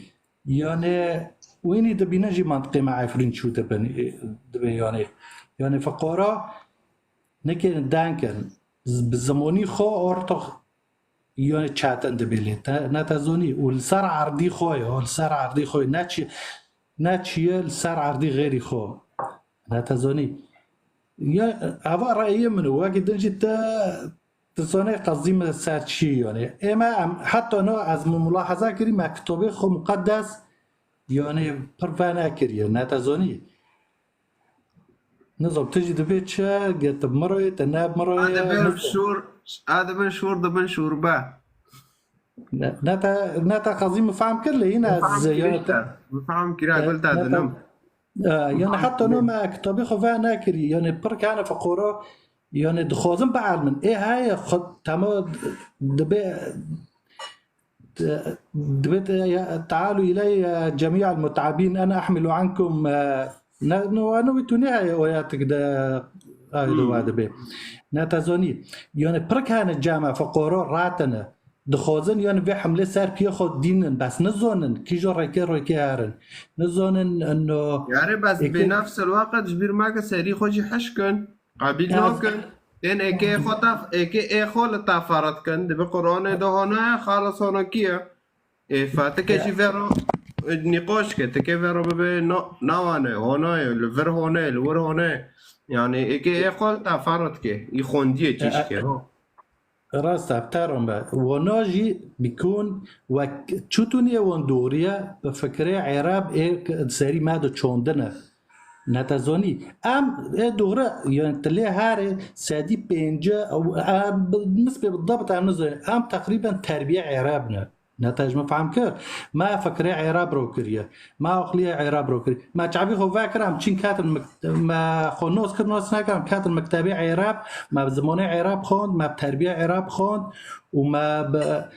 يعني ويني دبي نجي منطقه مع عفرين شو دبي يعني فقرا نكن دانكن بالزماني خو ارتخ يعني تشاتن دبلت نتازوني والسر عرضي خويا والسر عرضي خويا ناتشي السر عرضي غيري خو نتازوني يا هذا رأيي من واجد نجد تصنع قصدي ساتشي يعني اما حتى انا از ملاحظه كري مكتوبه خو مقدس يعني برفانا كري نتازوني نظام تجي دبيت شا قلت بمرة تناب مرة هذا بنشور ده بنشور با ناتا قصدي مفهم كله هنا مفهم كري قلت هذا نم يعني حتى انا ما كتابي خفا ناكري يعني برك انا فقورة يعني دخوزن بعد من ايه هاي خد تمام دبيت تعالوا الي جميع المتعبين انا احمل عنكم انا ويتوني وياتك دا لو هذا بي ناتازوني يعني بركان الجامعه فقورو راتنا دخوزن يعني في حمله سار بياخد دينن بس نزونن كي جو رويكي هارن نزونن انه يعني بس بنفس الوقت جبير ماك سري خوجي حشكن قابل نوكن ان اكي خطف اكي خول تافرت كن دبي قرآن ده هنا خالص هنا كيا فاتكشي فيرو النقاش كتكي فيرو ببي نوانه هنا الفر هنا الور هنا يعني اكي خول تافرت كي يخونديه تشكي راست افترم با وناجي بيكون وتشوتوني وندوريا بفكرة عرب سري مادو تشوندنا ناتزانی ام دوره يعني تلي هاري سادي بينجا او بالنسبه بالضبط عن ام تقريبا تربيه عرابنا نتاج ما فهم كر ما فكري عراب روكريا ما اقليه عراب روكري ما تعبي خو فاكر ام تشين كاتل ما خونوس كرنوس ناكم كاتل مكتبي عراب ما بزموني عراب خوند ما بتربيه عراب خوند وما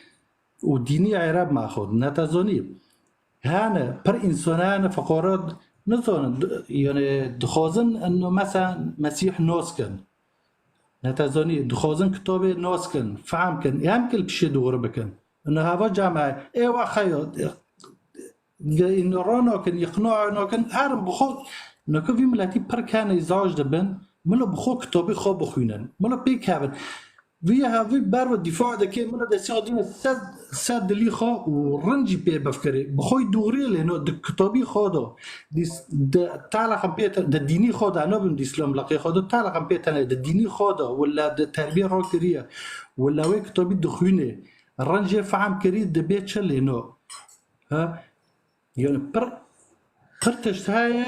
وديني عراب ما خوند نتازوني هانا بر انسانان فقرات نظن يعني دخوزن انه مثلا مسيح نوسكن نتازوني دخوزن كتاب نوسكن فهم كن يمكن بشي دور بكن انه هذا جامعة ايوا خيو انه رانو كن يقنعوا كن هرم بخو انه كيف ملاتي بر كان يزعج دبن ملو بخو كتابي خو بخوينن ملو بيك هابن فيها في بارو الدفاع ده كي ملو دسيو دين ساد لي خو ورنجي بي بفكري بخوي دوري لانه كتابي خودو تعلق بيت الديني خودو انا بن الاسلام لقي خودو تعلق بيت الديني خودو ولا التربيه روكريه ولا وي كتابي دخوينه الرنجة فعم كريد دبيت شلينو ها يعني قرتش هاي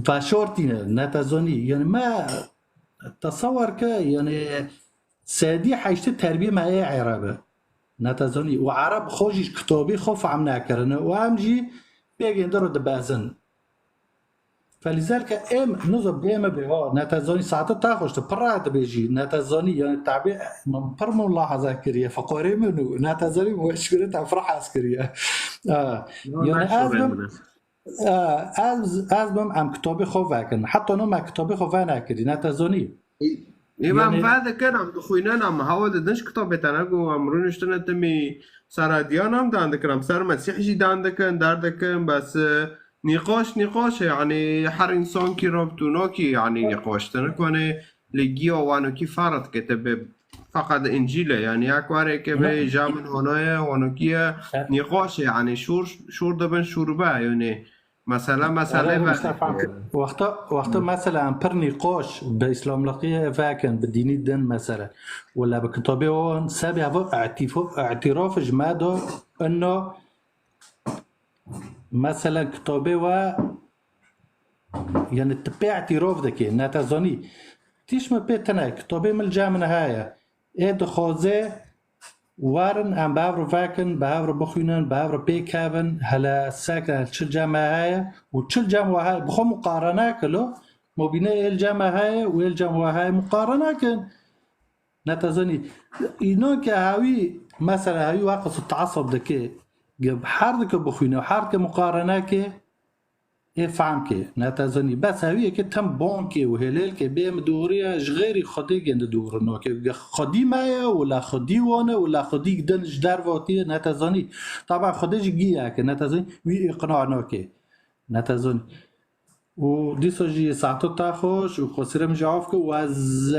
فاشورتينا ناتازوني يعني ما تصور ك يعني سادي حيشت التربية ما هي عربة ناتازوني وعرب خوجي كتابي خوف عم ناكرنا وامجي بيجي ندرو دبازن فلذلك ام نظم بيما بيها ناتازوني ساعات تاخوش تبرات بيجي ناتازوني يعني التعبير من برم ملاحظة عسكرية فقوري منو ناتازوني مشكلة تفرح عسكرية يعني ازبم ام كتابي خوفاكن حتى نو ما كتابي خوفانا كدي ناتازوني إمام فهذا كان عم دخوينا عم هاود دنش كتاب تناقو أمرون اشتنا تمي سراديان هم داندك رام سر مسيح جي داردك بس نقاش يعني هر انسان کی رابطونا کی يعني نقاش تنکنه لگیا وانو کی فرد كتب فقط انجيله يعني اكواره که به جامن هنای وانو کی نقاش يعني شور دبن شوربه يعني مثلا وقت مثلا بر نقاش باسلام لقيه فاكن بالديني الدين مثلا ولا بكتابه سابع اعتراف جماده انه مثلا كتابه و يعني تبع اعتراف ذكي ناتازوني تيش ما بيتنا كتابه من الجامعة هاي دخوزه وارن ام بافر فاكن بافر بخوينن بافر بيكابن هلا ساكن تشل جامعة هاي وتشل جامعة هاي بخو مقارنة كله مو بين الجامعة هاي والجامعة هاي مقارنة كن ناتازوني ينون كهاوي مثلا هاوي واقص التعصب ذكي حارك بخوينه وحارك مقارناك فهمك ناتازوني بس هويه كي تم بونكي وهلالك بيم دوريا غيري خدي جند دورنو كي خدي مايا ولا خدي وانا ولا خدي دن جدار فوتي ناتازوني طبعا خديش جياك ناتازوني وي اقنعناك ناتازوني ودي سوجي ساعتو تاخوش وخسر مجاوفك وز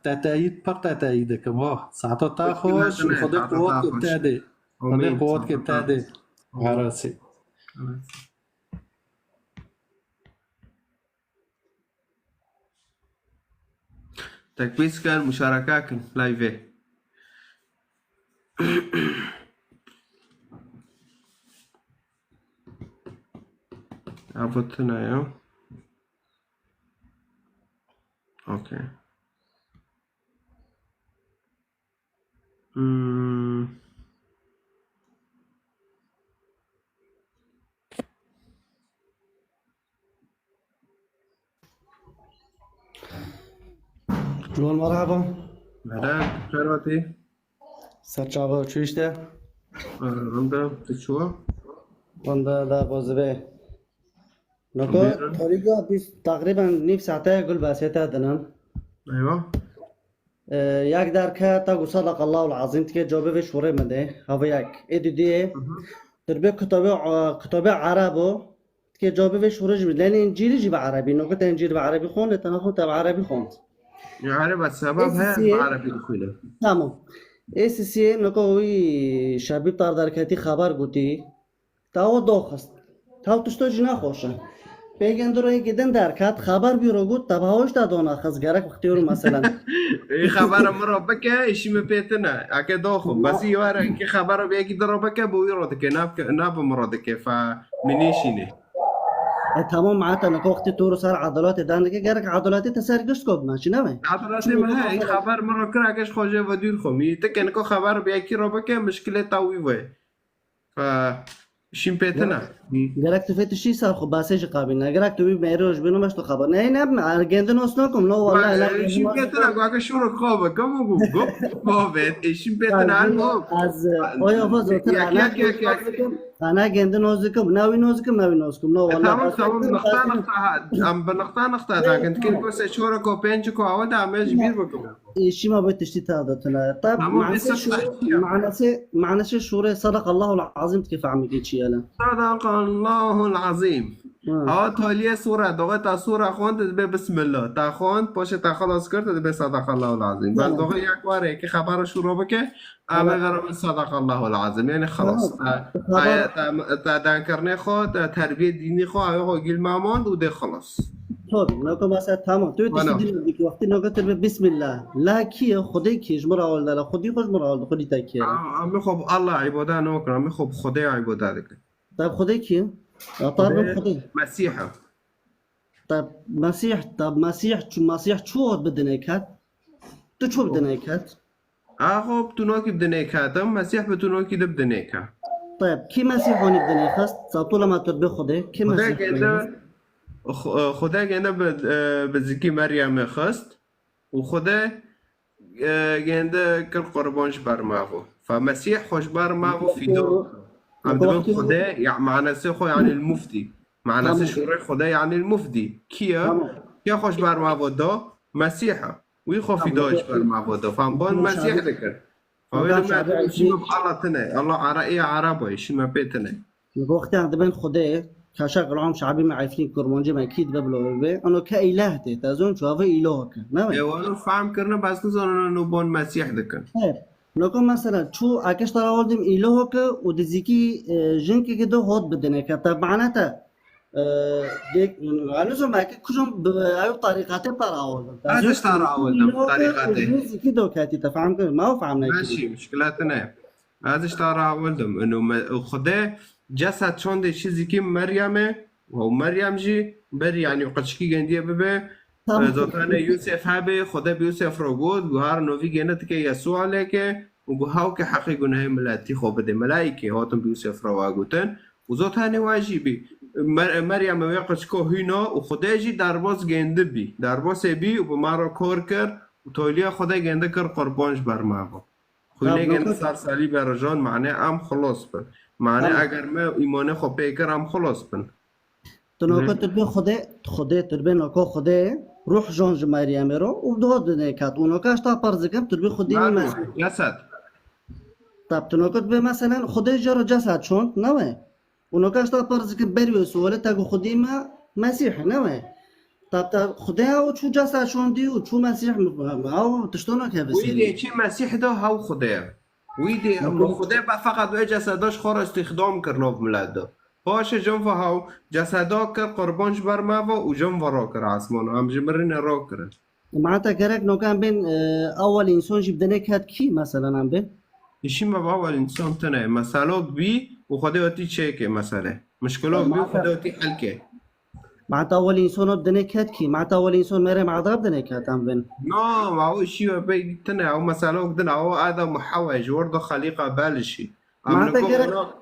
تتايد بر تتايدك ما ساعتو تاخوش وخدي قوات بتاعدي خدي قوات بتاعدي عراسي تكبيس كان مشاركة كان لايفي عبطنا يا اوكي جوان مرحبا هلا خيراتي سرچاوا چو işte رندا تشوا Vanda da bozbe نكو طريقة بس تقريبا نيف ساعتها يقول باسيتها دنم ايوه ياك داركا تاقو صدق الله العظيم تكي جوابي في شوري مده هوا ياك ايدو دي تربي كتابة عربو تكي جوابي في شوري جميل لان انجيلي جيب عربي نكو تنجيل بعربي خون لتنخو تبع عربي خون يعني بس السبب هي عربي الخيلة تمام سي نكو وي شبيب طار داركاتي خبر قوتي تاو دوخست تاو تشتو جنا خوشه پیگندروی گیدن درکات خبر بیرو گود تباهوش دادونا خز گرک وقتی رو مثلا این خبر مرا بکه ایشی مپیتنه اگه داخل بس یواره که خبر بیگی درو بکه بوی رو دکه ناب مرا دکه فمنیشینه تمام معناتها انك وقت تورو صار عضلات دانك جارك عضلاتي تسار قشكوب ماشي نعم عضلاتی ما هی خبر مرا کرا کش خوجه و دیر خومی تکن کو خبر بیا کی رو بکه مشکل تاوی وی ف شیم پیتنا جارك تفيت الشيء صار خو باسيج قابلنا جارك تبي ميروج بينو مش خبر نه نه جندن وسنكم لا والله لا شیم پیتنا گو اگه شورو خوابه کمو گو گو خوابه شیم پیتنا عنو از اویا فوزوتر انا جندن نوزكم ناوي نوزكم نو والله تمام نقطه ام بنقطه نقطه لكن كل بس شورو کو پنج کو اود عمل بیر بکم شيء ما بتشتي هذا طيب معنى شيء شوري صدق الله العظيم كيف عم يجي شيء انا صدق الله العظيم ها تالیه سوره دوغه تا سوره خوند به بسم الله تا خوند باشه تا خلاص کرد به صدق الله العظیم بعد دوغه یک باره که خبر شروع بکه اما قرار صدق الله العظیم یعنی خلاص تا دانکرنه خود تربیه دینی خود آیا گیل مامان و ده خلاص طيب نوكو مثلا تمام تو تشتي ديك وقت نوكو بسم الله لا كي خدي كي جمر اول لا خدي خوش مر اول خدي تاكي ام خب الله عباده نوكر ام خب خدي عباده دك طيب خدي كي طيب خدي مسيحه طيب مسيح شو بدنا يكات تو شو بدنا يكات خب تو نوكي بدنا يكاتم مسيح بتو نوكي بدنا يكات طيب كي مسيح هون بدنا يخست طول ما تربي خدي كي مسيح خدا گنده به زکی مریم خست و خدا گنده کل قربانش بر ماهو فمسيح خوش بر ماهو فيدو عم دبن خدا يعني معنى سيخو يعني المفتي معنى سيشوري خدا يعني المفدي كيا خوش بر ماهو دا مسيحة ويخو فيدوش بر ماهو دا فانبان مسيح ذكر فويلو ما شما بحالة تنه الله عرائي عربي شما بيتنه وقتی عند بین خدا كشغل عام شعبي ما عارفين كرمانجي ما اكيد ببلو به انه كاله تازون شو هذا اله كان نعم ايوه فاهم كرنا بس نزون انه بون مسيح ذكر نكون مثلا شو اكش ترى ولدم اله ك ودزيكي جنك كده هود بدنا كتب معناتها ديك قالوا ما كلهم باي طريقات تراول هذا تراول طريقته زي كده كاتي تفهم ما هو فهمنا ماشي مشكلتنا هذا تراول دم انه خدا جسد شونده چیزی که مریمه و مریم جی بر یعنی قشکی گندیه ببه زاتان یوسف هبه خدا به یوسف رو گفت گوهر نوی گنت که یسوع علیکه و گوهاو که حقی گناه ملتی خوب بده ملائکه هاتون به یوسف رو واگوتن و زاتان واجبی مریم و قشکو هینا و خدا جی درباز گنده بی درباز بی و به مرا کار کرد و تولیا خدا گنده کرد قربانش بر ما با خونه گنده سرسالی برجان معنی ام خلاص بر معنی اگر ما ایمانه خو پیکرم خلاص بن تو نوکا تربی خدا تربی نوکا خدا روح جان مریم رو و دو دنیا کات و نوکا اشتا پرزکم تربی خودی مثلا جسد طب تو نوکا تربی مثلا خدا جرا جسد شون نوه و نوکا اشتا پرزکم بری سواله تاگو خودی ما مسیح نوه طب خدا و شو جسد شون دی و شو مسیح او تشتونه که بسیاری ویدی چی مسیح دا هاو خدا ويدي خدا فقط و جسداش خور استخدام کرنو بملاده باشه جنفا هاو جسدا کر قربانش بر ما و جنفا را کر عثمان هم جمرین را کرن معناتها كراك نو كان بين اول انسان جبدنا كات كي مثلا عم بين يشي ما باول انسان تنه مثلا بي و خدا وتي تشيكه مثلا مشكله بي و خدا وتي حلكه معناتها اول انسان بدنا كات كي معناتها اول انسان مريم عذاب بدنا كات عم بين نو ما هو شيء بي تنه او مثلا بدنا او ادم محوج ورده خليقه بالشي معناتها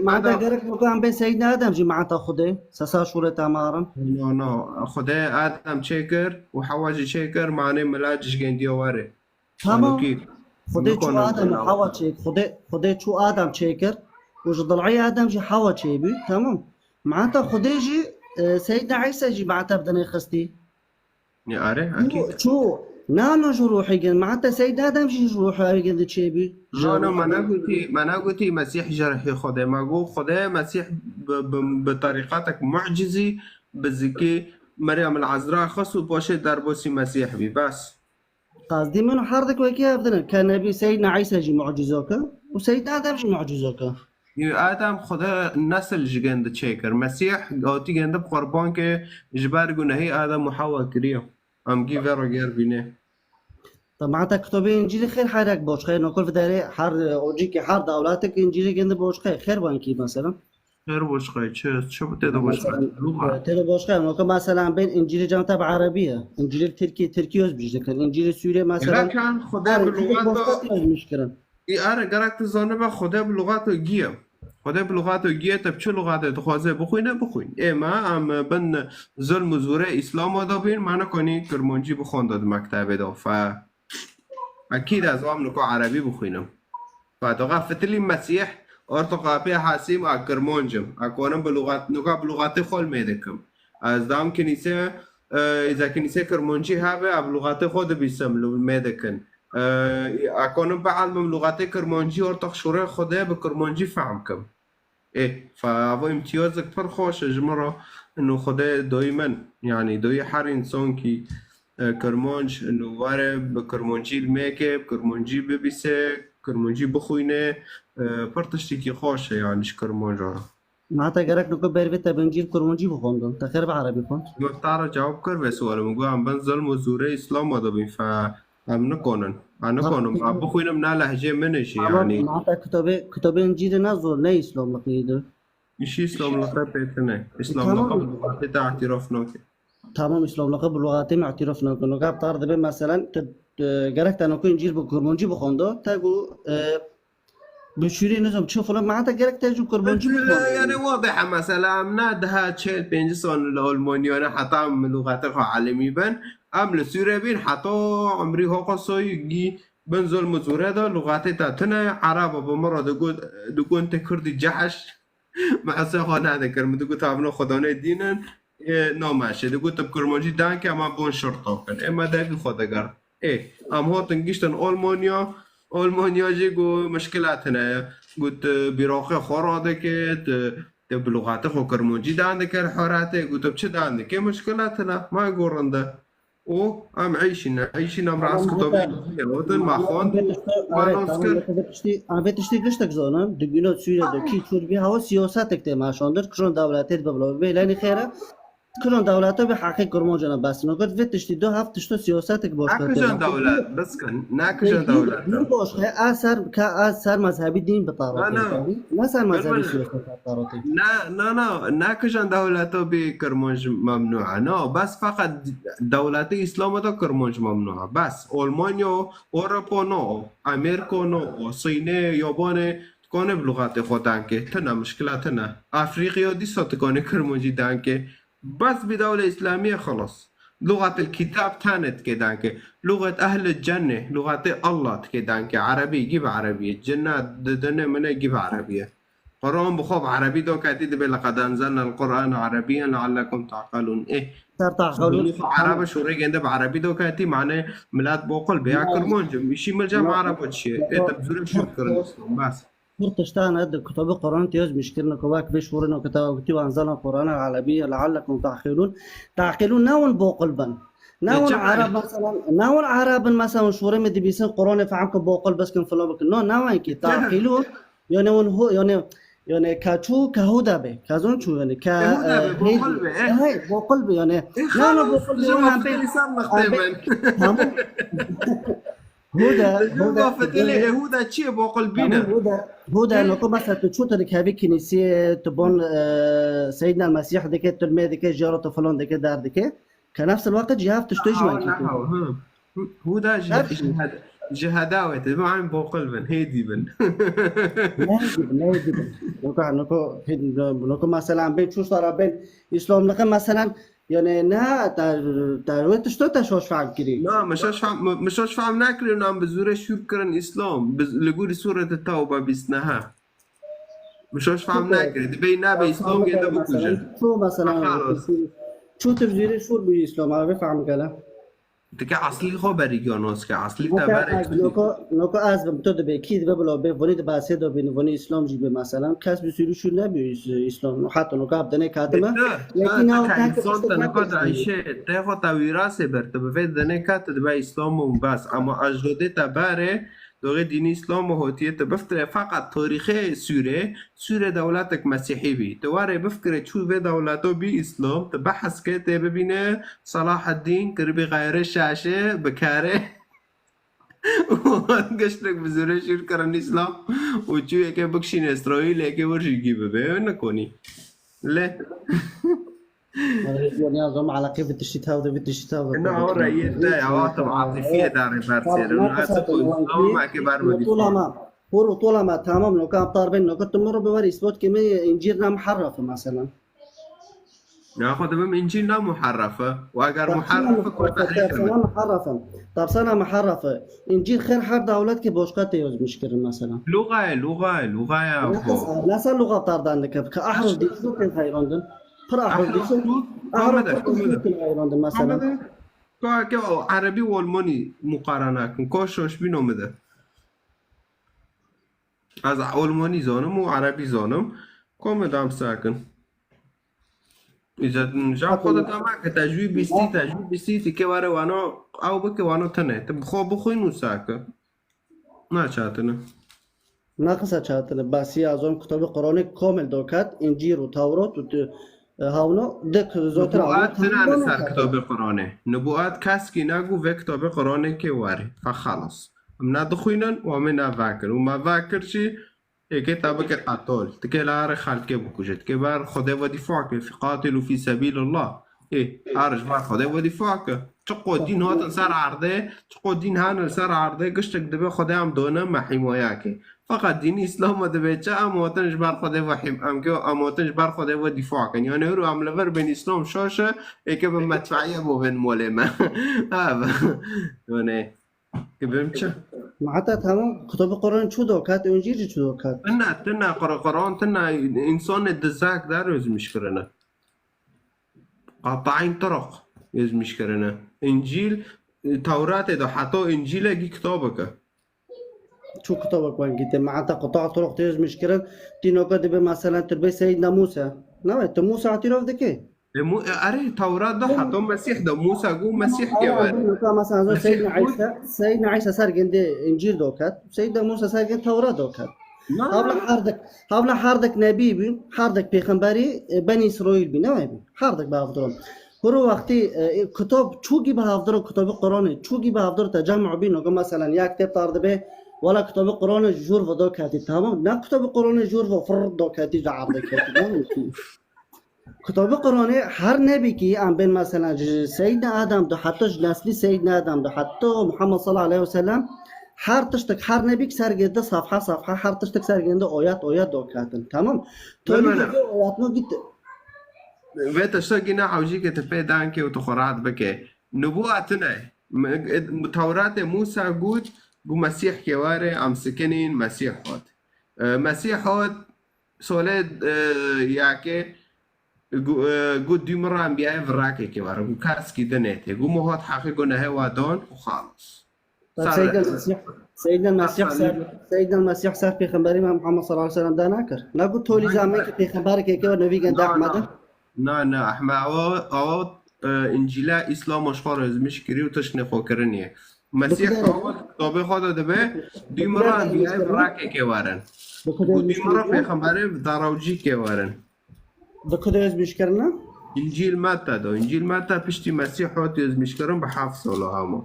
معناتها كراك نو كان بين سيدنا ادم جي معناتها خدا ساسا شوره تمارن نو خدا ادم تشيكر وحواج تشيكر معناه ملاجش جندي واره تمام خدا شو ادم حوا تشيك خدا شو ادم تشيكر وش ضلعي ادم جي حوا تشيبي تمام معناتها خدا جي سيدنا عيسى جي معناتها بدنا يخستي يا اره اكيد شو نانو جروحي معناتها سيدنا ادم جي جروحي قد تشيبي انا ما قلتي مسيح جرحي خدا ما قول خدا مسيح بطريقتك معجزي بزكي مريم العذراء خصو باشه دربوسي مسيح بي بس قصدي منو حردك وكيف بدنا كان نبي سيدنا عيسى جي معجزوك وسيدنا ادم جي معجزوك آدم خدا نسل جگند چیکر مسیح گاتی گنده قربان که جبر گناهی آدم و حوا کریه ام گی ورا گر بینه طب معناتها كتب انجيلي خير حالك بوش خير نقول في داري حر اوجيك حر دولاتك انجيلي جند بوش خير بانكي مثلا غير بوشقي شو بتقدر بوشقي مثلا لغة تلو باشقه نوكا مثلا بين انجيل جان تبع عربيه انجيل تركي يوز بيجي انجيل سوريا مثلا لكن خدا عارف تلو بلغاته باشقه مشكله آره قرأت الزانبه خدا بلغاته گیه خدا بلغاته گیه تب چه لغاته تخوازه بخوینه بخوین اما ام بن ظلم و زوره اسلام دا بین معنی کنی کرمانجی بخوان داد مکتبه دا اكيد ازوام نكو عربي بخوينم فدغا فتلي مسيح ارتقابي حاسيم اكرمونجم اكونم بلغات نكو بلغات خول ميدكم از دام كنيسه اذا كنيسه كرمونجي هابه بلغات خود بيسم لو ميدكن اكونم بعلم لغات كرمونجي ارتق شوره خوده بكرمونجي فهمكم ايه فهو امتياز اكثر خوش جمره انه خوده دائما يعني دوي حر انسان كي کرمانج نواره به کرمانجی الماکه کرمانجی ببیسه کرمانجی بخوینه پرتشتی که خوشه یعنیش کرمانج را معناتها قالك نوكا بيرفيتا بنجيل كرمونجي بخوندون تخير بعربي كنت مفتاره جواب کر به سوال مگو هم بن ظلم و زوره اسلام آده بین هم نکنن هم بخوینم نه لحجه منش يعني معناتها كتاب انجيل نزول لا اسلام لقيده ایشی اسلام لقب بیتنه اسلام لقب لغتی تا اعتراف نوکه تمام اسلام لقب باللغات ما اعترفنا انه قاب طارد بين مثلا قالك انا كون انجيل بكرمونجي بخوندو تاقو بشوري نظام تشوف لما معناتها قالك تاجو كرمونجي يعني واضحة مثلا نادها تشيل بينجسون الألمانيون حتى من لغاتها عالمي بن أم لسوريا بين حتى عمري هو قصوي جي بنزل مزورة ده لغاتي تاتنا عربة بمرة دقون تكردي جحش مع سخانة هذا كرم دقون تعبنا خدانة دينا نامشه دقون تبكرمونجي دان که اما بون شرطا کن اما دقی خدا گر ام ها تنگیشتن ألمانيا جي قو مشكلاتنا قلت براقي خراده كت بلغاته خو كرمونجي دا عندك الحوراته قلت بشد عندك مشكلاتنا ما يقولن ده او ام عايشين ام راس كتابي ودن ما خون ما نسكر انا تشتي قشتك زونا دقينو سوريا دكي تربي هوا سياساتك تماشاندر كرون دولتات ببلو بيلاني خيره كلهم دولته بحقيقة كرموجنا بس نقول في تشتي دو هفت تشتو سياساتك باش ناكجن دولات بس كان ناكجن دولات باش كأثر مذهبي دين بطاراتي ما صار مذهبي سياسات بطاراتي لا ناكجن دولته بكرموج ممنوعة بس فقط دولات إسلام ده كرموج ممنوعة بس ألمانيا أوروبا أمريكا صين يابان تكون بلغات خودن که تنها مشكلاتنا أفريقيا دي تكون كرموجي دانكه بس بدولة إسلامية خلاص لغة الكتاب تانت كدانك لغة أهل الجنة لغة الله كدانك عربي جيب عربية الجنة دنا منا جيب عربية قرآن بخوب عربي دو كاتيد لقد أنزلنا القرآن عربيا لعلكم تعقلون صار تعقلون عربي شو ريج عند بعربي دو كاتي معناه ملاد بوقل بياكل منجم يشي ملجم عربي شيء تبزور شكرا بس مرتشتان قد كتاب القرآن تيوز مشكلنا كواك بيش ورنا كتاب أنزلنا القرآن العربية لعلكم تعقلون ناون بوقلبن ناون عرب مثلا ناون عرب مثلا شوري مدي بيسن القرآن فعمك بوقل بس كن فلان بك ناون كي تعقلون يعني هو يعني كاتو كهودا به كازون شو يعني ك هاي بوقلب يعني لا بوقلب هودا فتلي هودا تشي بقلبنا هودا نقول مثلا تشوت هذيك هذه كنيسة تبون سيدنا المسيح ذيك ترمي ذيك جارة فلان ذيك دار ذيك كنفس الوقت جهاف تشتجمن هودا جهاداوي تبع عن بقلبن هيدي بن نقول مثلا بين شو صار بين إسلام نقول مثلا يعني نه ترويت شتو تشوش فعل كري لا مش فاهم ناكل نام بزوره شكرا اسلام لقول سوره التوبه بسنها مش فاهم ناكل بينا باسلام كده بكوجن شو مثلا شو تفسير شو بالاسلام ما بفهم كلام تك اصلي خبري جانوس كاصلي تبارك نوكو از بتود به کی ببلو به ونید باسه دو بین ونی اسلام جی به مثلا کس بسیرو شو نبی اسلام حتی نوکو ابدنه کاتمه لكن هو كان صوت نقد عيشه تاخو تويراسه برتبه دنه كات دبا اسلام بس اما اجداد تباره دوغه دینی اسلام و هوتیت بفتره فقط تاریخ سوره دولتك مسیحی بی تواره بفکره چو به دولتو بی اسلام تبحث که ببینه صلاح الدین کربی غیر شاشه بکاره قشتك بزوره شیر کرن اسلام و چوی که بکشین اسرائیل که ورشی گیبه به نکنی له يعني أظن على كيف التشتيت هذا بالتشتيت هذا انه هو رأيت ده عواطف عاطفية داري بارسير انه اسفو اسلام مع كبار ودي طولما تمام لو كان طالبين انه كنت تمر بوري اثبات كمية انجيلنا محرفة مثلا ناخذ من انجيلنا محرفة واقر محرفة كل تحريف سنة محرفة طب سنة محرفة انجيل خير حد اولادك بوشقات يوز مشكلة مثلا لغة يا اخو لا سأل لغة طارد عندك كأحرف دي شو كان خيراندن أحرف دي شو كان خيراندن مثلا كو عربي والماني مقارنة كوشوش بينو مده از الماني زانم و عربي زانم كم دام ساكن إذا نجا خودت اما که تجویب بیستی که واره وانا او بکه وانا تنه تبخو بخوی نو ساکه نه چاتنه ناقصة شاتله بس هي أظن كتاب القرآن كامل دوكات إنجيل وتوراة هاونا دك زوتر نبوءات تنه نسار كتاب القرآن نبوءات كاسكي ناقو في كتاب القرآن كي واري فخلص منا دخوينن ومنا فاكر وما فاكر شي كتابك قاتل تكلار خالك بكوجت كبار خدا ودفاعك في قاتل في سبيل الله عارج ما خدا ودفاعك تقو دين هات سر عرضه تقو دين هان سر عرضه قشتك دبي خدا هم دونه ما حماياك فقط دين اسلام دبي چا اموتنج بر خدا وحم ام که اموتنج بر خدا ودفاعك يعني رو عمل ور بين اسلام شاشه که به مدفعيه مو بين مولما يعني كبرم چه معناتها تمام كتاب القرآن شو دوكات إنجيل شو دوكات تنا قرآن تنا إنسان الدزاك دار يز مشكرنا قاطعين طرق يز مشكرنا إنجيل توراة ده حتى إنجيل يجي كتابك شو كتابك وين جيت معناتها قطاع طرق تيز مشكلة تينو قد مثلا تربي سيدنا موسى نعم موسى اعتراف ذكي أري توراة ده حتى مسيح ده موسى جو مسيح كمان مثلا سيدنا عيسى صار عنده إنجيل دوكات سيدنا موسى صار عنده توراة دوكات هابلا حاردك نبي بين حاردك بيغمبري بني إسرائيل بين نبي حاردك بافضل هرو وقتی کتاب چوگی به هفدر کتاب قرآن چوگی به هفدر تجمع بینو که مثلا یک کتاب طارد به ولا کتاب قرآن جور و دو کاتی تمام نه کتاب قرآن جور و فرد دو کاتی جعب کاتی نمی‌کی کتاب قرآن هر نبی که ام بین مثلا سیدنا آدم دو حتی نسلی سیدنا آدم دو حتی محمد صلی الله علیه و سلم هر تشتک هر نبی که سرگرده صفحه هر تشتک سرگرده آیات دو کاتن تمام تو آیات نو گیت وقت شتاقينا عوجي كتبه دانكي وتخرعت بكي نبوءتنا توراة موسى قد قو مسيح كواري عم سكنين مسيح هات مسيح هات سولد ياكي قو ديمرا انبياء فراكي كواري قو كاسكي دنيتي قو موهات حقيقو نهوا دون وخالص سيدنا المسيح صار في خبري محمد صلى الله عليه وسلم دا ناكر لا قلت تولي زعمك في خبرك كيف نبي قد احمد نه احمد او انجیلا اسلام اشخار از مشکری و تشنه فاکرنیه مسیح او کتابه خدا دبه دیمرا انبیاء براکه که وارن و دیمرا پیغمبره داروجی که وارن بكده از مشکرنا انجیل متا پشتی مسیح هات از مشکرن به 7 سال همو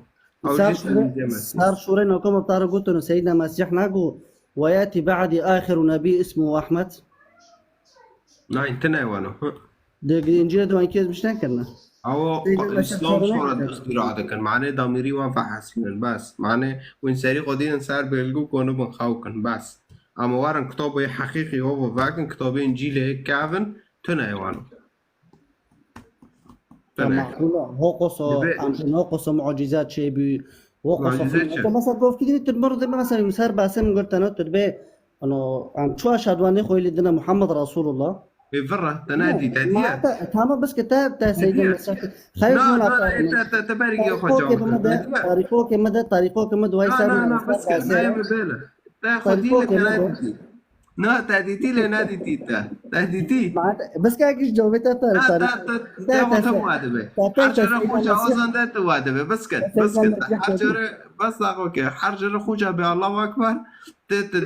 صار شورين وكم بتعرف قلت انه سيدنا المسيح ناقو وياتي بعد اخر نبي اسمه احمد نه انتنا وانو ده انجيل ده كيف مش نكرنا او الاسلام صورة دستور كان معناه ضميري وانفع حسين بس معناه وين ساري قدين صار بيلقو كونو بنخوكن بس اما وارن كتابه حقيقي هو فاكن كتابه انجيل هيك كافن تنا وانو معقولة ناقص معجزات شيء بي وقص مثلا قف كده تمرض مثلا يسار باسم قلت انا تربي انه عم شو اشهد خوي لدنا محمد رسول الله فرة تنادي تهدية تمام بس كتاب سيدنا المسيح خايف من لا تبارك يا اخو طريقوك مدى وهي لا بس لا يا مبالة تاخذي لك نادي لا تهديتي لنادي تيتا تهديتي بس كاكيش جاوبتها لا توادبه حرجر خوجة أصلا ده توادبه بس حرجر بس اوكي حرجر خوجة بالله أكبر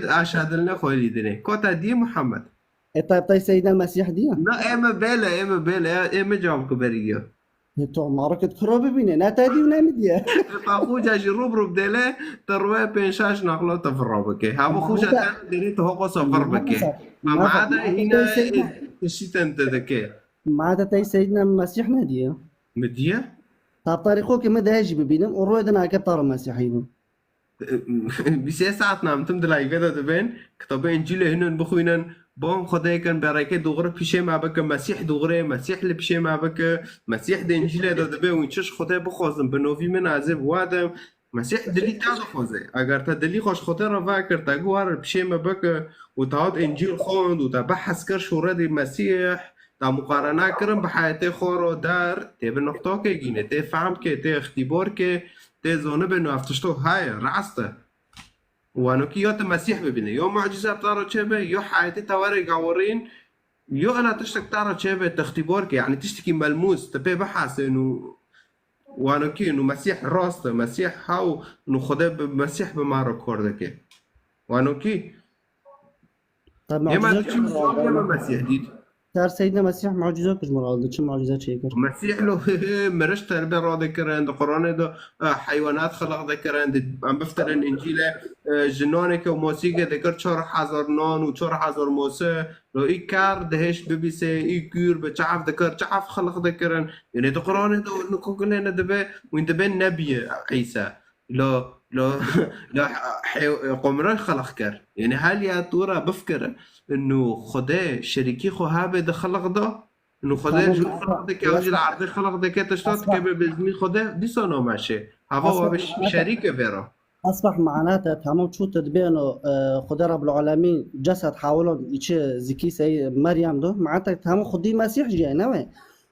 أشهد لنا خوي ديني كوتا دي محمد طيب سيدنا المسيح دي لا اما بلا جاوبك بريو تو معركة كرة ببينه نتادي ونمديه خوجا جروب روب دله تروي بينشاش نقلو تفرع بكي هابو خوجا تاني ديني تهوقو سفر بكي فما عدا هنا الشيء انت ذكي ما عاد تاي سيدنا المسيح ناديه مديه طب طريقه كما داجي ببينه ورويدنا كبطار المسيحيين بسي ساعت نام تم دلائي كده دبين كتابين انجيل هنن بخوينن بون خدای کن برای که دوغره پیشه ما بکه مسیح دوغره مسیح لی پیشه ما بکه مسیح ده انجیل داده به اون چش خدای بخوازم به نوی من عذب وادم مسیح دلی تا خوازه اگر تا دلی خوش خدای را واکر تا گوار پیشه ما بکه و تا انجیل خوند و تا بحث کر شوره دی مسیح تا مقارنه کرم به حیات خورو در تی به نقطه که گینه تی فهم که تی اختبار که تی زونه به نفتشتو های راسته وانو كي يوت المسيح ببينه يو معجزات تارو تشبه يو حياتي تواري قاورين يو انا تشتك تارو تشبه تختبارك يعني تشتكي ملموس تبي بحث انه وانو كي انه مسيح راسته مسيح هاو انه خدا مسيح بمارو كوردك وانو كي طب يما معجزات تشي يما مسيح ديد صار سيدنا مسيح معجزات كش مراد شو معجزات شي كر مسيح له مرش تربية را ذكران ده قرآن ده حيوانات خلق ذكران ده عم بفترن إنجيل جنانك وموسيقى ذكر 4000 نان و 4000 موسى لو إي كار دهش ببيسه إي كور بتعرف ذكر تعرف خلق ذكران يعني ده قرآن ده نكون كلنا ده وين ده نبي عيسى لو قمران خلق كر يعني هل يا ترى بفكر انه خدا شريكي خو هابه ده خلق ده انه خدا جو خلق ده که اوج العرض خلق ده که تشتات که بزمي خدا دي سانو ماشي هوا هو شريكه فيرا اصبح معناته تمام شو تدبينه خدا رب العالمين جسد حاولوا يشي زكي سي مريم ده معناته تمام خدي مسيح جاي نوي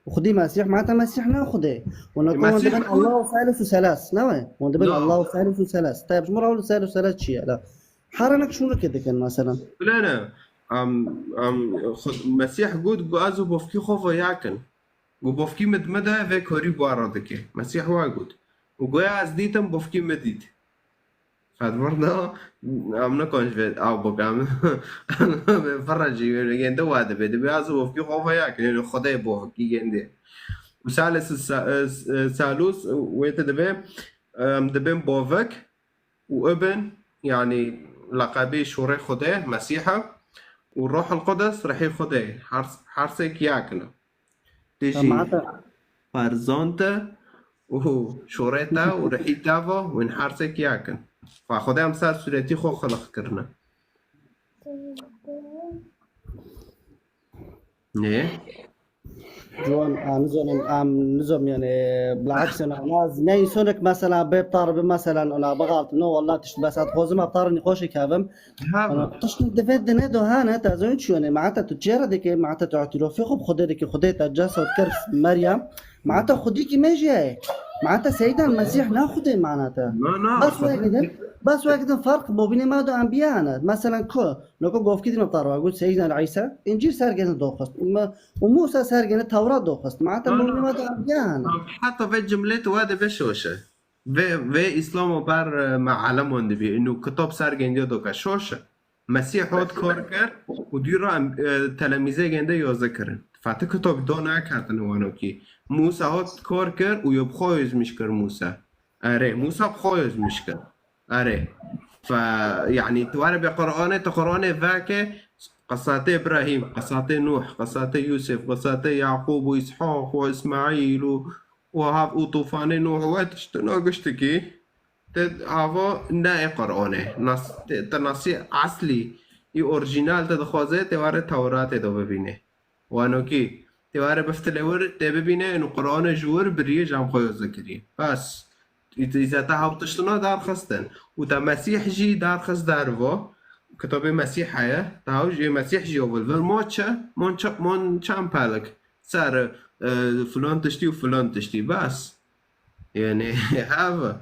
وخدي مسيح معناته مسيح نا خدي ونكون الله ثالث وثلاث نوي وندبن الله ثالث وثلاث طيب شو راول ثالث وثلاث شيء لا حرنك شو كده كان مثلا لا مسيح قد قازو بوفكي خوفا ياكن وبوفكي مدمده في كوري باردكي مسيح واجد وقويا از ديتم بوفكي مديد فادمرنا امنا كونش في او بقام بفرجي يعني ده واحد بده بيازو بوفكي خوفا ياكن يعني خداي بوفكي يعني وثالث ثالوث ويتدبي مدبين بوفك وابن يعني لقبي شوري خداه مسيحه والروح القدس رح ياخده حرسك ياكله تيجي فرزانته وشوريته ورحيته وين حرسك ياكل فخدها مثال سوريتي خو خلق كرنا ايه جوان نزم يعني بالعكس انا ناز ناي سونك مثلا بطارب مثلا انا بغلط نو والله بس اتخوزم ابطار نقاشي كافم انا تشتم دفت دنيدو هانا تازون شو يعني معناتها تجاره ديك معناتها تعترف في خب خدي ديك خدي تجسد وتكرف مريم معناتها خديكي ما جاي معناتها سيدنا المسيح ناخده معناتها بس واحد فرق ما بين ما دو انبياء انا مثلا كو لو قف كده نطار اقول سيدنا عيسى انجيل سارجن دوخست وموسى سارجن التوراه دوخست معناتها ما بين ما دو انبياء انا حتى في جملته وهذا بشوشه في اسلام بار مع علمون دبي انه كتاب سارجن دو كشوشه مسيح هاد كاركر وديرا تلاميذه جنده يذكرن فاتك كتاب دونا كاتن وانوكي موسى هاد كاركر ويبخويز مشكر موسى اره موسى بخويز مشكر اره فيعني توارى بقرآن تقرآن ذاك قصات إبراهيم قصات نوح قصات يوسف قصات يعقوب وإسحاق وإسماعيل وهاب وطوفان نوح وتشتناقشتكي هذا نا قرآن نص تنصي أصلي أورجينال تدخوزه توارى توراة دو ببينه وانوكي توارى بفتلور تببينه إنه قرآن جور بريج عم خوي ذكري بس إذا تهاب تشتنا دار خستن وتا مسيح جي دار خس دارفو كتاب مسيح هيا تهاو جي مسيح جي أول والموتشا مون شام بالك صار فلان تشتي وفلان تشتي بس يعني هذا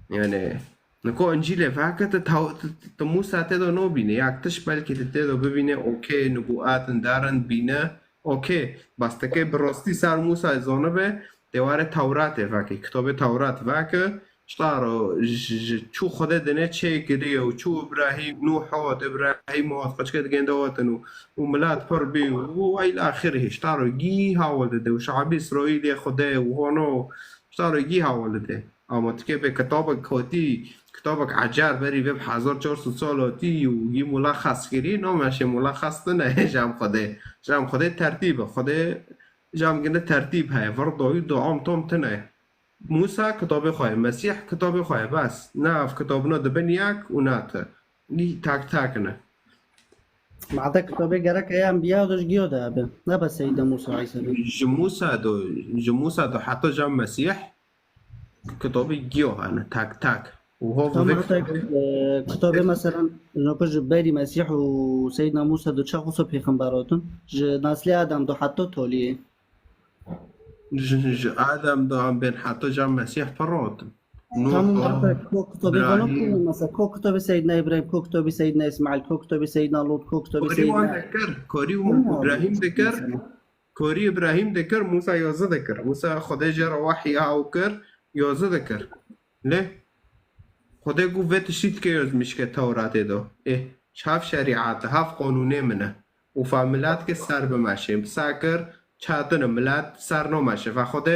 يعني نكو إنجيل فهكذا تهاو تموسى تدو نو بينه ياك تشبال كي تدو ببينه أوكي نبوءات دارن بينه أوكي بس تكي برستي صار موسى زونه به توارى توراة فاكي كتاب توراة فاكي شطارو شو خده دنه چه كده وشو ابراهيم نوح هوت ابراهيم هوت قد كده جندواتن وملاد حربي والى اخره شطارو جي هاولده وشعبي اسرائيل خده وهونو شطارو جي هاولده اما تكبه كتابك كوتي كتابك عجار بري بيب 1400 سالاتي ويجي ملخص كري نو ماشي ملخص نه جام خده ترتيبه خده جام گنه ترتیب های وردایی دعام توم تنه موسى كتاب خواه مسيح كتاب خواه بس ناف كتابنا دبن ياك وناتا ني تاك تاكنا معناتها كتابي جرك اي انبياء ودوش جيو ده ابن لا بس سيدنا موسى عيسى جموسى دو حتى جام مسيح كتابي جيو انا تاك وهو معناتها كتابي مثلا نوكج بيري مسيح وسيدنا موسى دو شخص پیغمبراتون نسل آدم دو حتى توليه آدم دو هم بين حتى جام مسيح فرات تمام كو كتابي غنوكو مثلا كو كتابي سيدنا ابراهيم كو كتابي سيدنا اسماعيل كو كتابي سيدنا لوط كو كتابي سيدنا كوري ابراهيم ذكر كوري ابراهيم ذكر موسى يوزا ذكر موسى خدا جرى وحي او كر يوزا ذكر ليه خدا قوة شيت كيوز مش كتورات دو ايه شاف شريعات هاف قانونه منه وفاملات كسر بماشي بساكر چاتن ملت سر نماشه و خود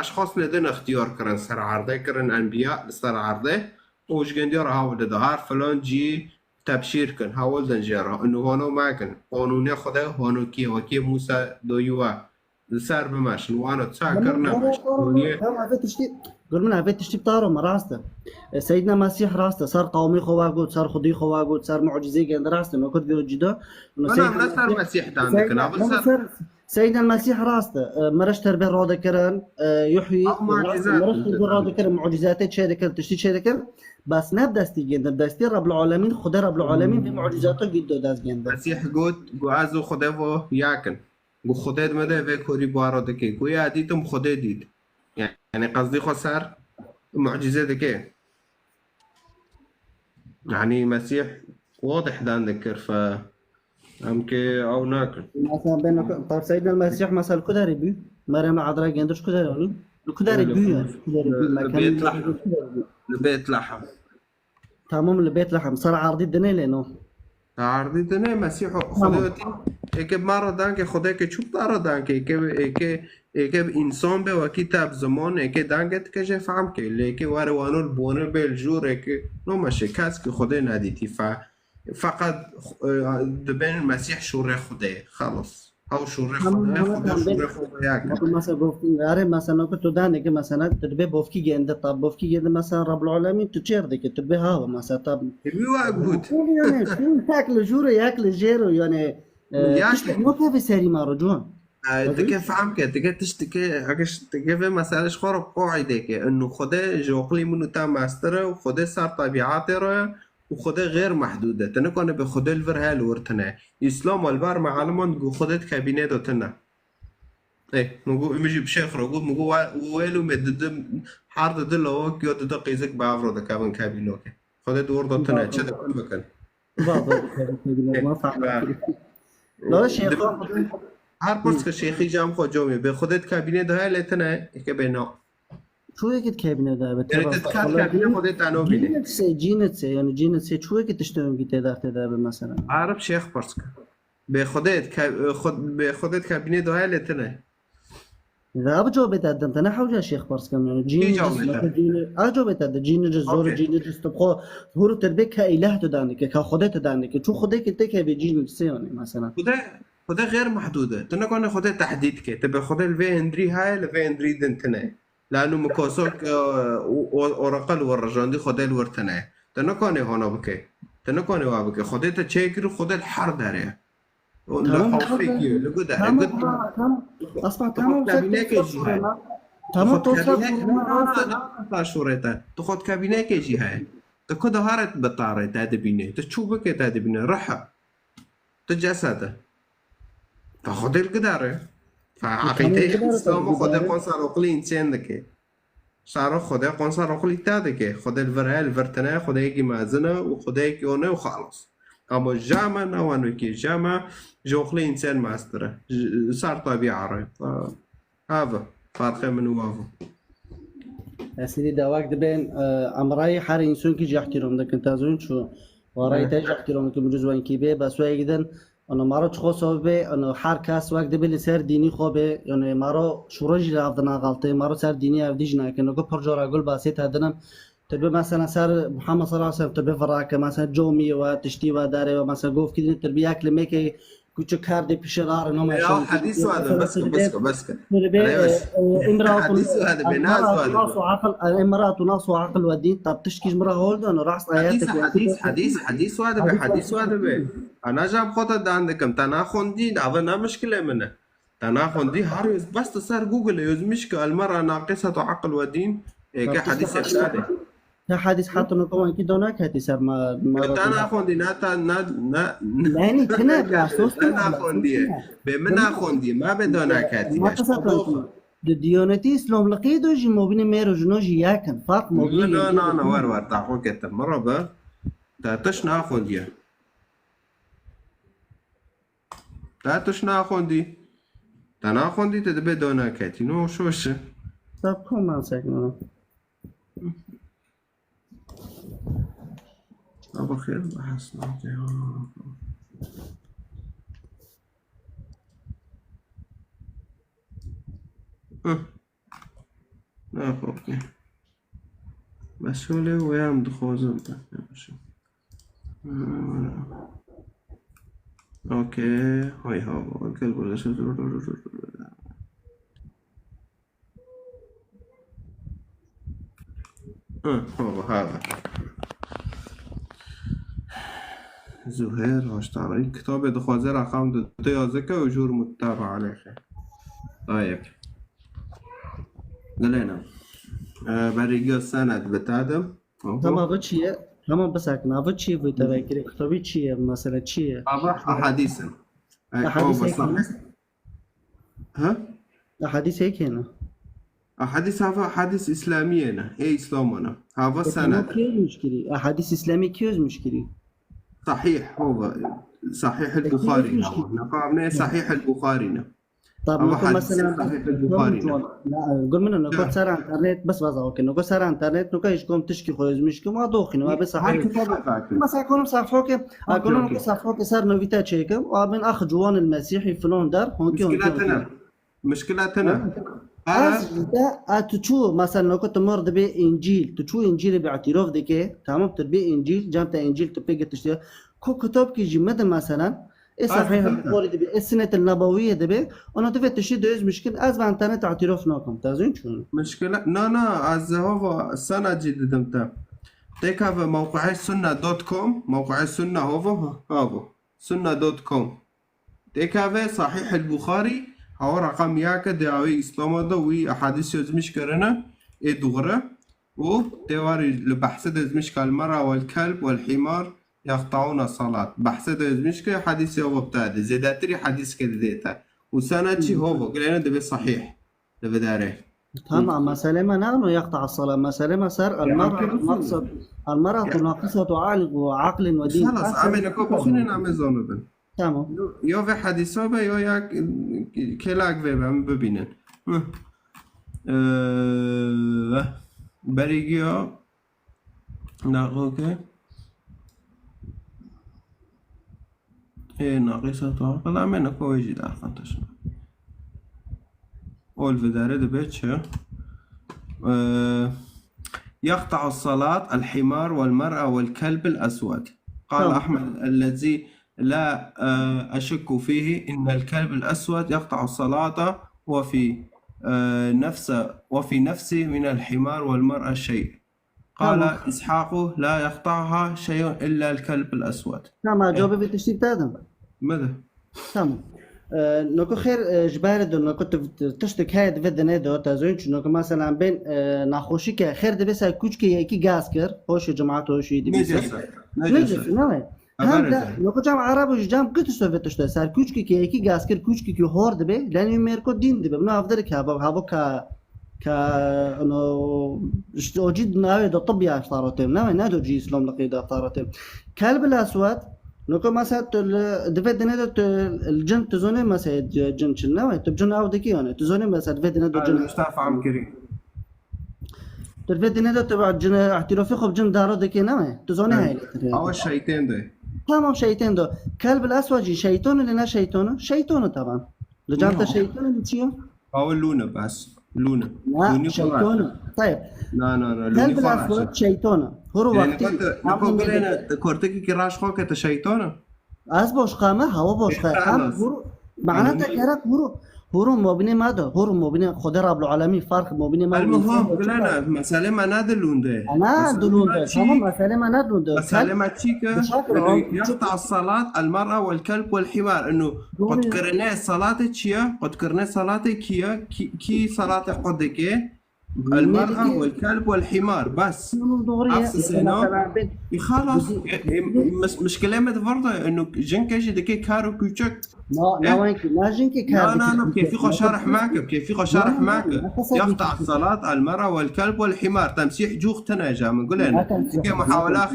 اشخاص ندن اختیار کرن سر عرضه کرن انبیاء سر عرضه اوش گندیار هاول ده هر فلان جی تبشیر کن هاول دن جرا انو هانو ماکن قانونی خود هانو کی و کی موسی دویوا سر بماشن وانا تسا کرنا قول من هفت تشتي بطارو ما راسته سيدنا مسيح راسته صار قومي خواقود صار خدي خواقود صار معجزي قاعد راسته ما كنت بيو جدا انا صار مسيح عندك سيدنا المسيح راسته مرش تربيه راده كرن يحيي مرش تربيه راده كرن معجزاته شيء ذكر تشتي شيء ذكر بس نبدستي جدا دستي رب العالمين خدا رب العالمين بمعجزاته جدا داس جدا مسيح قلت قعزو خدا و ياكن قو خدا مده و كوري بارده كي قو ياديتم خدا ديد يعني قصدي خسر معجزة ذكية يعني مسيح واضح ده نذكر ف أمكي أو ناكل مثلا بين طيب سيدنا المسيح مثلا كده ربي مريم العذراء عندش كده يعني كده ربي يعني كده ربي البيت لحم تمام البيت لحم صار عرضي الدنيا لأنه عرضي الدنيا مسيح خدوتي ایک مرا دان که خدا که چوب داره دان که ایک انسان به و کتاب زمان ایک دانگت که جه فهم که لیکه وانول بونه بالجور ایک نو مشه کس که خدا ندیدی فقط دبین المسیح شوره خدا خلاص او شوره خدا شوره خدا یک مثلا گفتیم آره مثلا که تو دانه که مثلا تبه بوفکی گنده طب بوفکی گنده مثلا رب العالمین تو چرده که تبه ها مثلا طب بیوا بود يعني ياكل جورو ياكل جيرو يعني مو كيف سري ما رجون تكي فهم كده تكي تشتكي هكش تكي في مسألة خرب قاعدة كي إنه خدا جوقلي منو تام ماستره وخدا صار طبيعاته وخدا غير محدودة تنكون بخدا الفرها الورتنا إسلام والبار معلمان جو خدا كابينة دوتنا إيه مجو مجي بشيخ رجو مجو ويلو مدد حارد دلوا كيو دقيزك بعفرو دكابن كابينوك خدا دور دوتنا شد كل مكان ما فهم لا شيخ هر پرس که شیخی جام خود جامی به خودت کابینه ده لتنه که بنا شو هيك كابينه ده يعني تتكاد كابینه خودت انو بینه جينت سي يعني جينت سي شو هيك تشتغل كي ده مثلا عرب شيخ پرس که به خودت کابینه ده لتنه إذا أبجو بتقدم أنا حوجة شيخ برس كم يعني جين أجو بتقدم جين جزور جين جستبخو هو تربيك إله تدانك كخدة تدانك شو خدة كتك بجين سيوني مثلا خدة غير محدودة تنقول خدة تحديد كي تبي خدة الفي اندري هاي الفي اندري دنتنا لأنه مكوسوك أورقل ورجان دي خدة الورتنا تنقول هنا بكي تنقول وابك خدة تشيكر خدة الحر داري تمام أصبح تمام تاخد كابينة كيجي هاي تكود هارت بطارة تادبينه تشوفك تادبينه رحى تجسده فخد القدارة فعقيدة الإسلام خد قنصر أقلي إنسان ذكي صار خد قنصر أقلي تادك خد الفرها الفرتنا خد يجي مازنة وخد يجي هنا وخلاص اما جامع نوانو كي جامع جوخلي انسان ماستره صار طبيعة هذا فرق من وافو سيدي دواك دبين امراي حار انسان كي احترام ده كنت ازون شو وراي تاج احترام كي بجوز وين كي بي بس وايدن انا مارو خو به انا حار كاس وقت دبل سر ديني خو به يعني مارو شورج رافدنا غلطي مارو سر ديني افديجنا كنو كو برجورا قول باسيت هدنا تبي مثلا سر محمد صلى الله عليه وسلم تبي فراك مثلا جومي وتشتي وداري ومثلا قوف كده تربيه كلمه كوتش كاردي بشرار نوم يا حديث هذا بس امرأة حديث هذا بناس ناس وعقل الامرأة ناس وعقل ودين طب تشكي مرة هولد انا راح حديث هذا انا جاب خطط عندكم تناخن دي عضنا مشكلة منه تناخن دي هاريوس بس تصير جوجل يزمشك المرأة ناقصة عقل ودين كحديث هذا حديث حتى نقوم كده هناك هتي سر ما تناخن دي يعني كنا اساس تناخن دي بمناخن دي ما بدونك هتي ما تصدق الديانتي اسلام لقيدو جي موبين ميرو جنوجي ياكن فرق موبين لا ور تعقول كده مرة با تاتش ناخن دي تاتش ناخن دي تناخن دي تدبي دونك هتي نو شوش طب كم ما ساكن أبو خير بحس نعطي لا أوكي بس هو ليه ويام دخوزن أوكي هاي هاو الكلب ولا شو هو هذا زهير واشتغل كتاب دخوازي رقم 11 وجور متابع عليه طيب قلنا بريقو السند بتادم تمام بتشي تمام بس هكنا بتشي بتابع كده كتابي تشي مثلا تشي أحاديثا أحاديث هيك ها أحاديث هيك هنا أحاديث هذا أحاديث إسلامية هنا إيه إسلامنا هذا السند كيف مشكلة أحاديث إسلامي كيف مشكلة صحيح هو صحيح البخاري نقابنا صحيح البخاري طب نقول مثلا صحيح البخاري لا قول منه نقول سار انترنت بس اوكي نقول سار انترنت نقول ايشكم تشكي خويز مشكي ما دوخي ما بس صحيح بس اكون صافوك اكون نقول صافوك صار نوفيتا تشيك ومن اخ جوان المسيحي فلون دار هون مشكلتنا تشو مثلا لو كنت مرض بانجيل تشو انجيل باعتراف ديك تمام تربي انجيل جامت انجيل تبقى تشتري كو كتاب كي جمد مثلا صحيح البخاري دبي السنة النبوية دبي أنا تفت تشي دوز مشكل از انترنت اعتراف ناكم تازين شو مشكلة نا از هو السنة جديد دمتا تيك هذا موقع سنة دوت كوم موقع السنة هو سنة دوت كوم تيك هذا صحيح البخاري هو رقم ياك دعوي إسلام دوي أحاديث يزمش كرنا إدغرة و تواري البحث يزمش كالمرأة والكلب والحمار يقطعون الصلاة بحث يزمش كحديث هو بتاعي زيداتري حديث كده ديتا وسنة هو قلنا ده صحيح ده بداره تمام مثلا ما نحن يقطع الصلاة مثلا صار المرأة ناقصة عقل ودين خلاص عملنا بخلينا نعمل زونبن تمام یا به حدیثا به یا یک کلاک هم ببینن بریگیا نقل که ناقصة عقل عملنا كويجي در خانتشنا أول في داره دبيتش يقطع الصلاة الحمار والمرأة والكلب الأسود قال أحمد الذي لا أشك فيه إن الكلب الأسود يقطع الصلاة وفي نفسه من الحمار والمرأة شيء قال إسحاق لا يقطعها شيء إلا الكلب الأسود تمام جوابي بالتشتيت تادم ماذا؟ تمام نوكو خير جبارد نوكو تشتك هاي دفد نيدو تازوينش نوكو مثلا بين ناخوشي كي خير دبسا كوچكي يكي غاسكر هوش جماعته هوشي دبسا نجس نعم هم نوكو جام عرب وش جام قلت سوفيت تشتا سار كوچكي كي يكي غاسكر كوچكي كي هور دبي لاني ميركو دين دبي منو افضل هابو كا انه وجد ناوي دو طبيعة افطارتهم ناوي نادو جي اسلام لقيدة افطارتهم كلب الاسود نوكو مثلا دفيد نادو الجن تزوني مثلا جن شنو تبجن او دكي انا تزوني مثلا دفيد نادو جن مصطفى عم كريم ترفيه دينه ده تبع جن احترافي خب جن دارو دكي نمه تزوني هاي أول شيطان ده تمام شيطان ده كلب الاسود شيطان اللي نا شيطانه طبعا لجامته شيطان اللي تشيو أول لونه بس لونه لا شيطانه طيب لا كلب لوني الاسود شيطانه هو يعني وقتي كنت قلنا كورتك كراش خوك أنت شيطانه از باش قامه هوا باش قام هو معناته كرك هو مبني ماذا هو مبني خدا رب العالمين فرق مبني ما المهم قلنا مسألة ما نادلون ده انا دلون ده تمام مسألة ما ندلون ده مسألة ما تشيكا يقطع الصلاة المرأة والكلب والحمار إنه قد كرنا صلاة تشيا قد كرنا صلاة كيا كي صلاة قدك المرأة والكلب والحمار بس أفسس إنه خلاص مش كلمة فرضة إنه جنكش دكي كارو كوتشك لا وين لا جنكي كارو لا كيف شرح معك كيف شرح معك يقطع الصلاة المرأة والكلب والحمار تمسيح جوخ تناجا من قلنا كي محاولات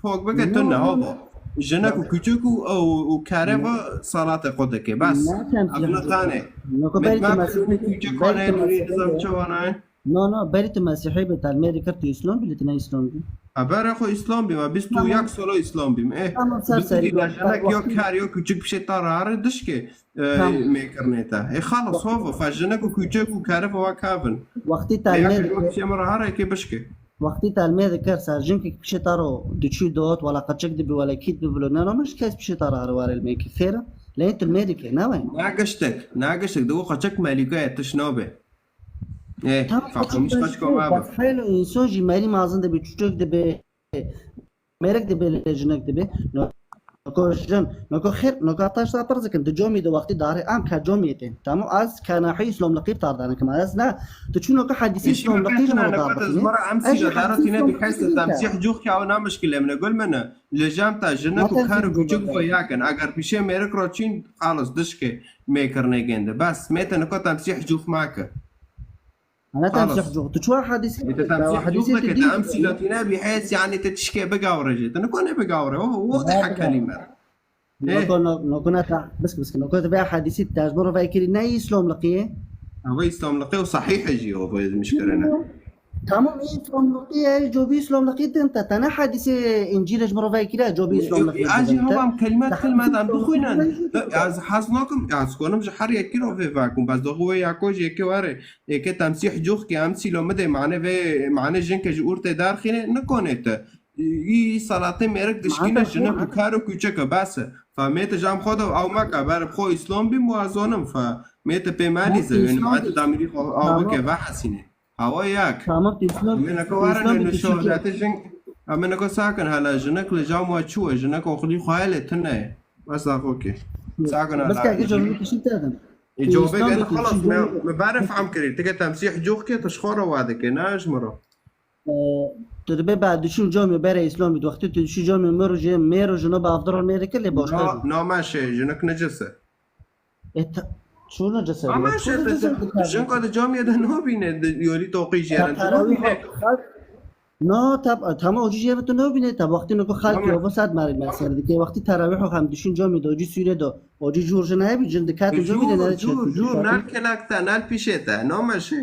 فوق بقى تنا هذا جنك وكوتشكو أو كاربا صلاة قدك بس أبنى ثاني ما كوتشكو أنا نريد زمشوانا نه بريت مسيحي بتعلمي ذكرت اسلام بلتنا اسلام بي ابر اخو اسلام بي ما بس تو یک سولو اسلام بیم جنك يو كاريو كوچك بشه تارار دشكي ميكرنيتا خلاص هو فجنك وكوچك وكارف وكافن وقتی تعلمي بشه مرهاره كي بشكي وقتی تعلمي ذكر سرجنك بشه تارو دچي دوت ولا قچك دبي ولا كيت ببلو نه مش كاس بشه تارار وار الميك خير لا الميديك نوين ناقشتك دو قچك مالكه تشنوبه فاهمش بس حلو انسان جمالي مازن دبي çocuk دبي مرق دبي لجنك دبي نكو جن نكو خير نكو عطاش برزكن دجومي دو وقتي داري ام كجوميتين تمام از كان حي اسلام لقيب طاردان كما از لا تشنو كحديثي اسلام لقيب ما طارد مرة امسي دارتينا بحيث تمسيح جوخ كاونا مشكله من اقول منه لجامتا جنك وكارو جوجك وياكن اگر بيشه ميرك روتشين خالص دشكي ميكر نيجند بس ميت نكو تمسيح جوخ معك انا تمسح جوخ تشوا حديثي انت تمسح جوخك انت امثلتنا بحيث يعني تتشكي بقاورة جيت انا كون بقاورة هو حق كلمة نكون بس نكون بقى حديثي تاجبر فاكر ناي اسلام لقيه هو اسلام لقيه وصحيح يجي هو مشكلة تمام اسلام لقيه جو بي اسلام لقيت انت تنا حديث انجيل اجبر فاكر جو بي اسلام لقيه اجي هو كلمات عم بخوينا از حسناكم از كونم جحر يكيرو في فاكم بس هو ياكوج يكواري يك تمسيح جوخ كي امسي لو مده معنى جنك جورت دار خينه نكونت ي صلاه ميرك دشكينا جنب كارو كوچك بس فميت جام خود او مكا بر خو اسلام بموازنم فميت بمالي زين معد دامري او كيف حسينه هوا ياك تمام اسلام من كوارن انه شو جاتجن من كو ساكن هلا جنك لجام وشو جنك وخلي خاله تنه بس اوكي ساكن بس كاجي جو شو تادم جوابك انا خلص ما بعرف عم كريت تك تمسيح جوخ كي تشخوره وادك ناج مره تربي بعد شو جامي برا اسلامي وقت شو جامي ميرو جنوب افضل امريكا اللي باش لا ماشي جنك نجسه شو نجسه ماشي جنك هذا جامي ده نو بينه يوري توقيش يعني نه تمام اوجی تو نو بینه تا وقتی نکو خلق یا وسط مرد مسئله دیگه وقتی تراویح هم دشین جا میدوجی سوره دو اوجی جورج نه بی جند کات جو میده نه جور نال کلاکتا نال پیشتا نو ماشي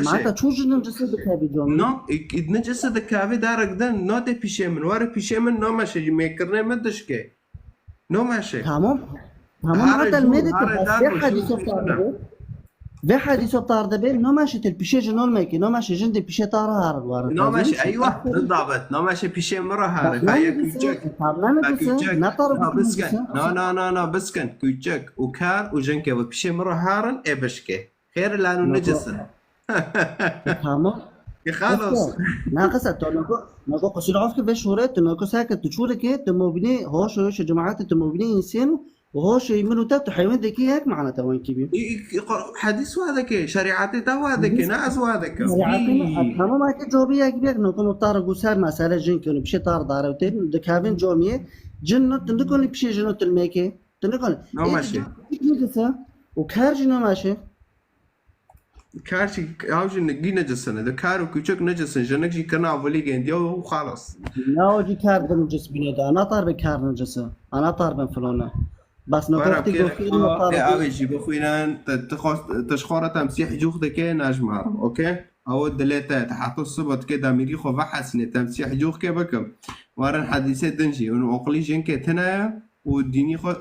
معناتها شو جنن جسد كافي جومي نو إذن جسد كافي دارك دن نو ده پیشه من واره پیشه من نو ماشي میکرنه مدشکه نو ماشي تمام معناتها الميديك في حديث طارده بين نو ماشي البيشه جنون مايكي نو ماشي جند بيشه طار هارد وارد نو ماشي ايوه بالضبط نو ماشي بيشه مره هارد هاي كوتشك بسكن نو بسكن كوتشك وكار وجنكه وبيشه مره هارن اي بشكه خير لانه نجس تمام خلاص ناقصه نكو قصير عفك في شهورات نكو ساكت تشورك تموبني هوش جماعات تموبني انسان وهوش يمنو تبت حيوان ذكي هيك معناتها وين كبير حديث وهذاك شريعتي تو هذاك ناس وهذاك تمام ما كجوبيه كبير نكون طار غسار مساله جن كانوا بشي طار داروتين دكافين جوميه جنة تنكون بشي جنة الميكي تنكون ماشي وكارج ماشي كارشي هاوش نجي نجسنا ده كارو كوچك نجسن جنك جي كنا اولي جنديو وخلاص لا جي كار نجس بيني انا طار بكار نجسه انا طار بن فلونه بس نقطتي قفيل اوي جي بخوينا تشخوره تمسيح جوخ دكه نجمار اوكي او دلتا تحت الصبت كده ميري خو فحسني تمسيح جوخ كي بكم وارن حديثة دنشي ونو اقلي جنكي تنايا وديني خو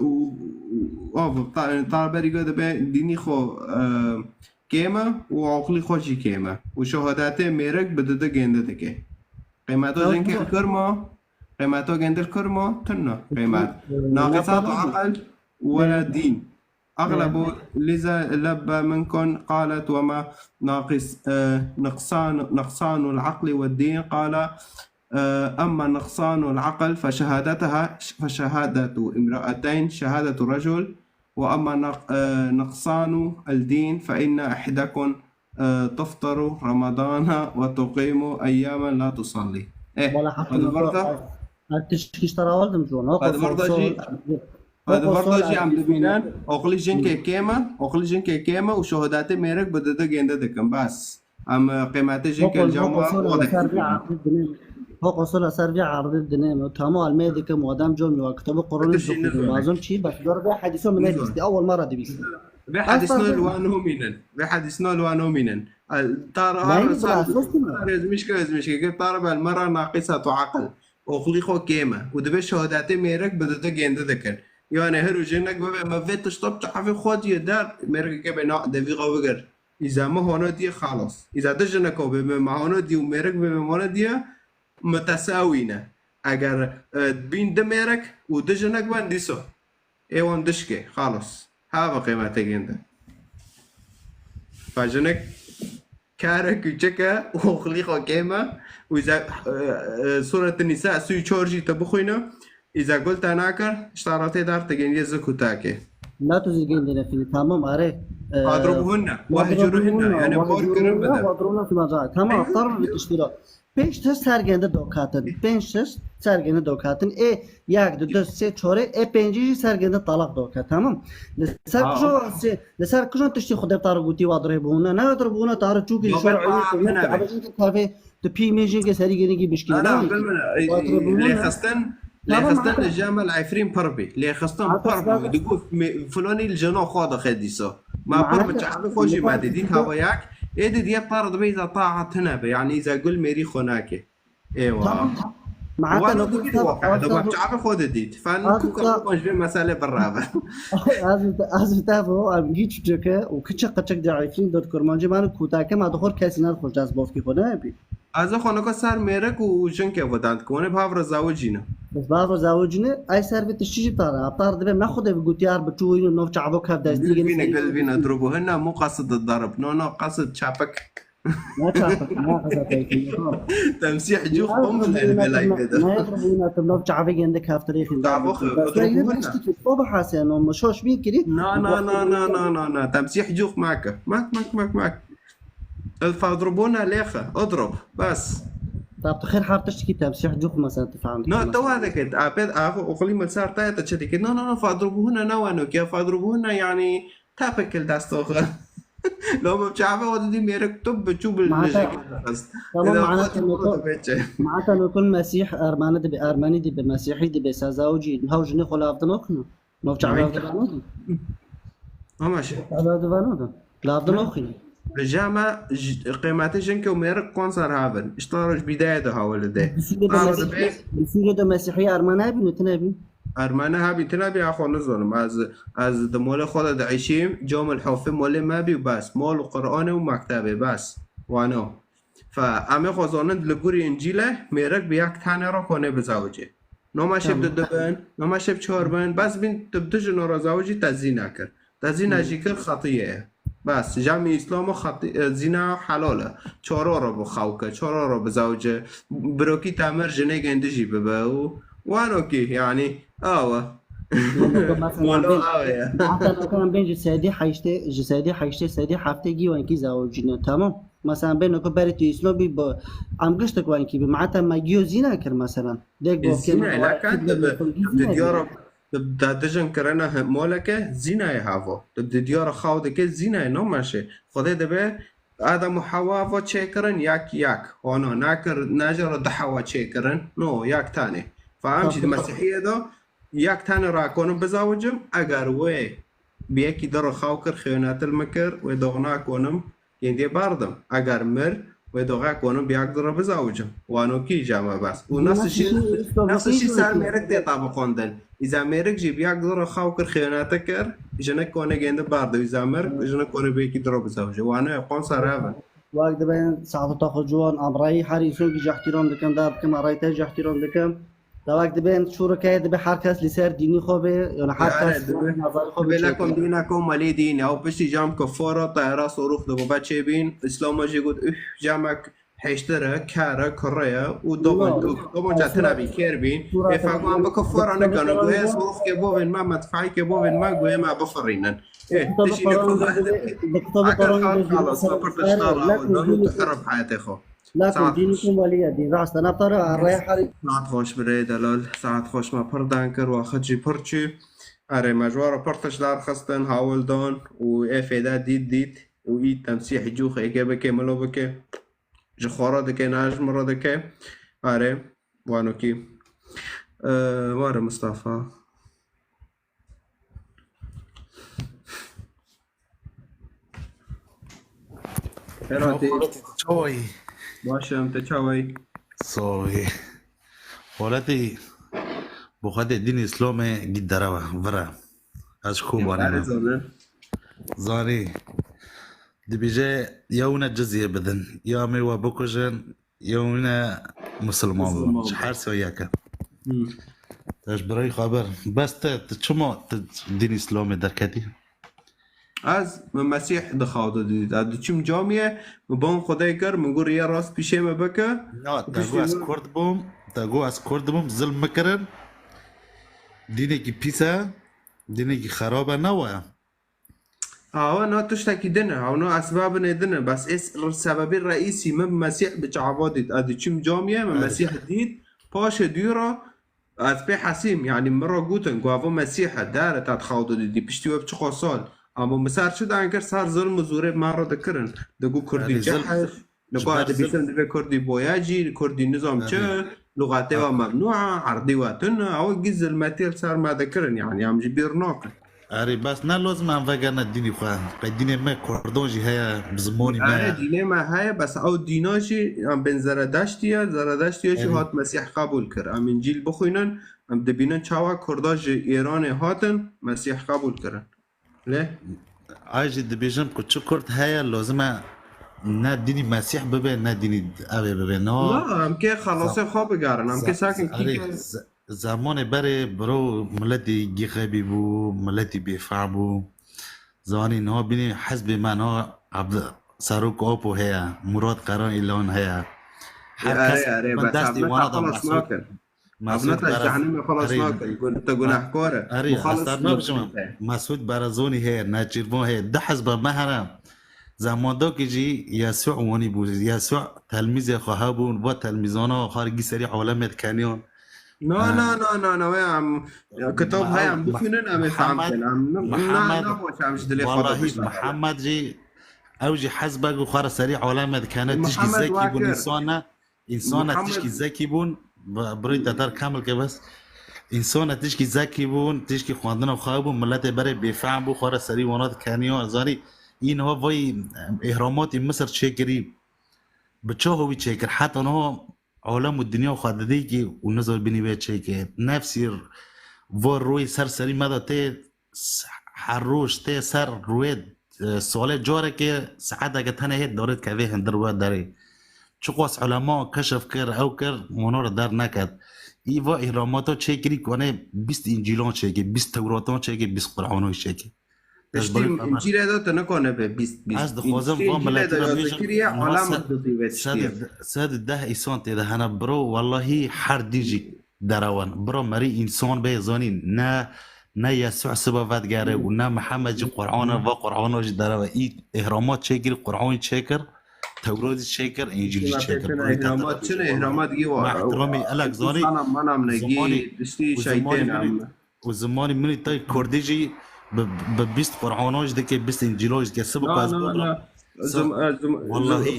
طالب بريقو دبا ديني خو كيما وعقلي خوشي كيما وشهاداتي ميرك بدده جنده دكي قيماتو جنكي الكرمو قيماتو جند الكرمو تنو قيمات ناقصات عقل ولا دين أغلب لذا لبى منكم قالت وما نقصان العقل والدين قال أما نقصان العقل فشهادة امرأتين شهادة رجل وأما نقصان الدين فإن أحدكم تفطر رمضان وتقيم أياما لا تصلي. ولا حتى تشكي اشترى ولدم شلون هذا برضه جي عم دبينان أقلي جنكي كيما وشهاداتي ميرك بدده جنده دكم بس أما قيماتي جنكي الجامعة هو قصور سرجع عرض الدنيا تمام الميديكم وادام جومي وكتب القرآن لازم شيء بس دور حديثه من دي أول مرة دي بيس بحديثنا الوانه منن ترى مشكلة طارب المرأة ناقصة عقل وخليخو كيما ودبي شهاداتي ميرك بدده جنده دكن يعني هرو جنك ما فيتش طب تعرفي خود يدار ميرك كبنا دفي غوغر إذا ما هون دي خلاص إذا دجنك ما هون دي وميرك بما دي متساويين اگر بين دميرك ودجنك بان ديسو ايوان دشكي خلاص هذا قيمته جنده فجنك كارك وجكا وخليقه كيما واذا سورة النساء سوي تشورجي تبخينا اذا قلت اناكر اشترطي دار تجين يزكو تاكي لا تزيجين لنا في تمام عليه اضربهن واهجرهن يعني بوركرن بدل واضربنا في مزاج تمام اضطر بالاشتراك پنج تست سرگنده دوکاتن ای یک دو دو سه چهاره ای پنجی سرگنده طلاق دوکات تمام لسر کجا تشتی خود تارو گوتی وادره بونه نه وادره بونه تارو چوکی شرعی نه عباجین که کافه تو پی میجین که سرگنده کی بشکل نه اللي خستن الجامعة العفرين بربي اللي خستن بربي يقول فلاني الجنو خاض خديسه ما بربي تعرف خوشي ما ديك هواياك إيه دي طارد بيزا طاعت هنا يعني إذا قل ميري خناكي إيوه معناتها لو كده واقع ده بتعرف خود ديت فنكون مش في مسألة بالرابع از تابو ام هیچ جکه و کچه قچک دعیفین داد کرمانجی من کوتاکه ما دخور کسی ند خوش از باف کی خونه بی از خونه که سر میرک و جن که ودند کنه باور زوجینه بس باور زوجینه ای سرویت چیزی تاره ابطار دبه نخوده بگوتیار بچوینو نو چعبو کف دست دیگه قلبي نضربهن مو قصد الضرب نو قصد شابك ما قصد تمسيح جوخ ام البلاي كده ما يضربونا تبلوف شعبي عندك هاف تاريخ تعبوخ طبعا حسن ومشوش مين كده لا تمسيح جوخ معك فاضربونا ليخه اضرب بس طب تخيل حارتش كي تمسيح جوخ مثلا تفهم نو تو هذا كده ابد اقلي مسار تايت تشتي كده نو فاضربونا نوانو كيف فاضربونا يعني تابك الدست اخر لو ما بتعرفه هو دي ميرك طب بتشوف معناتها انه كل مسيح ارماني دي بمسيحي دي بسازاوجي هاو جني خلا افضنوكنا ما بتعرف افضنوكنا ماشي افضنوكنا لا افضنوكنا الجامعة قيمتي جنك وميرك كونسر هافن اشترج بداية ده هاول ده بسيرة ده مسيحية ارمانها بي نتنابي ارمانها بي تنابي اخو نظلم از دمول خود دعيشيم جوم الحوفي مولي ما بي بس مول قرآن ومكتبه بس وانو فامی خوزانند لگوری انجیله میرک بیاک تانه را کنه بزاوجه نما شب دبن نما شب چهار بن بس بین تبدج نورا زاوجی تزینا کر تزینا جیکر خطیه بس جامع اسلام زنا حلاله چهارا را بخوکه چهارا را بزاوجه بروکی تامر جنه گندجی ببه وانو کی یعنی آوه حتى كان بين جسدي حيشتي سدي حفتي جي وانكي زوجنا تمام مثلا بين كبرتي اسلوبي عم قشتك وانكي معناتها ما جيو زينا كر مثلا ديك زينا لا كان ديارة تبدا دجن كرنا مولكه زينا يهافو تبدا ديارة خاودك زينا نو ماشي خدي دبه آدم وحواء فو تشيكرن ياك هونو ناكر ناجر دحوا تشيكرن نو ياك تاني فهمتي المسيحية ده یک تن را کنم بزاوجم اگر وی بیاکی در خاوکر خیانت المکر و دغنا کنم یندی باردم اگر مر ويدوغاك وانو بيقدر بزوجه وانو كي جامع بس ونفس الشيء صار ميرك يطابقون اذا ميرك جي بيقدر خاوكر خياناتك جنك وانا جند بارد اذا ميرك جنك وانا بيكي ضرب زوجه وانا يقون صار هذا وقت بين ساعات تاخذ جوان امرأي حريصون كي احترام دكم دار كم رايته احترام دكم وقت بين شركاء دبي حركات لسر ديني خوبه يعني حركات نظر خوبه لكم دينكم ولي ديني او بشي جام كفاره طائره صاروخ دبو بچه بين اسلام ماجي يقول جامك حيشترى كارا كوريا ودوبن جاتنا بكيربين يفاقوا عم بكفار انا كانوا قوي صروف كبوبن ما مدفعي كبوبن ما قوي ما بفرينن ايه تشي خلاص صبرت اشتغل او تحرب حياتي خو لكن دينكم ولي دين راس انا بطريقه الرايح حري ساعت خوش بري دلال ساعت خوش ما پردانکر واخد جي پرچی اره مجوار پرتش دار خستن هاول دون و افیدا دید و ای تمسیح جوخ اگه بکه ملو بکه جخورا دکه ناج مرا دکه اره وانو کی واره مصطفى هراتي چوي باشم تچاوي صوي ولاتي بخد الدين اسلامي قد دروا برا اشكو وانا زاري دي بيجي يونا جزية بدن يومي وبكوجن يونا مسلمان حارس وياك تاش براي خبر بس تشمو دين اسلامي دركتي از مسیح دخواد دید از چیم جامعه مبان خدای کر مگور یه راست پیشه مبکه نه تاگو از کرد بوم ظلم مکرن دینه کی پیسه دینه کی خرابه نوه نه تشتكي دنا او نه اسباب ندنا بس السبب الرئيسي من مسيح بتعبادت ادي تشم جامعه من مسيح ديد باش ديرا از بي حسيم يعني مرة قوتن قوافو مسيح دارة تتخوض دي بشتوى بچخو سال اما مسار شد انكر صار ظلم وزوره مرة دكرن دقو كردي جحش لقو هذا بيسم دبي كردي بوياجي كردي نظام چه لغاته ممنوعة عرضي واتنا او جز الماتيل صار ما ذكرن يعني عم جبير ناقل اري بس نا لازم ان فاجرنا الديني خوان قديني ما كردونجي هيا بزموني ما ديني ما هيا بس او ديناجي ام بن زرادشتيا شو هات مسيح قبول كر ام انجيل بخوينن ام دبينن چاوا كرداج ايران هاتن مسيح قبول كرن ليه اجي دبيجم كنت كرد هيا لازم نا ديني مسيح ببه نا ديني ابي ببه لا ام كي خلاص خواب بگارن ام كي ساكن كي زمان بره برو ملتي جيخبي بو ملتي بيفع بو زماني نها بيني حسب ما نها عبد ساروك اوبو هيا مراد قران إلهون هيا اري بس عبنتها خلاص ناكل عبنتها جهنم خلاص ناكل انت قناح كورة اري استرناك مسعود برزوني هيا ناجربون هيا ده حسب مهرم زمان دو که جی يسوع واني بو يسوع تلميذ خواهبون و تلميذانا خارجي سريع علامت كانيون لا يا عم كتاب هاي عم بفنن عم يفهمتن والله محمد جي اوجي حسبك وخار سريع علامة كانت تشكي زكي بون انسانة تشكي زكي بون بريد تتر كامل كبس انسانة تشكي زكي بون تشكي خواندنا وخابون ملت بري بيفهم بو خار سريع ونات كانيون زاري این هو وای اهرامات مصر چکری بچه هوی چکر حتی نه عالم و دنیا خواهده که و نظر بینیوه چکر نفسی و روی سر سری مده ته هر روز ته سر روی سوال جاره که ساعت اگه تنه هید دارد که وی هندر باید داره چقاس علما کشف کر او کر منور در نکد ای و اهرامات ها چکری کنه 20 انجیلان چکر 20 توراتان چکر 20 قرآن چکر اشتیم انجیل داده نکنه به 20 از دخوازم وام ملتنا بیشن ساد ده ایسان تیده هنه برو والله هر دیجی دروان برو مری انسان به زانی نه یسوع سبب گره و نه محمد جی قرآن و قرآن جی دروان ای اهرامات چکر قرآن چکر تورات چکر انجیل چکر اهرامات چنه اهرامات گیوا محترمی الک زانی منم نگی دستی شیطان و زمانی منی تای کردی جی ب 20 قرآناش ده که 20 انجیلاش که سبب از والله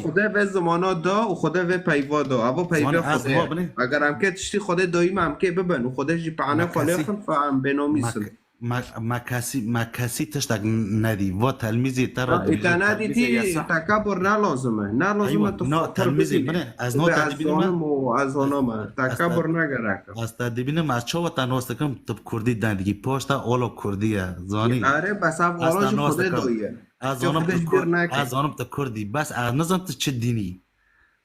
خدا به زمانات دا و خدا به پیوا دا اوا پیوا خدا اگر هم که تشتی خدا دایم هم که ببن و خدا جی پعنه خالقن فهم بنامیسن ما کسی تشتاق ندی و تلمیزی تر إذا نادي تي تكبر نا لازمه أيوة، نا تلمیزی منه از نو تدبینم از آنما تكبر نگرک از تدبینم از چه وقت نوستکم تب کردی دندگی پاشتا اولو کردیه زانی آره بس اولش خود دویه از آنم تا کردی بس از نظام تا چه دینی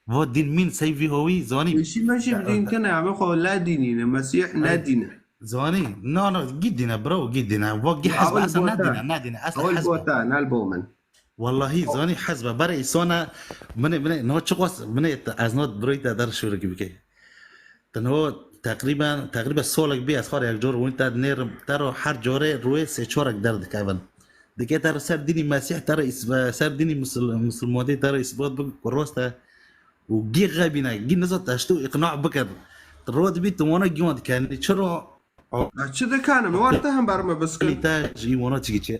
و دین مين سيفي هوي زاني ماشي بدين كان عم خو لا ديني مسيح لا دين زاني نو جدنا برو جدنا وقي حسب اصلا نادينا اصلا حسب البوتان البومن والله زاني حسب بري سونا من نو تشقص من از نوت برويتا در شو ركي بكي تنو تقريبا سولك بي اسخار يك جور وانت نير ترى حر جوره روي سه چورك درد كاون دكه ترى سر ديني مسيح ترى سر ديني مسلمودي ترى اثبات بروستا وجي غابينا جي نزلت اشتو اقناع بكر الرود بيت وانا جواد كان شرو شده كان وقتها برمى بس تاج وانا تيجي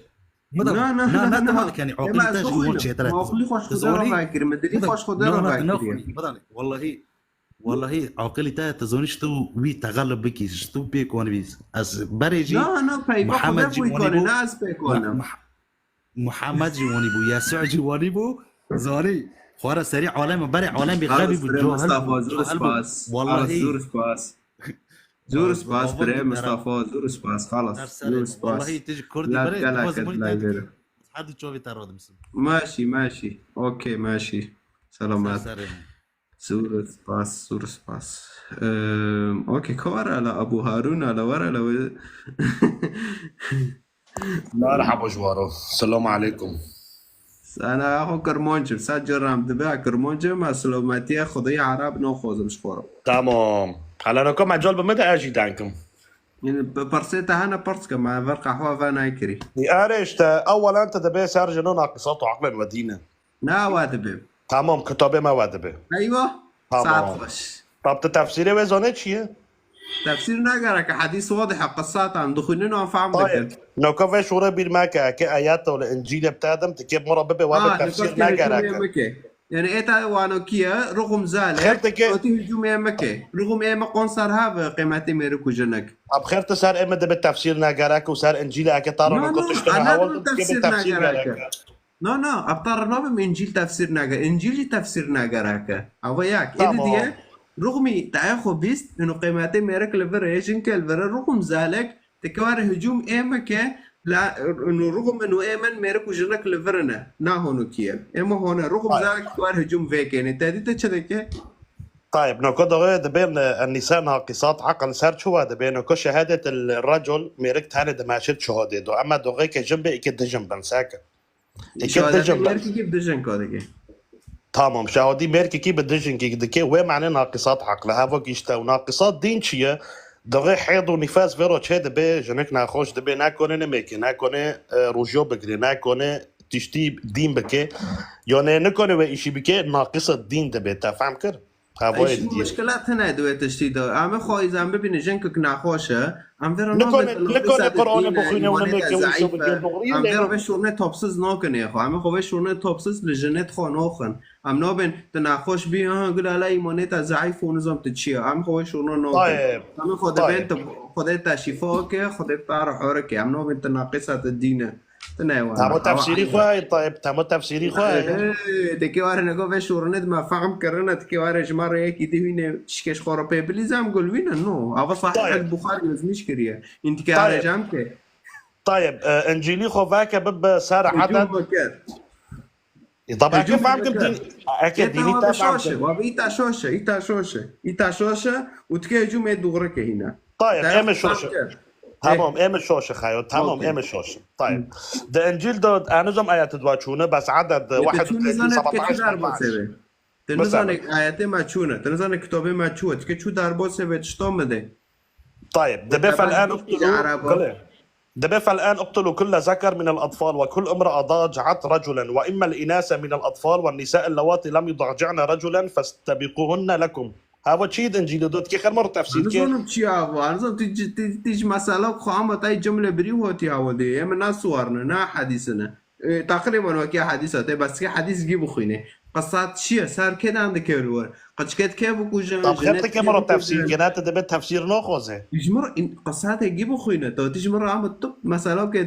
لا ما كان عقلي تاج وانا تيجي ترى عقلي خوش خضار فاكر مدري خوش خضار فاكر والله عقلي تاج تزوني شتو وي تغلب بكي شتو بيك وانا بيس از بريجي لا باي محمد جيواني ناس بيك وانا محمد جيواني بو يسوع جيواني بو زاري خوارا سريع عالم بري عالم بغابي مصطفى زور سباس والله زور سباس زور سباس بري مصطفى زور سباس خلاص زور سباس والله تيجي كردي بري حد تشوفي ترى ماشي اوكي ماشي سلامات زور سباس اوكي كوار على ابو هارون على ورا لو مرحبا جوارو السلام عليكم انا اخو كرمونجم سجل رام دبا كرمونجم اسلامتي خدي عرب نو خوزم شفورم تمام هلا انا كم عجال بمدى اجي دانكم يعني برسيتا هنا برسك مع فرق حوا فانايكري اريشت اولا انت دبي سار جنون ناقصات عقل المدينه نا وادبه تمام كتابه ما وادبه ايوه ساعات خوش طب تفسيري وزونه شيء تفسير ناقرك حديث واضح قصات عن دخولنا وفهم طيب لو كيف شورى بالماكا كآيات ولا انجيل بتادم تكيب مرببه وابد تفسير ناقرك يعني ايتا وانو كيا رغم ذلك اوتي هجوم مكه رغم ايما قنصر هذا قيمتي ميركو جنك اب خير تسار ايما ده بالتفسير ناقرك وصار انجيل اكثر من كنت تشتغل حاول تجيب التفسير ناقرك لا ابطر نوب انجيل تفسير ناقرك انجيل تفسير ناقرك او ياك ايه رغمي تأخذ بيست إنه قيمتي ميرك لفريشن كالفر رغم ذلك تكوار هجوم إيمك لا إنه رغم إنه إيمن ميرك وجنك لفرنا نا هونو كيف إما هون رغم ذلك تكوار هجوم فيك يعني تادي تشدك طيب نقول غير بين النساء ناقصات عقل صار شو هذا بينه كشهادة الرجل ميرك تاني دماشت شهادته أما دغيا كجنبه إكيد جنب ساكن إكيد جنب ميرك كيف دجن كودك تمام شهادي ميركي كي بدجن كي دكي وين معناه ناقصات عقل هذا كيشتا وناقصات دين شيء دغه حيض ونفاس فيرو تشد به جنك ناخوش دبه ناكونه نميكي ناكونه روجو بكري ناكونه تشتي دين بكي يعني نكونه وإشي بكي ناقصة دين دبه تفهم كر هاي مشكلات هنا دوي تشتيد عم خويز عم ببين جنكك ناخوشه عم فيرو نكونه قرآن بخوينا ونميكي وشو بكي نغري عم فيرو بشورنه توبسز ناكن يا خو عم خو بشورنه توبسز لجنت خو ناخن عم نابن تناخوش بيها قول على ايمانيت ضعيف ونظام تشيا عم خو بشورنه ناخن طيب عم خو دبنت خدت شفاك خدت تعرف حركه عم نابن تناقصه الدين تمام تفسيري خواهي طيب تمام تفسيري خواهي تكي نگو به شورنت ما فهم کرنه تكي جمار یکی دیوینه چشکش خورا پیبلیزم گل وینه نو اول صحيح البخاري مش كريه انت كاره جامكه طيب انجيلي خواك بب سار عدد طبعا كيف فهمت اكيد ديني تفهم ايتا شوشه وتكي هجوم دغرك هنا طيب ايش شوشه تمام ام الشوشه خايو تمام ام الشوشه طيب ده انجيل ده انا زم ايات تواچونه بس عدد 17 تنزل ايات ما تشونه تنزل كتاب ما تشوت كيشو دربو سبت شتومده طيب ده بفعل الان اقتلوا ده بفعل الان اقتلوا كل ذكر من الاطفال وكل امراه ضاجعت رجلا واما الاناث من الاطفال والنساء اللواتي لم يضجعن رجلا فاستبقوهن لكم هذا شيء انجيل دوت كي خير مره تفسير كي انا شيء انا تيجي مساله خامه تاي جمله بري هوتي هودي ام ناس صورنا نا حديثنا تقريبا وكي حديثات بس كي حديث جيبو خينه قصات شيء صار كده عندك الور قد كده كيف بكوجن طب خيرتك كم مرة تفسير كنات دبي تفسير ناخذه يجمر قصات يجيبو خينه تو تجمر عم الطب مثلا كده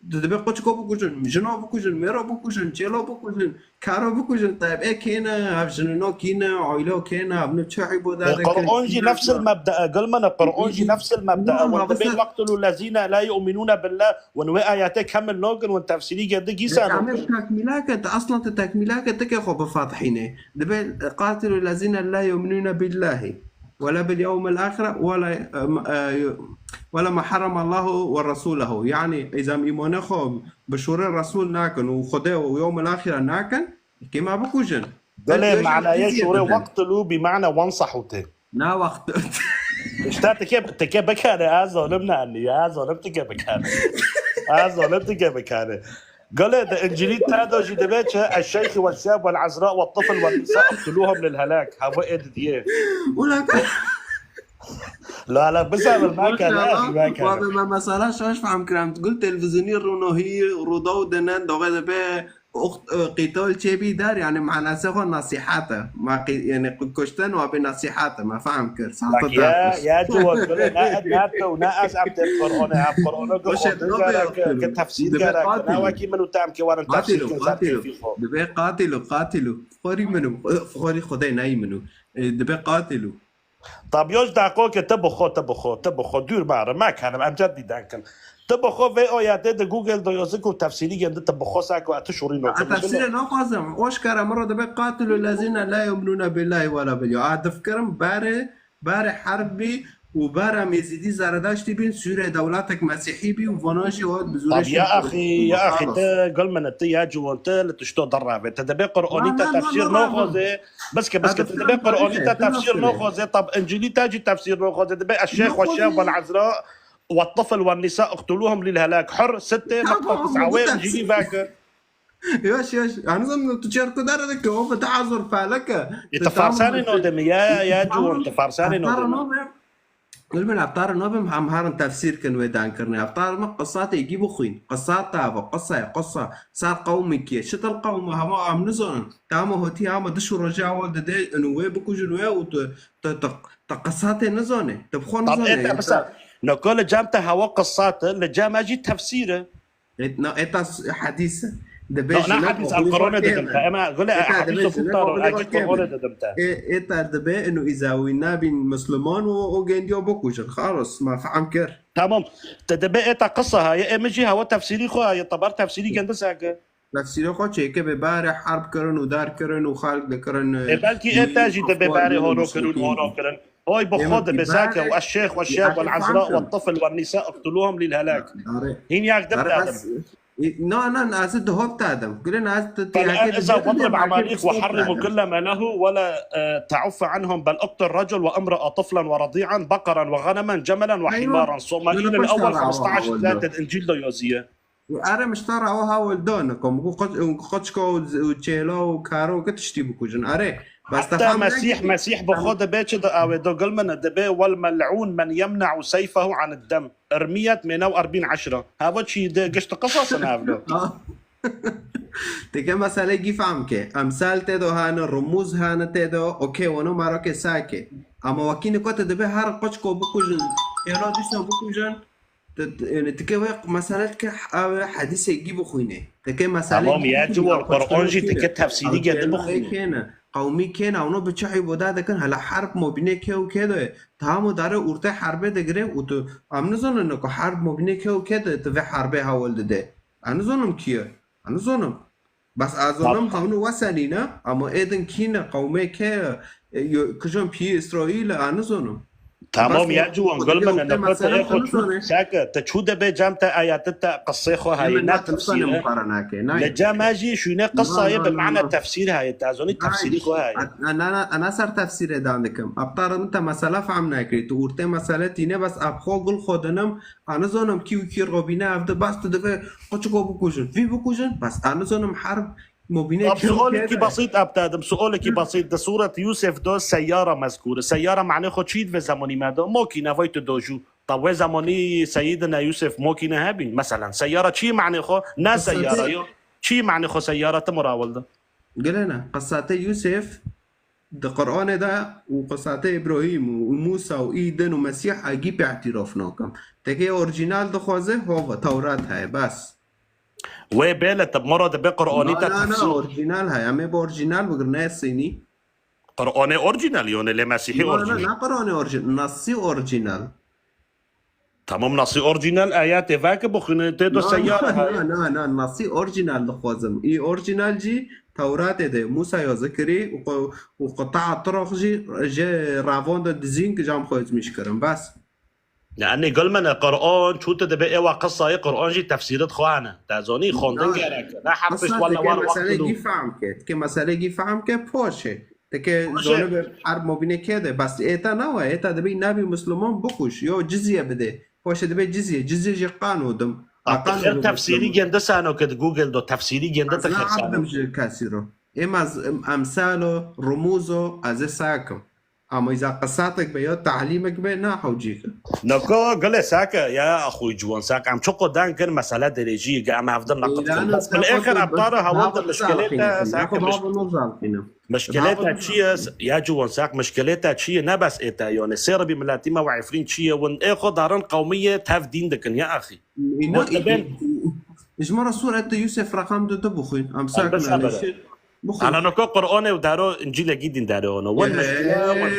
دبي قش كوب بكوجن جنو بكوجن ميرو بكوجن جيلو بكوجن كارو بكوجن طيب ايه كينا هفجنو كينا عيلو كينا ابن تشعي بودا القرآن جي نفس المبدأ قل من القرآن جي نفس المبدأ والدبي وقتلوا الذين لا يؤمنون بالله ونوي آياته كمل نوغن والتفسيري قد جيسانو عمل تكميلاك انت اصلا تكميلاك تكيخو بفاتحينه دبي قاتلوا الذين لا يؤمنون بالله ولا باليوم الآخر ولا ما حرم الله ورسوله يعني إذا إيمانه بشور الرسول ناكن وخده ويوم الآخر ناكن كما بكوجن قال معنى يشور وقتلوا بمعنى وانصحوا ته نا وقت اشتات كيف بكانه هذا ظلمنا عني هذا ظلمت كيف بكانه هذا ظلمت كيف بكانه قال الانجيل هذا جدبت الشيخ والشاب والعذراء والطفل والنساء اقتلوهم للهلاك هو ايه ولكن لا بسبب ما كان يا اخي ما كان ما مثلا شاش فهم كلام تقول تلفزيوني رونوهي رودو دنان دوغه به قتال شبي دار يعني مع ناسخه نصيحاته ما يعني كشتن وبنصيحاته ما فهم كر يا جو ناتو وناس عم تقرؤون عم قرؤون كتفسير كذا ناوكي منو تام كوان تفسير دبي قاتلوا فوري منو فوري خدای نای منو دبي قاتلوا طب يوش داقوك تبخو دور ماره ما كان ام جدي دانكن تبخو في اويات ده جوجل دو يوزكو تفسيري جند تبخو ساكو اتشورينو تفسير نو قاسم واشكر مره دبي قاتلوا الذين لا يؤمنون بالله ولا باليوم اتفكرم باره حربي وباره ميزيدي زرداشتي بين سوريا دولتك مسيحي بي وفناجي واد بزورش يا اخي قل من انت يا جو انت لتشتو ضربه تدبي قرانيتا تفسير ناخذه بس تدبي قرانيتا تفسير ناخذه طب انجيلي تاجي تفسير ناخذه تدبي الشيخ والشاب والعذراء والطفل والنساء اقتلوهم للهلاك حر 6 مقطع 9 وين انجيلي فاكر يوش انا ظن تشاركو دارك هو تعذر فالك انت فارساني نودم يا جو انت فارساني نودم قل من أبطار النوبة محمهارن تفسير كان ويدان كرني أبطار ما قصات يجيبوا خين قصات تابا قصة صار قومي كي شت القوم هم عم نزون تامو هتي عم دشوا رجعوا ده إنه وين بكوجن وين وت تقصات نزونه تبخون نزونه طب أنت بس نقول جامته هوا قصات لجام أجي تفسيره إنت حديثة لا حديث القرآن دمتها أما قل حديث فطار أجيب القرآن دمتها إيه دبي إنه إذا وينا بين مسلمان وجنديو بكوجن خلاص ما فهم كر تمام تدبي إيه قصة هاي إمجي هوا تفسيري خو هاي طبعا تفسيري جند ساقة تفسيري خو شيء كبار حرب كرن ودار كرن وخالق كرن بلكي إيه تاجي دبي باري هونو كرن هاي بخود بساكة والشيخ والشاب والعذراء والطفل والنساء اقتلوهم للهلاك هين يقدر آدم أنا أزد هوب آدم قلنا أزد إذا واضرب عماليق وحرموا كل ما له ولا تعف عنهم بل اقتل رجل وامرأة طفلا ورضيعا بقرا وغنما جملا وحمارا صوماليين الأول 15 3 الإنجيل ديوزية أنا مشترى هاول دونكم قدشكو وتشيلو وكارو كتشتي بكوجن أري حتى مسيح بخود بيتش أو دقل من الدبي والملعون من يمنع سيفه عن الدم ارميت 140 هذا شيء قشت قصص نافلو تكه مسئله گی فهم که امثال تدو هان رموز هان تدو اوکی ونو مارا که ساکه اما وکی نکات دبه هر قچ کو بکوجن اینا دیشن بکوجن تكه مسألة که حدیث گی بخوینه تكه مسئله تمام يا جو القرآن جي تكه تفسيري جد بخوینه قومی که اونا به چه بوده دکن هلا حرب مبینه که و که ده تمام داره ورته حربه دگره و تو ام نزنن که حرب مبینه که و که ده تو حربه هول ده انا زنم کیه انا زنم بس ازنم همون وسنی نه اما ایدن کینه قومی که کجان پی اسرائیل انا زنم تمام يا جو انقل من انك تاخذ ساكه تشود به جامته ايات قصيخو هاي نات تفسير لجاماجي شنو قصه بمعنى تفسير هاي تازوني تفسيري خو هاي انا صار تفسير داندكم ابطار انت مساله فهمنا كي تورته مساله تينه بس ابخو قل خودنم انا زونم كيو كي ربينا افد بس تدفع قچكو بكوجن في بكوجن بس انا زونم حرب مبينة سؤالك بسيط أبتدم سؤالك بسيط ده سورة يوسف ده سيارة مذكورة سيارة معناه خود شيد في زمانی ماده ماكينة ويت دوجو طب وين زماني سيدنا يوسف ممكن هابين مثلا سياره شي معني خو نا سياره يو شي معني خو سياره تمراول ده قلنا قصات يوسف ده قرآن ده وقصات إبراهيم وموسى وإيدن ومسيح أجيب اعتراف ناكم تكي أورجينال ده خوازه هو توراة هاي بس وبيلا طب مرة ده بقرآني لا تفسير أورجينال هاي أمي بأورجينال بقرنا الصيني قرآني أورجينال يعني لمسيحي لا أورجينال لا قرآن أورجينال نصي أورجينال تمام نصي أورجينال آيات فاك بخن تدو سيارة لا نصي أورجينال لخوازم إي أورجينال جي توراة ده موسى يا ذكري وقطع الطرق جي رافون ده دزينك جام خويز مشكرم بس لأني قل من القرآن شو تدبي إيوا قصة إيه قرآن جي تفسيرت خوانا تازوني خوندن جارك لا حفش ولا ولا وقت مسألة دو جي فهم كت که مسألة جي فهم که پوشه تکه زونه حرب مبینه کده بس ایتا نوه ایتا دبی نبی مسلمان بخوش یا جزیه بده پوشه دبی جزیه جی قانو دم غير تفسيري جنده سانو كده جوجل دو تفسيري جنده از لا تخسانو عبدم جي كاسيرو اما از امثاله رموزه از ساكم اما اذا قصاتك بيو تعليمك بي ناحو جيك نكو قال ساكا يا اخوي جوان ساكا عم تشقو دان كان مسألة دريجية قام هفضل نقطة بس بالاخر ابطارها هوض مشكلتها ساكا مشكلتها تشيا يا جوان ساك مشكلتها تشيا نبس ايتا يعني سيرة بملاتي ما وعفرين تشيا ون اخو دارن قومية تهف دين دكن يا اخي ايش مرة سورة يوسف رقم دو بخوين ام بس ساكن على ابدا شيء انا نكو قرآن ودارو انجيل جديد دارو والمشكلة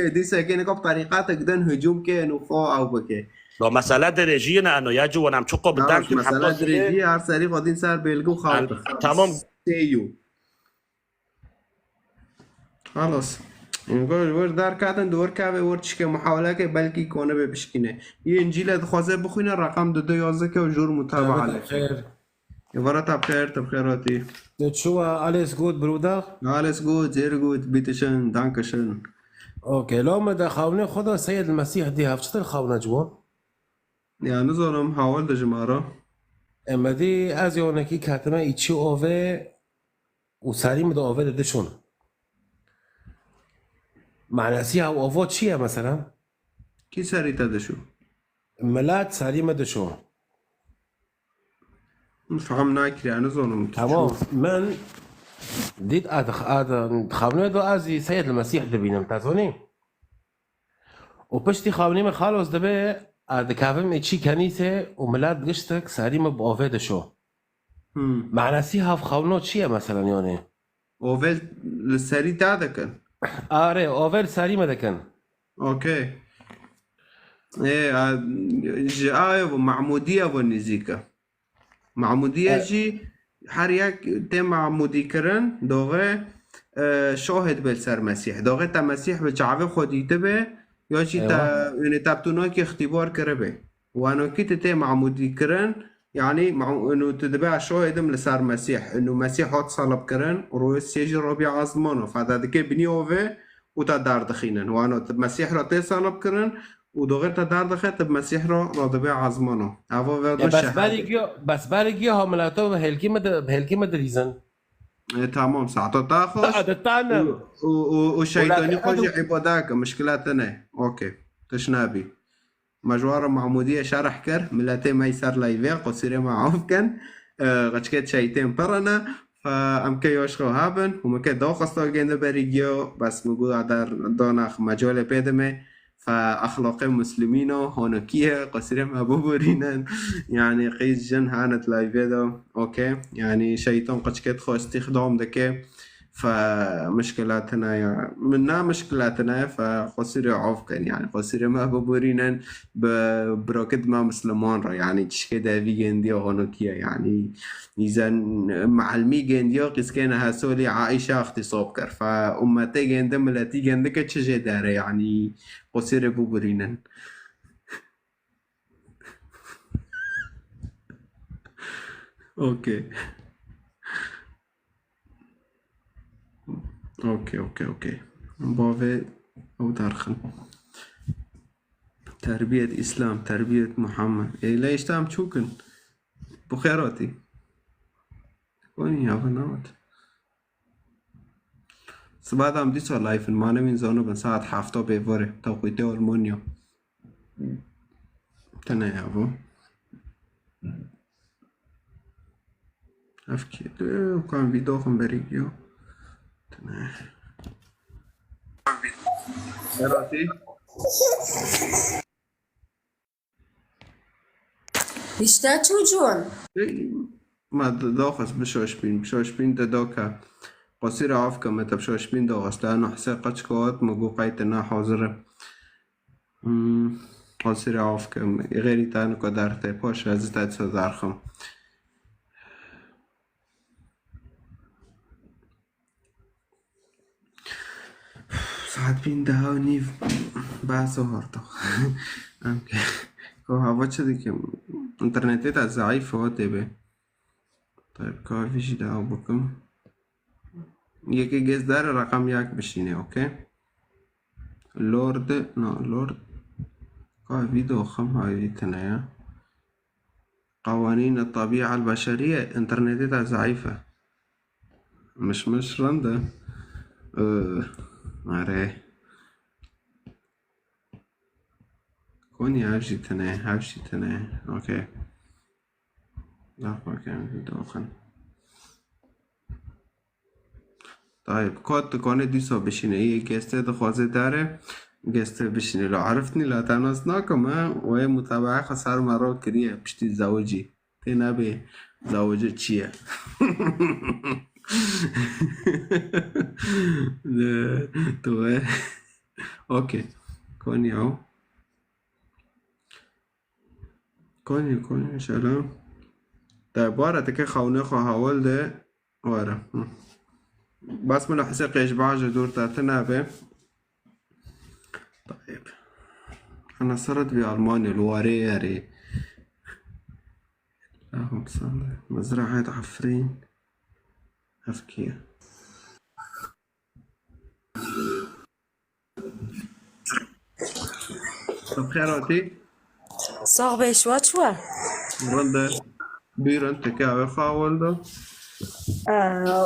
دي ساكن كو بطريقاتك دن هجوم كين وخو او بكي لو مسألة دريجية انه يا جوان عم تشقو بدان كن مسألة دريجية هر سري قدين سار بيلقو خالق تمام سيو خلاص نقول ور دار كاتن دور كابه ور تشكي محاولة که بلكي كونه ببشكينه يه انجيل خوازه بخوينه رقم 2211 که وجور متابعة عليه خير يفرط بخير تبخيراتي شو alles gut Bruder alles gut sehr gut bitte schön danke schön اوكي لو ما دخلنا خذ السيد المسيح دي هفتشت الخونه جوان يعني نظرم حاول ده جمارة اما دي از یونکی کاتما ایچی اوه و سریم ده اوه ده شون معنی سیها و اوه چیه مثلا كي ساريتا ده شو ملات سریم ده شون فهم ناكري يعني نظرم تمام من ديت خاوني دو ازي سيد المسيح ده بينم تازوني وبشتي خاوني من خالص ده بي كافم ايشي كنيسة وملات قشتك سريم بأوفي ده شو معنى سيها في خاونو تشيه مثلا يعني اوفيل للساريتا ده كان اري اوفيل سريمة ده كان اوكي ايه جاء ومعمودية ونزيكا معمودية جي حريك تي معمودي كرن دوغي شاهد بالسر مسيح دوغي تا مسيح بجعبه خودي تبه یا چی تا یعنی تابتونا که اختبار کرده و انو کی تته معمودی کرن يعني انه تدبع شاهدم لسر مسيح انه مسيح هات صلب كرن روي سيجي ربيع عظمانه فهذا دكي بني اوفي وتا دار دخينن وانا مسيح را تي صلب كرن ودغير تا دار دخيت مسيح را دبع عظمانه هوا بس بالگی حاملاتو بهلکی مدریزن تمام ساعته تاخذ وشيطاني خوش عبادك مشكلاتنا اوكي تشنابي مجوار معمودية شرح كر ملاتي ما يسار لايفي قصيري معوف كان غشكت شيطان برنا فأمكي يوشخو هابن ومكي دوخستو جند بريجيو بس مقول عدار دوناخ مجولة بيدمي فأخلاقي مسلمين هونكيه قصيري ما ببورينن يعني قيس جن هانت لايفيدو اوكي يعني شيطان قشكت خو استخدام دكي فمشكلاتنا يعني منا مشكلاتنا فقصيري عوف كان يعني قصيري ما ببورينن بروكد ما مسلمان را يعني تشكي دا فيجنديا هونكيه يعني إذا معلمي جنديا قيس كان هاسولي عائشة اختصاب كر فأمتي جندم ملاتي جندك تشجي داره يعني قصيري ببورينن اوكي اوكي بافي او دارخن تربية اسلام تربية محمد اي ليش تام تشوكن بخيراتي كوني يا بنات سبعد عم دي صار لايف المعنى من زانو بن ساعة حافظة بيفوري توقيتي ألمانيا تنايابو أفكي وكان فيديو خمبريجيو تناي راتي اشتاتو جون ما داخس بشوش بين دوكا قصير عافكا متى بشوش بين داخس لأنه حساقة شكوات مقو قايتنا حاضر قصير عافكا غيري تانو كدارتي باش هزتات سدارخم ساعت بين دهاوني باسو هارتو اوكي كو هوا شدي كم انترنتي ضعيف هو تبي طيب كافي شي دعوة بكم یکی گز دار رقم یک بشینه اوکی لورد لورد قاعدة دوخم هاي تنايا قوانين الطبيعة البشرية انترنتها ضعيفة مش رندة ماري كوني هاوشي تنايا اوكي لحظة كان في دوخن طيب كود تكوني ديسو بشيني ايه جيستي دخوازي داره جيستي بشيني لو عرفتني لا تناسناكم وهي متابعة خسار مرة كريه بشتي زوجي تينا بي زوجي تشيه تو اوكي كوني سلام طيب وارا تكي خوني خو هاول ده وارا بس من حسق يشبع جدور تاتنا به طيب أنا صرت بألمانيا الواريري اللهم صل مزرعة عفرين أفكية طب خيراتي صاحبي شوا رنده بيرن تكاوي خاولده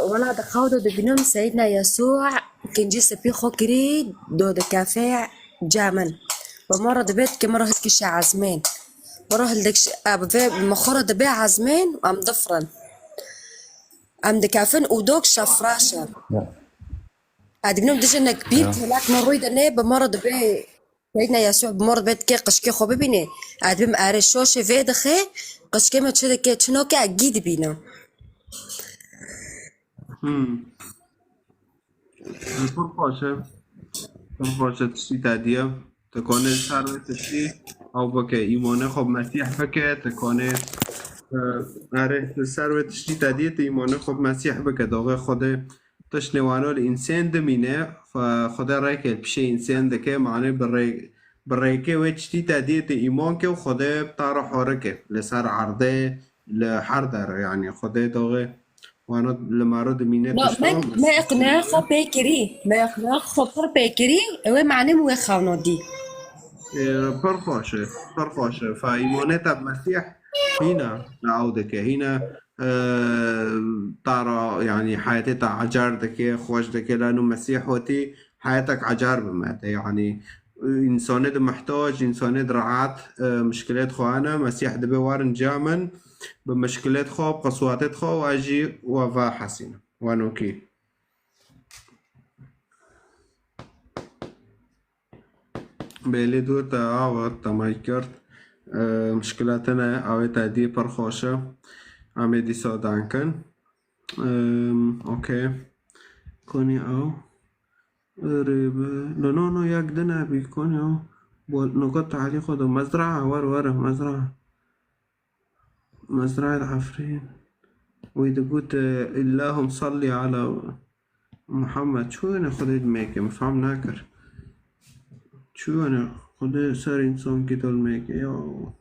وانا دخاودو دبنوم سيدنا يسوع كان جيس بيخو كريد دو دكافع جامن ومرة دبيت كمرة هتكشي عزمين مرة هلدكش مخورة دبي عزمين وام ضفرن ام دكافن ودوك شفراشة دبنوم دجنا كبير هلاك مرويدة نيب مرة دبي سيدنا يسوع بمرة دبيت كي قشكي خو ببيني دبي مقاري شوشي في دخي قشكي ما تشدي كي تشنو كي اجيد بينا فرقاشة تشتي تادية تكون سر تشتي أو بك إيمانه خب مسيح بك تكون سر تشتي تادية إيمانه خب مسيح بك داغ خود تشنوانه الإنسان دمينه فخدا رأيك بشي إنسان دكه معناه برأيك وتشتي تادية إيمان که خدا بتاع حركة لسر عرضه لحردر يعني خدا داغ وانا لما رد مينات ما اقناع خو بيكري ما اقناع خو بيكري هو معناه مو خاونو دي فرقاشة فإيمانتها بمسيح هنا نعودك هنا ترى يعني حياتك عجار دك خوش دك لأنه مسيح وتي حياتك عجار بماذا يعني إنسان محتاج إنسان رعاة مشكلات خوانا مسيح دبي وارن جامن بمشكلات خو بقصواتات خو واجي وفا حسين وانوكي بيلي دور تعاوض تمايكرت مشكلاتنا او تادي برخوشة عميدي سودانكن اوكي كوني او ريب نو يقدنا بيكوني او نقطع عليه خدو مزرعة ور مزرعة عفرين وإذا قلت اللهم صلي على محمد شو أنا خديت ميكي مفهم ناكر شو أنا خديت صار إنسان كده الميكي يا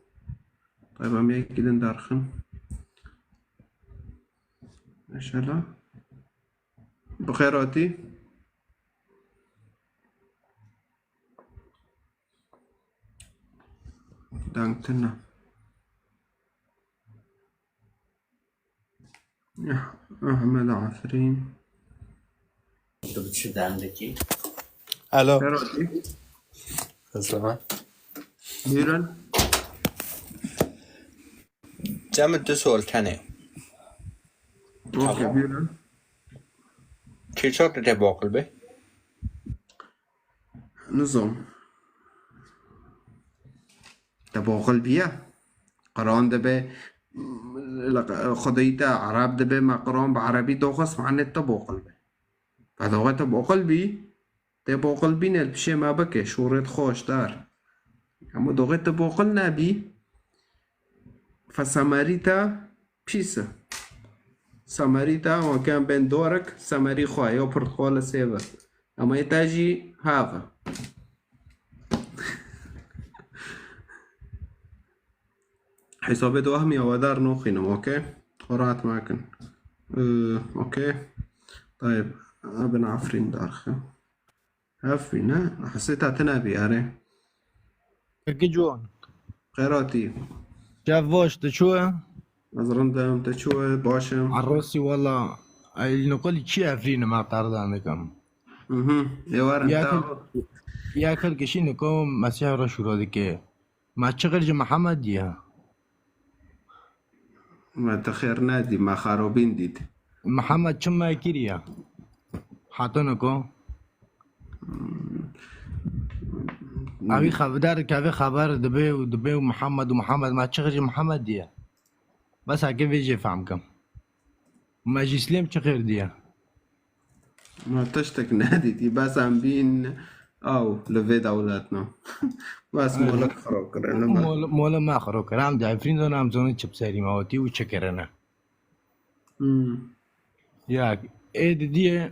طيب أميكي كده ندرخن إن شاء الله بخيراتي دانكتنا أحمد عفرين انت بتشد عندك الو خيراتي سلامات ميران جمع دو سوال تنه اوكي بيرن چه çok ده باقل به نظام تباقل بيه قرآن دبي خديتا عرب دبي ما قرآن بعربي دوخص معنى تباقل بي فدوغة تباقل بي تباقل بينا بشي ما بكي شورت خوش دار اما دوغة تباقل نبي فسامريتا بيسا سامريتا وكان بين دورك سامري خواه يو برتقال سيبا اما يتاجي هذا حسابات وهمي ودار نوخينم اوكي قرأت معكن اوكي طيب ابن عفرين دارخه عفرين حسيتها تنابي اري كي جون خيراتي شاف واش تشوه نظرندم تشوه باشم عروسي والله اللي نقول شي عفرين ما تعرض عنكم يوار انت ياكل كشي نكون مسيح رشورو ديكي ما تشغل محمد ديها ما تخير نادي ما خاروبين ديد محمد شما كيريا حاطنكو أبي خبر كافي خبر دبي ومحمد ما تشغل محمد ديا بس هكذا بيجي فهمكم ما جي سليم تشغل ديا ما تشتك نادي دي بس عم بين او لفيد اولادنا بس مولك خروكر مولا ما خروكر عم دافرين دون عم زوني تشبساري موتي وشكرنا ياك ايه دي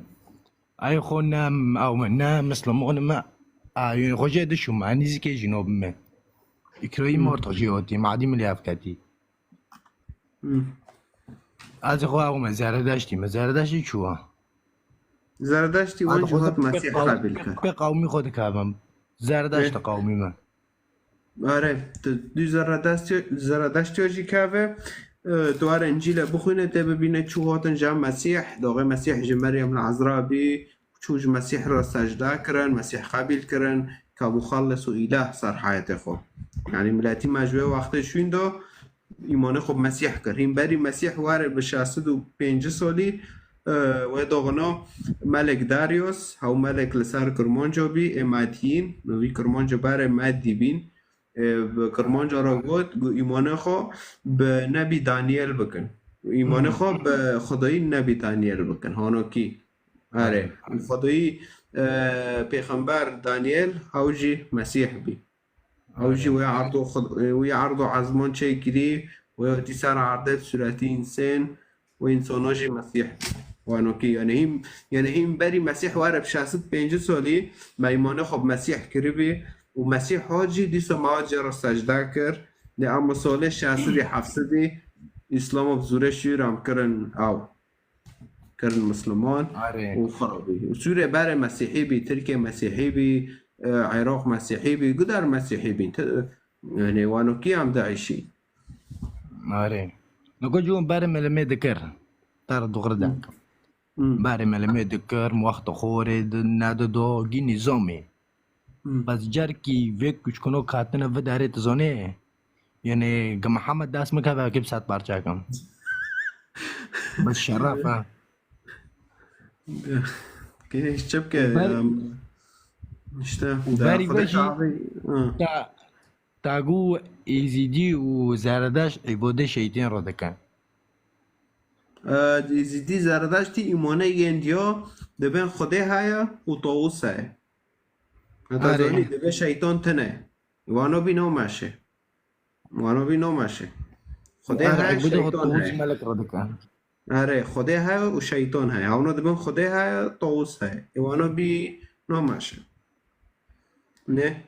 اي خونا او منا مسلمون ما يعني خوجه دشو ما نيزكي جنوب ما اكروي مرتجيوتي معدي ملياف كاتي از خو او مزارداشتي شو زردشتي وين جهات مسيح قابل كان قومي خود كامم زردشت قومي ما آره دو زردشتی جی که دوار انجیل بخونه تا ببینه چو هاتن جا مسیح داغه مسیح جا مریم العذراء بی چوج مسیح را سجده کرن مسیح قبیل کرن که مخلص و اله سر حیات خود یعنی ملاتی مجوه وقت شوین دا ایمان خوب مسیح کرد بری مسیح واره به 65 سالی و داغنا ملک داریوس هاو ملک لسر کرمانجا بی امادین نوی کرمانجا بر امادی بین کرمانجا را گفت ایمان خو به نبی دانیل بکن ایمان خو به خدای نبی دانیل بکن هانو کی آره خدای پیغمبر دانیل هاوجی مسیح بی هاوجی وی عرضو عزمان چه کری و تیسر عرضت صورتی انسان و انساناجی مسیح وانو کی یعنی هم بری مسیح واره بشاست 5 سالی ما ایمان خو مسیح کری بی و مسیح حاجی دیسا مواجه را سجده کرد نه اما ساله 67 اسلام بزوره شیرم کرن او کرن مسلمان و خرابی و سوره بر مسیحی بی ترکیه مسیحی بی عراق مسیحی بی قدر مسیحی بی یعنی وانو کی هم داعشی آره نقول جون بار ملمه ذكر ترى دغردك بار ملمه ذكر وقت خورد نادو دو جي نظامي بس جر کی ویک کچھ کنو کھاتن و داره تزونه یعنی محمد داس مکا و کب سات بار چاکم بس شرف ها که چپ که işte بری باشی تاگو ایزیدی و زردش عباده شیطان را دکن ایزیدی زردشتی ایمانه یندیا دبن خوده های و طاوس های نتازانی دبه شیطان تنه وانو بی نو ماشه خوده های شیطان های آره خوده های و شیطان های اونو دبن خوده های طاوس های وانو بی نو ماشه نه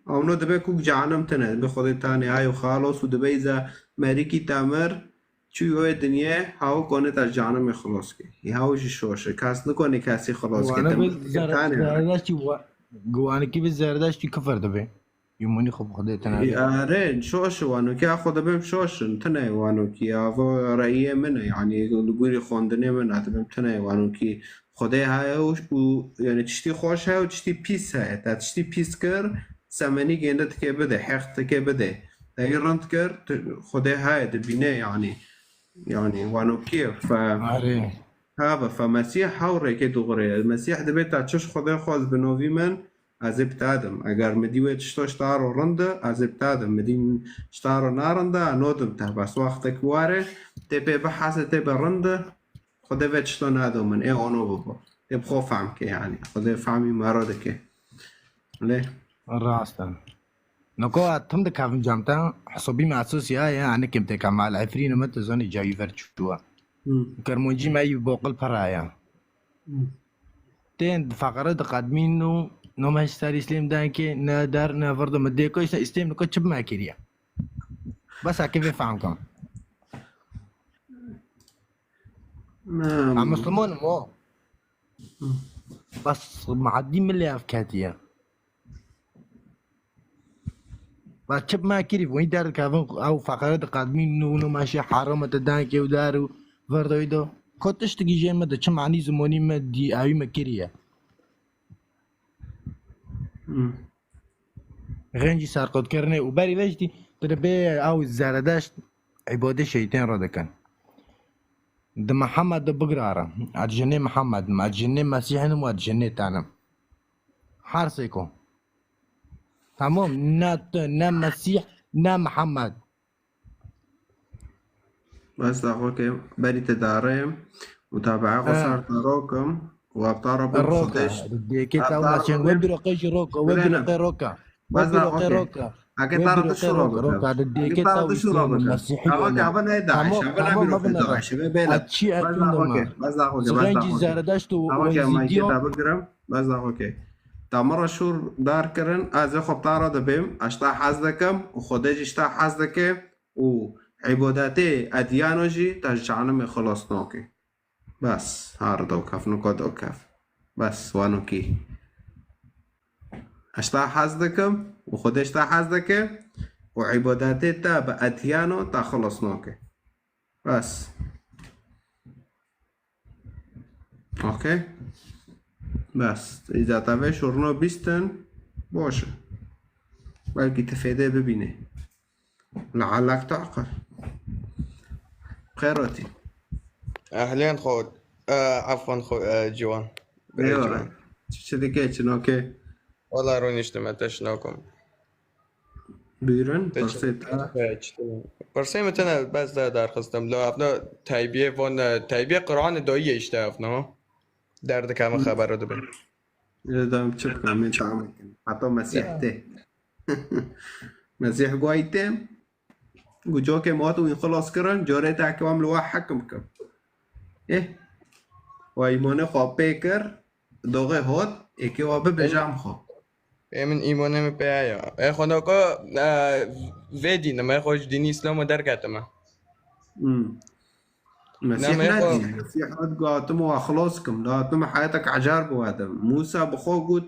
اونو دبه کوک جهنم تنه دبه خوده تانه های و خلاص و دبه ایزا مریکی تامر چوی های دنیا هاو کنه تا جهنم خلاص که هاوش شوشه کس نکنه کسی خلاص که زردشتی گوانه کی به زردشتی کفر دبه یمونی خوب خوده تنه آره شوشه وانو که خود بهم شوشن تنه وانو که آوا رأیه منه یعنی لگوری خوندنه منه تبهم تنه وانو که خوده های و یعنی تشتی خوش های و تشتی پیس های تا تشتی پیس کر سمنی گنده تکه بده حق تکه بده تاي رنتكر خدي هاي دبينه يعني وانو كيف ف هذا فمسيح هوري كي دغري المسيح دبيت تشش خدي خاص بنوفي من از ابتادم اگر مدیوت شتارو رنده از ابتادم مدین شتارو نارنده نودم ته بس وقتك واره تبي بحث تبي رنده خدي ويت شتو نادو من ايه اونو بابا تبي خو فهم كي يعني خدي فهمي مرادك ليه راستن نكو تم دكافم جامتا حسبي مع اسوسيا يعني كم تكمل العفرين مت زوني جاي فرشوا كرمونجي ما يبوقل برايا تين فقرة قادمينو نو ما اشتري سليم دانكي نادر نافرد مديكو استيم نكو تشب ما كيريا بس كيف فهمكم عم مسلمون مو بس معدين من اللي افكاتيا بس تشب ما كيري وين دار كافن او فقرة قادمين نو ماشي حرام تدانكي ودارو فردو يدو كنتش تجي جاي مدى تشم عني زموني مدي اوي مكيريا غنجي سارقود كرني وباري لجتي تربي او الزارداش عبادة شيطان رادكن ده محمد ده بقرارة عجني محمد ما عجني مسيحنا مو عجني تانا حارسيكو تمام نا مسيح نا محمد بس اوكي باري تداريم متابعة قصار تاروكم وابطارو الروكا ديكيتا وماشين وبيروقيش روكا وبيروقي روكا وبيروقي روكا اكيد تعرف شو روكا ديكيتا والمسيحيين اوكي ابنا داعش ابنا داعش اتشي اكيد بس زغنجي زارداشتو وزيديو بقرم بس اوكي تامر شور دار كرن از خب طارا دبم اشتا حزدكم وخدج اشتا حزدك وعباداتي اديانوجي تجعلهم خلاصناكي بس هار دوكاف نكو دوكاف بس وانوكي اشتا حزدكم وخدش تا حزدك وعباداتي تا بأديانو تا خلصناك بس اوكي بس اذا تابع شورنو بيستن باشه بلكي تفيده ببينه لعلك تعقل خيراتي اهلين خود عفوا خود جوان ايوه شديكيتش اوكي والله روني اشتمت شنوكم بيرن برسي متنا بس دار خستم لو افنا تایبیه وان تایبیه قرآن دایی اشته افنا درد کم خبر رو دبن دام چپ کامل تعمل حتی مسیح ته مسيح قوايتم وجوك مواتو وين خلاص كرن جوري تاكو عملوا واحد حكمكم ايه وايمونه خواب بيكر دوغي هود ايكي وابه بجام خواب من ایمانه می پیایا ای خدا کو ویدی نما خوش دینی اسلام در کتما مسيح نادي مسيح قاتم واخلاصكم لا تم حياتك عجار بوادم موسى بخو قد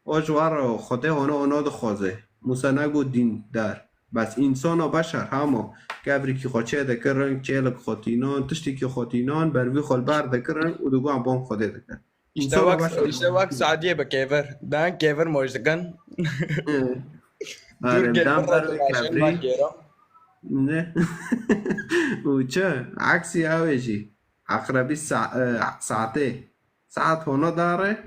اجوار خده هنا دخوازه موسى نگو دین در بس انسان و بشر همه کبری که خوچه دکرن چهلک خوتینان تشتی که خوتینان بروی خلبر دکرن و دوگو هم بام خوده دکرن اشتواك سعودية بكيفر دان كيفر موجدكن دان بروي كبري نه وچه عكسي اويجي عقربي ساعت هنا داره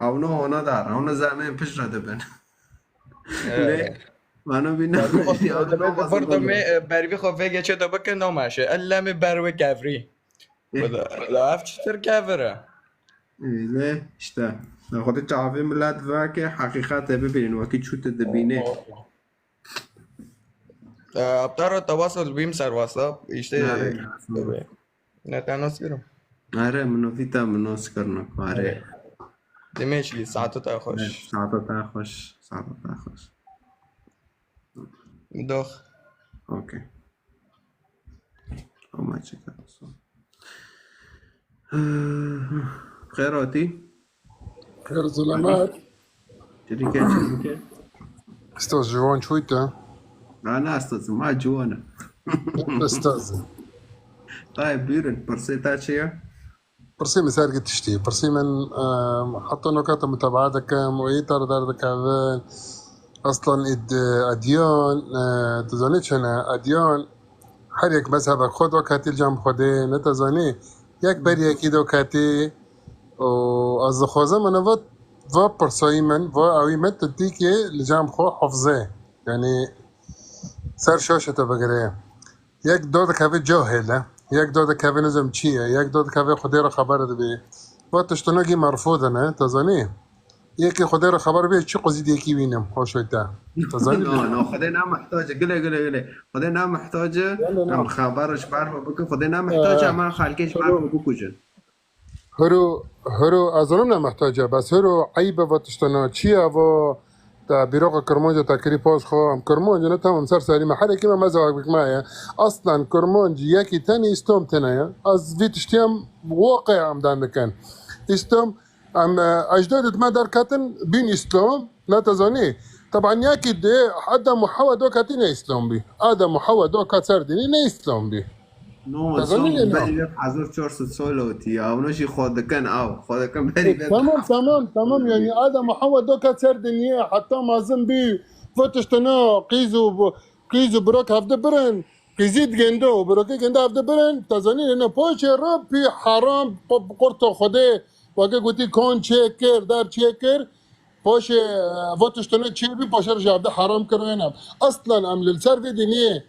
او نه هنا داره هنا زمین پش رده بن منو بینم برضه بروي خوفه چه تو بکن نماشه الا می بروي كافري لا افتشتر كافره نه işte خودت تعرفی ملت و که حقیقت ببینین وقتی چوت دبینه ابتر تواصل بیم سر واتساپ işte نتناس کرم آره منو ویتا منوس کرنه آره دمیشی ساعت تا خوش ساعت تا خوش دوخ اوکی اومد چکر خيراتي خير سلامات شركة استاذ جوان شويته انا استاذ ما جوانا استاذ طيب بيرن برسي تاتشيا برسي مسار قد تشتي برسي من حتى نكات متابعة كم ويتر دار كذا اصلا اديان تزاني شنا اديان هر یک مذهب خود و کتی جمع خوده نتزانی یک بر یکی دو کتی و از خوازه من و پرسایی من و اوی من تدی که لجمع خو حفظه یعنی سر شاشته بگره یک دو کفه جاهله یک دو کفه نظم چیه یک دو کفه خودی را خبر ده و تشتناگی مرفوضه نه تزانی یکی خودی را خبر به چی قضیه یکی بینم خوشویتا تزانی نه خدای محتاجه قله خدای محتاجه ام خبرش بعرف بك خدای محتاجه ما خالكش بعرف بكوجن هرو ازونم نمحتاجه بس هرو عیب و تشتنا چیه و تا بیروق کرمانجا تا کری پاس خو ام کرمانجا نتام سر سری محل که ما مزاق بک معايا اصلا کرمانجا یکی تاني استوم تنايا از ویتشتیم واقع ام دان استوم ام اجدادت ما در کتن بین اسلام لا تزانی طبعا یکی ده آدم محوا دو کتی نه اسلام بی آدم محوا دو کت سر دینی نه اسلام بی نو تزانی نه 1400 سالوتی اونوشی خودکن بری تمام يعني آدم محوا دو کت سر دینی حتی مازن بی فتشتنا قیزو بروک هفته برن قیزید گنده و بروکی گنده هفته برن تزانی نه پاچ رب پی حرام قرط خوده وقتی گویی کن چه کر در چه کر پاش وقتشتونه چه بی پاش رجع عبده حرام کردنم اصلا ام للسر دینیه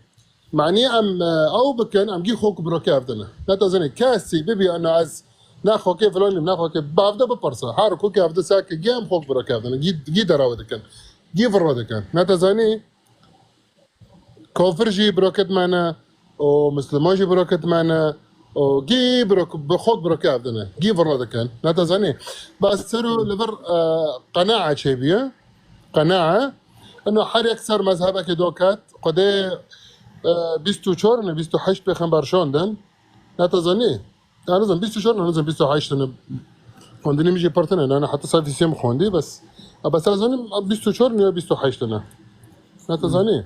معنی ام او بکن ام گی خوک بروکه عبدنا نتازنی کسی ببی انا از نخوکه فلانی نخوکه بعده بپرسه هر کوکه عبده ساکه گیم خوک بروکه عبدنا گی دراوده کن گی فراده کن نتازنی کافر جی بروکت منه و مسلمان جی بروکت منه و گی بخود بروکه عبدنا گی فراده کن نتازنی بس سرو لبر قناعه چه بیه قناعه انه هر یک سر مذهبك دوكات قده 24 نه 28 پیغمبر شوندن نتازنی انا زن 24 انا زن 28 انا خوندنی میشه پرتنه انا حتى صافي سيم خوندي بس ازن 24 نه 28 انا نتازنی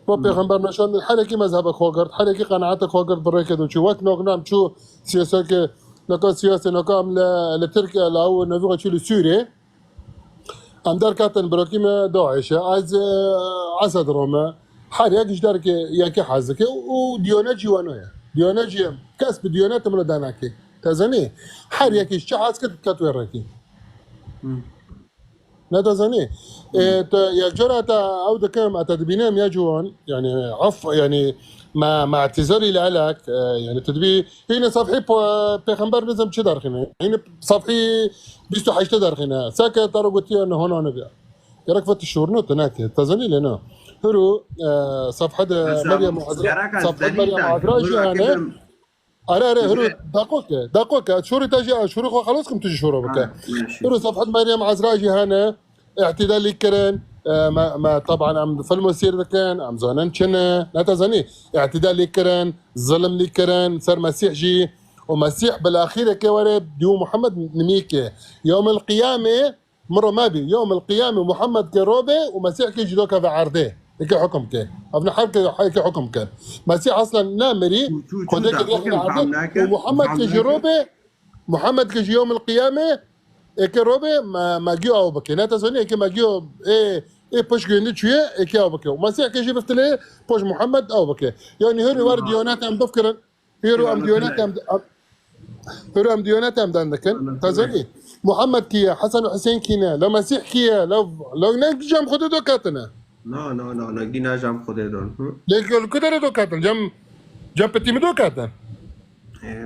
با پیغمبر نشوندن هر کی مذهب خو کرد هر کی قناعت خو کرد برای که چو وقت نگنام چو سیاست که نکا سیاست نکام لترکیه لاو نویغه چلو سوریه ام در کاتن براکیم داعشه از اسد روما هر یکیش در که یکی حزکه و دیانت جوانویه دیانت جیم کسب دیانت منو دانکی تزنی هر یکیش چه حز کتوی رکی نه تزنی یک جرأة او دكم اتدبينام يا جوان يعني عفو يعني مع اعتذاري لك يعني تدبي هنا صفحي پیغمبر نظم چه درخنه هنا صفحي 28 درخنه ساكه ترى قلت انه هنا انا بيا يراك فت الشهور نوت هناك تزني لنا هرو صفحه مريم عذراء جانا ارى هرو دقوك شهور تجي شهور خلاص كم تجي شهور بك هرو صفحه مريم عذراء جانا اعتدال لكرن ما طبعا ام فيلم سير كان ام زانن كنا لا تزني اعتدال لكرن ظلم لكرن صار مسيح جي ومسيح بالاخير كورب ديو محمد نميكه يوم القيامه مره ما بي يوم القيامه محمد كروبه ومسيح كي جدوكا في عرضه هيك حكم كان ابن حركه هيك حكم كان مسيح اصلا نامري خدك ومحمد كجروبه محمد كجي يوم القيامه كروبه ما جيو او بكي لا تزني كي ما جيو ايه باش جندي شويه كي او بكي ومسيح كجي بفتله باش محمد او بكي يعني هيرو ورد ديونات ام بفكر هيرو ام ديونات ام دندكن تزني محمد كيا حسن وحسين كينا لو مسيح كيا لو نجم خدو دو كاتنا لا دينا جام خدو دون لكن كدر دو كاتن جم بتي مدو كاتن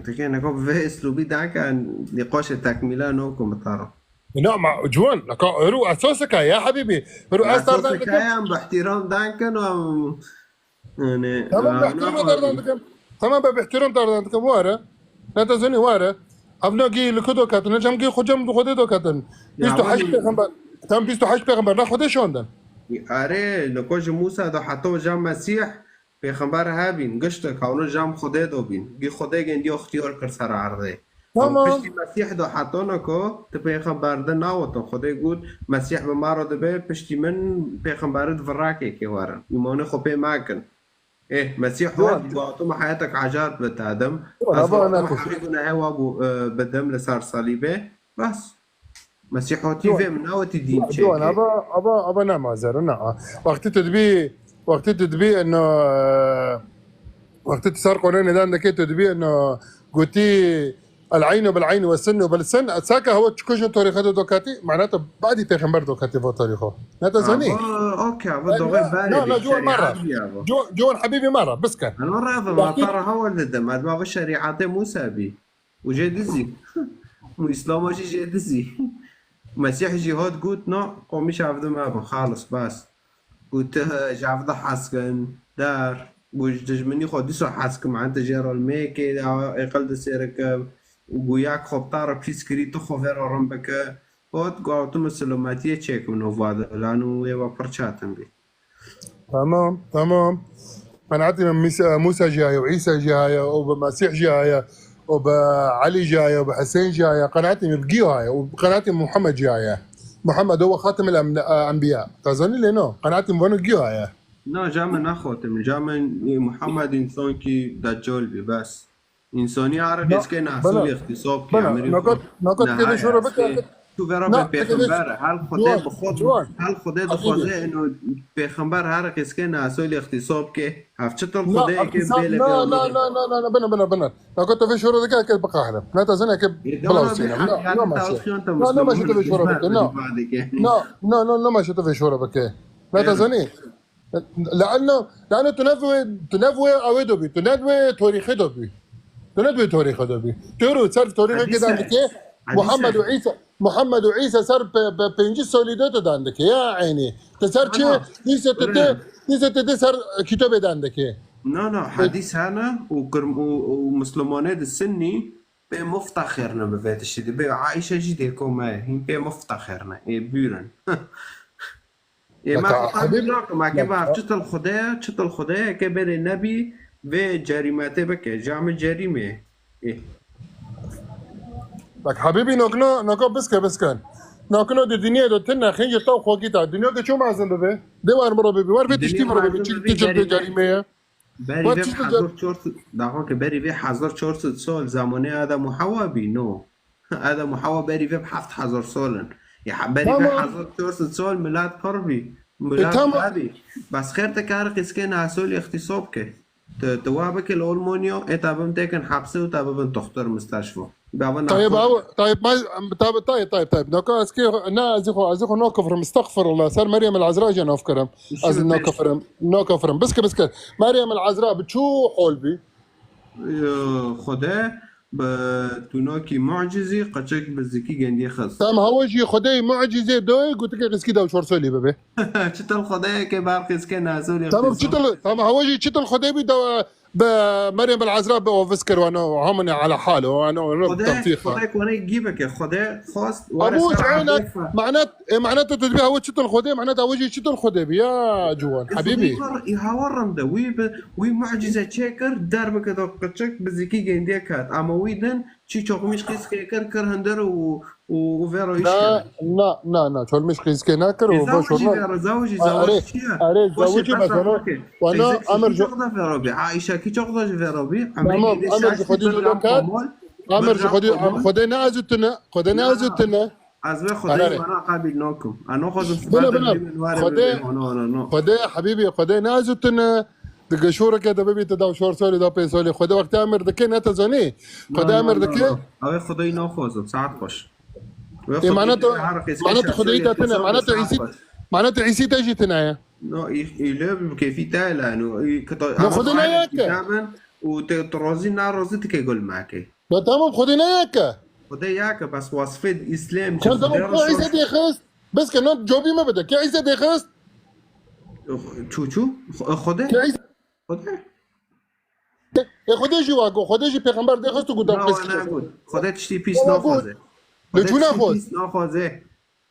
تكين نكو في اسلوبي دا كان نقاش تكمله نوكم ترى نعم جوان هرو اساسك يا حبيبي هرو اساسك يا باحترام دانكن و يعني تمام باحترام دانكن واره لا تزني واره ابنا جي لكدو كاتن جم جي خجم خدو دو كاتن 28 پیغمبر تم 28 پیغمبر نه خودش شوندن اره نکوج موسی دا حتی جام مسیح پیغمبر هابین گشت کانو جام خدا دو بین گی خدا گندی اختیار کر سر عرضه پشتی مسیح دا حتی نکو ته پیغمبر ده ناوتن خدا گود مسیح به ما رو ده پشتی من پیغمبر ده فراکه که وارن ایمان خو پی ماکن ايه مسيح وأعطوا حياتك عجار بتادم أصبحوا حقيقنا هوا بدم لصار صليبه بس مسيحوتي في من أوتي دين جوان ابا نعم عزر نعم وقت تدبي انه وقت تصار قرآن ده عندك تدبي انه قلتي العين بالعين والسن بالسن ساكا هو تشكوشن تاريخه دوكاتي معناته بعد پیغمبر دوكاتي في تاريخه نتا زني اوكي بدو غير بالي لا جوان مرة جوان حبيبي مرة بس كان انا مرة ما ترى هو اللي ما بالشريعة موسى بي وجاي دزي مو اسلام جاي دزي مسيح جهاد قلت نو قومي شافده ما خالص بس قلت شافده حسكن دار وجدج مني خوديسو حسك مع انت جيرو الميكي اقل سيرك وياك خب طار بيس كريتو خوفر رمبك قلت قاعدت مسلماتيه تشيك منو فاضل لانه يبقى برشاتن بي تمام قناعتي من موسى جايه وعيسى جايه وبمسيح جايه وبعلي جايه وبحسين جايه قناعتي من بقيو هاي وقناعتي من محمد جايه محمد هو خاتم الانبياء تظني لي نو قناعتي من بقيو هاي لا جامن اخوتم جامن محمد انسان كي دجال بي بس انساني عربي اسكن اصول اختصاب كي نقط كده شو ربك تو برا پیغمبر هل خدا بخود هل خدا دخوازه انه پیغمبر هر اسکن اصول اختصاب که هفت طول خدا که بله لا بنا نقط في شهور ذكاء كده بقى احنا لا تزنى كده بلاوسينا لا ماشي تبي شهور بك لا ماشي تبي شهور بك لا تزني لانه تنفوي اويدوبي تنفوي تاريخ دوبي تورو صرف تاريخ كده عندك محمد وعيسى صار بينجي سوليدوتو عندك يا عيني تصير شيء ليس تدي صار كتاب عندك لا حديث هنا ومسلمانات السني بمفتخرنا بفات الشيء بي عائشة جدي كوما هي بمفتخرنا بيرن ما حبيبنا ما كيف شت الخداع كبر النبي بجريمته بك جامع جريمه لك حبيبي نوكو بس كان نوكو دي الدنيا دو تنا خنجة تو خوكيتا الدنيا دو شو معزن ببه دي وار مرة ببه وار في تشتي مرة ببه تجل جريمه بری به حضور چورت دعوا که بری به حضور 400 سال زمانه آدم و حوا بی نو آدم و حوا بری به 7000 سالن یا بری به حضور 400 سال ملت پر بی ملت بی بس خیر تکار قسکه ناسول اختصاب که توابك الألمانيا اتابم تكن حبسه وتابم تختار مستشفى طيب نوكا اسكي نا ازيخو نوكفرم استغفر الله صار مريم العذراء جا نوفكرم از نوكفرم بس مريم العذراء بتشو حولبي خدا بتوناكي معجزي قچك بزكي جندي خاص تمام هوجي خداي معجزه دوي قلت لك اسكي داو شورسولي بابي چتل خداي كي بارق اسكي نازوري تمام تمام هوجي چتل خداي بدا بمريم العذراء بوفسكر وانا همني على حاله وانا تنفيخ خداك وانا يجيبك خدا خاص ابوش عينك معناته تدبي هو چتل خداي معناته هوجي چتل خداي يا جوان حبيبي يهورم ده وي معجزه تشكر دربك دو قچك بزكي جندي كات اما ويدن چی چاقومیش قیس که کر هندر و وفيرو لا شو مش قيس كنا كر زوجي زوجي مثلا وانا امر جو فيروبي عائشه كي تاخذ فيروبي امر جو خدي لوكات امر جو خدي نازتنا از خدي انا قابل نوكم انا خذ خدي حبيبي خدي نازتنا دقشورة كده بيبي تداو شور سولي دا بي سولي خدا وقت امر دكي نتا زوني خدا امر دكي اوه خداي ناخوزه ساعت خوش معناته خداي تاتنا معناته عيسي تاجي تنايا نو يلب كيفي تالا انه خدينا ياك وتروزي نار روزتك يقول معك لا تمام خدينا ياك بس وصفه اسلام تمام عيسى دي خست بس كان جوبي ما بدك يا عيسى دي خست شو خدا خدا جواكو خدا جي پیغمبر ده خستو قدام بس خدا تشتي بيس ناخذه لجو ناخذه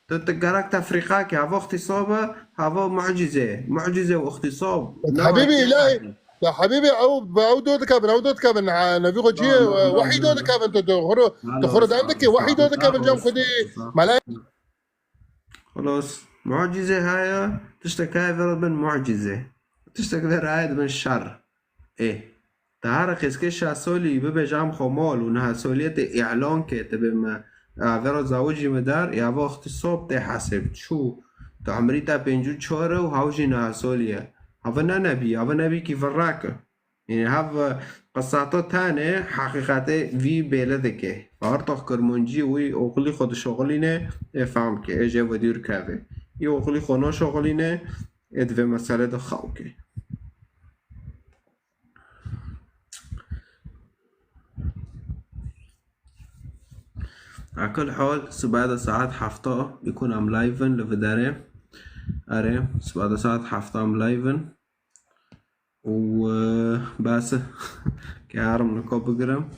تتقرك تفريقا كي هوا اختصابه هوا معجزه واختصاب حبيبي الهي يا حبيبي او دودك كابن نبي خجي وحي دودك كابن تخرج عندك وحي دودك كابن جام خدي ملائكه خلاص معجزه هاي تشتكي من معجزه تشتكي رعاية من الشر تعرق اسكي شاسولي ببجام خمال ونها سولية اعلان كتب ما ورا زواجي مدار يا وقت الصوب تحسب شو تعمريتا بينجو تشورة وهاوجي ناسوليا هذا نبي كيف الراكه يعني هذا قصاته تاني حقيقته في بلدك فارتوخ كرمونجي وي اوغلي خود شغلينه فهم که اجه ودير كافي ي اوغلي خونو شغلينه ادوه مسألة ده خاوكي على كل حال بعد ساعات حفطة بيكون عم لايفن لفداري اره بعد ساعات حفطة عم لايفن وبس كعرم نكو بقرم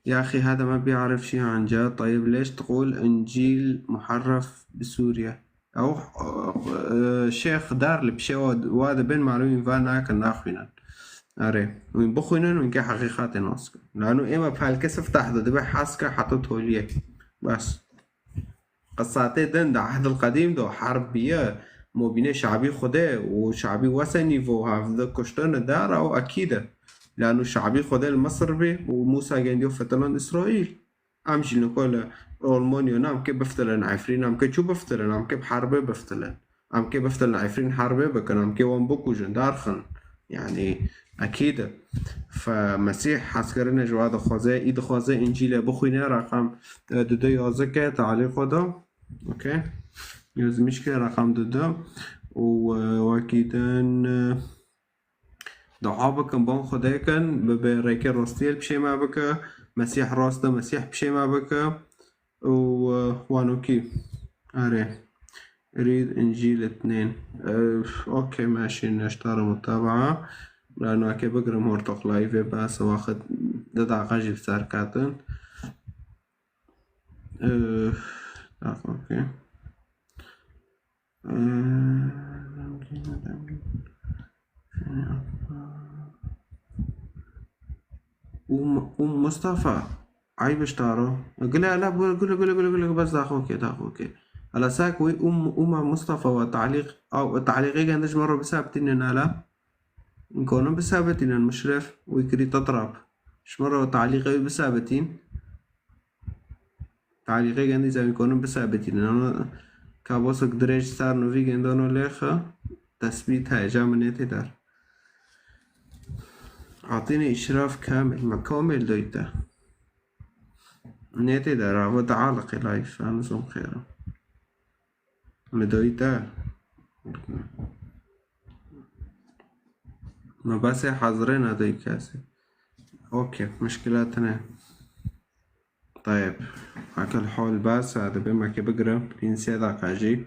يا أخي هذا ما بيعرف شي عن جد. طيب ليش تقول إنجيل محرف بسوريا أو شيخ دار لبشي وهذا بين معلومين فانا كناخوينا أري وين بخوينن وين كي حقيقات ناسك لأنه إما بهالكسف تحت دبي حاسكا حطته ليه بس قصاتي دن ده عهد القديم ده حربية مبينة شعبي خده وشعبي وثني وهذا كشتن دار أو أكيد لأنه شعبي خده المصري وموسى جنديو فتلان إسرائيل أمشي نقول ألمانيا نام كي بفتلن عفرين نام كي شو بفتلن نام كي بحربة بفتلن نام كي بفتلن عفرين حربة بكن نام كي وانبوكو جندارخن يعني أكيد فمسيح حسكرنا جواد خوازه إيد خوازه إنجيل بخوينه رقم 211 که تعلیق ده اوكي يزميش که رقم 2 وأكيداً دعا بکن بان خدا کن به ریکه راستیل بشه ما بکه مسیح راسته مسیح بشه ما بکه وانوكي اره اريد انجيل 2 اوكي ماشي نشتري متابعة لانه اكي بقرا مرتق لايف بس واخد دقيقة جيب سار كاتن اوكي مصطفى عيب اشتارو قل لا قل بس داخوكي على ساك وي مصطفى وتعليق او تعليقي عندش مرة بسابتين انا نكونوا بسابتين المشرف ويكري تطرب مش مرة تعليقي بسابتين تعليقي عندي زي يكونوا بسابتين انا كابوسك دريج صار نوفي عندنا ليخه تثبيت هاي جامنيتي دار أعطيني إشراف كامل ما كامل دويتا نيتي دارا وتعالق لايف أنا زوم خيرا مدويتا ما بس حاضرين هذي كاسي أوكي مشكلاتنا طيب على كل حال بس هذا بما كي بقرا ينسي ذاك عجيب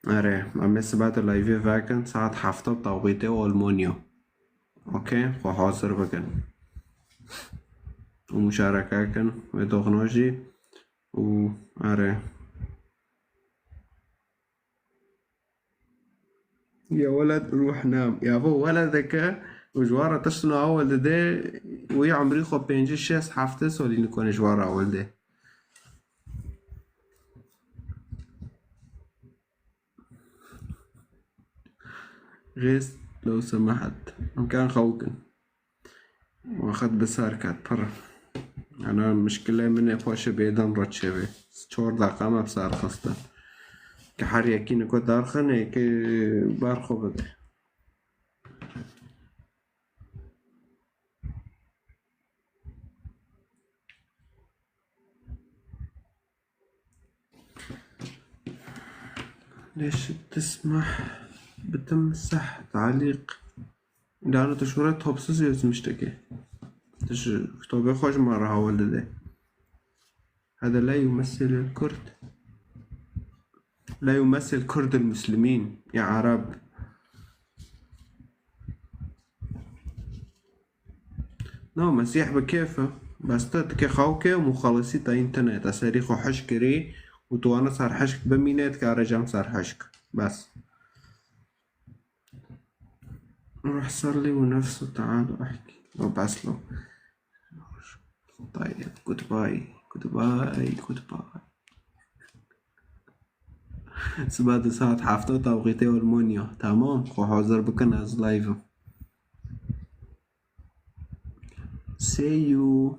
أري عم يسبات اللايف فاكن ساعة حفطة بتوقيتي والمونيو اوكي وحاضر بكن ومشاركة كن ودغنوجي واري يا ولد روح نام يا ابو ولدك وجوارة تشتنا اول ده وي عمري خو بينجي شاس حفته سولي نكون جوارة اول ده غيس لو سمحت كان خوكن واخد بسار كات برا انا مشكلة مني خوش بيدان رد شبه 4 دقيقة ما بسار خسته كحرية كينو كو دارخن هيك بارخو بده ليش بتسمح بتمسح تعليق لأنه تشورت هبسوس يزمشتكي كتابي خوش مرة هاول ده هذا لا يمثل الكرد لا يمثل كرد المسلمين يا عرب نو مسيح بكيفه بس تتكي خوكي ومخلصي تا انترنت اساريخو حشكري وتوانا صار حشك بمينات كارجام صار حشك بس روح صلي ونفسه تعالوا احكي وبس له طيب goodbye بعد ساعة حفظة توقيتي والمونيا تمام خو حاضر بكن از لايف see you